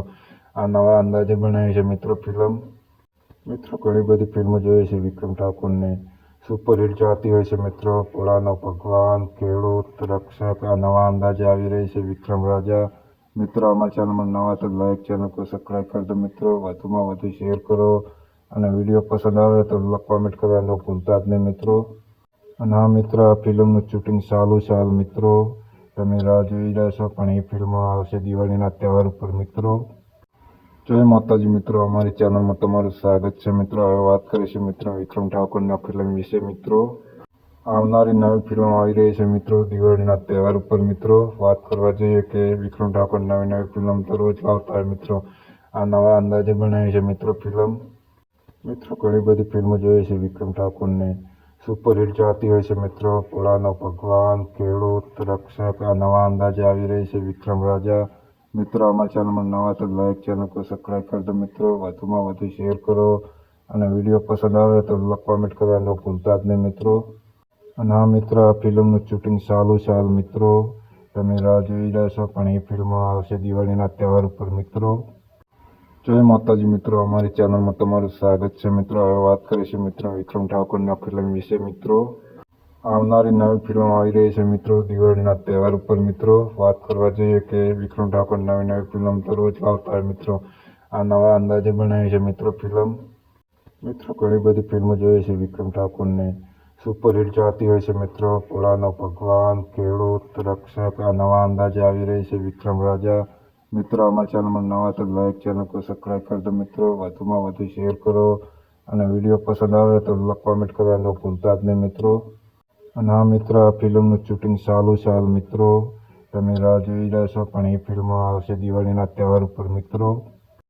આ નવા અંદાજે બનાવી છે મિત્રો ફિલ્મ. મિત્રો ઘણી બધી ફિલ્મો જોઈએ છે વિક્રમ ઠાકોરની. સુપરહિટ જતી હોય છે મિત્રો. ભોળાનો ભગવાન, ખેડૂત, રક્ષક આ નવા અંદાજે આવી રહી છે વિક્રમ રાજા. મિત્રો અમારા ચેનલમાં નવા તો લાઈક ચેનલ को સબસ્ક્રાઈબ કરી દો મિત્રો. વધુમાં વધુ શેર કરો અને વિડીયો પસંદ આવે તો કોમેન્ટ કરવાનું ભૂલતા જ નહીં મિત્રો. અને આ મિત્ર આ ફિલ્મનું શૂટિંગ ચાલુ છે હાલ મિત્રો. તમે રાહ જોઈ રહ્યા છો પણ એ ફિલ્મ આવશે દિવાળીના તહેવાર ઉપર મિત્રો. જય માતાજી મિત્રો, અમારી ચેનલમાં તમારું સ્વાગત છે મિત્રો. હવે વાત કરીશું મિત્રો વિક્રમ ઠાકોરના ફિલ્મ વિશે મિત્રો. આવનારી નવી ફિલ્મ આવી રહી છે મિત્રો દિવાળીના તહેવાર ઉપર મિત્રો. વાત કરવા જઈએ કે વિક્રમ ઠાકોર નવી નવી ફિલ્મ તો રોજ લાવતા હોય મિત્રો. આ નવા અંદાજે બનાવી છે મિત્રો ફિલ્મ. મિત્રો ઘણી બધી ફિલ્મો જોઈએ છે વિક્રમ ઠાકોરની. સુપરહિટ જતી હોય છે મિત્રો. ભોળાનો ભગવાન, ખેડૂત, રક્ષક આ નવા અંદાજે આવી રહી છે વિક્રમ રાજા. મિત્રો અમારા ચેનલમાં નવા તો લાઈક ચેનલ को સબસ્ક્રાઈબ કરી દો મિત્રો. વધુમાં વધુ શેર કરો અને વિડીયો પસંદ આવે તો કોમેન્ટ કરવાનું ભૂલતા જ નહીં મિત્રો. અને આ મિત્ર આ ફિલ્મનું શૂટિંગ ચાલુ છે હાલ મિત્રો. તમે રાહ જોઈ રહ્યા છો પણ એ ફિલ્મ આવશે દિવાળીના તહેવાર ઉપર મિત્રો. જય માતાજી મિત્રો, અમારી ચેનલમાં તમારું સ્વાગત છે મિત્રો. આવનારી નવી ફિલ્મ આવી રહી છે મિત્રો દિવાળીના તહેવાર ઉપર મિત્રો. વાત કરવા જઈએ કે વિક્રમ ઠાકોર નવી નવી ફિલ્મ તો રોજ લાવતા હોય મિત્રો. આ નવા અંદાજે બનાવી છે મિત્રો ફિલ્મ. મિત્રો ઘણી બધી ફિલ્મો જોઈએ છે વિક્રમ ઠાકોરની. સુપરહિટ જતી હોય છે મિત્રો. ભોળાનો ભગવાન, ખેડૂત, રક્ષક આ નવા અંદાજે આવી રહી છે વિક્રમ રાજા. મિત્રો અમારા ચેનલમાં નવા તો લાઈક ચેનલ को સબસ્ક્રાઈબ કરી દો મિત્રો. વધુમાં વધુ શેર કરો અને વિડીયો પસંદ આવે તો કોમેન્ટ કરવાનું ભૂલતા જ નહીં મિત્રો. અને આ મિત્ર આ ફિલ્મનું શૂટિંગ ચાલુ છે હાલ મિત્રો. તમે રાહ જોઈ રહ્યા છો પણ એ ફિલ્મ આવશે દિવાળીના તહેવાર ઉપર મિત્રો. જય માતાજી મિત્રો, અમારી ચેનલમાં તમારું સ્વાગત છે મિત્રો. હવે વાત કરીશું મિત્રો વિક્રમ ઠાકોરના ફિલ્મ વિશે મિત્રો. આવનારી નવી ફિલ્મ આવી રહી છે મિત્રો દિવાળીના તહેવાર ઉપર મિત્રો. વાત કરવા જઈએ કે વિક્રમ ઠાકોર નવી નવી ફિલ્મ તો રોજ લાવતા હોય મિત્રો. આ નવા અંદાજે બનાવી છે મિત્રો ફિલ્મ. મિત્રો ઘણી બધી ફિલ્મો જોઈએ છે વિક્રમ ઠાકોરની. સુપરહિટ જતી હોય છે મિત્રો. ભોળાનો ભગવાન, ખેડૂત, રક્ષક આ નવા અંદાજે આવી રહી છે વિક્રમ રાજા. મિત્રો અમારા ચેનલમાં નવા તો લાઈક ચેનલ को સબસ્ક્રાઈબ કરી દો મિત્રો. વધુમાં વધુ શેર કરો અને વિડીયો પસંદ આવે તો કોમેન્ટ કરવાનું ભૂલતા જ નહીં મિત્રો. અને આ મિત્ર આ ફિલ્મનું શૂટિંગ ચાલુ છે હાલ મિત્રો. તમે રાહ જોઈ રહ્યા છો પણ એ ફિલ્મ આવશે દિવાળીના તહેવાર ઉપર મિત્રો.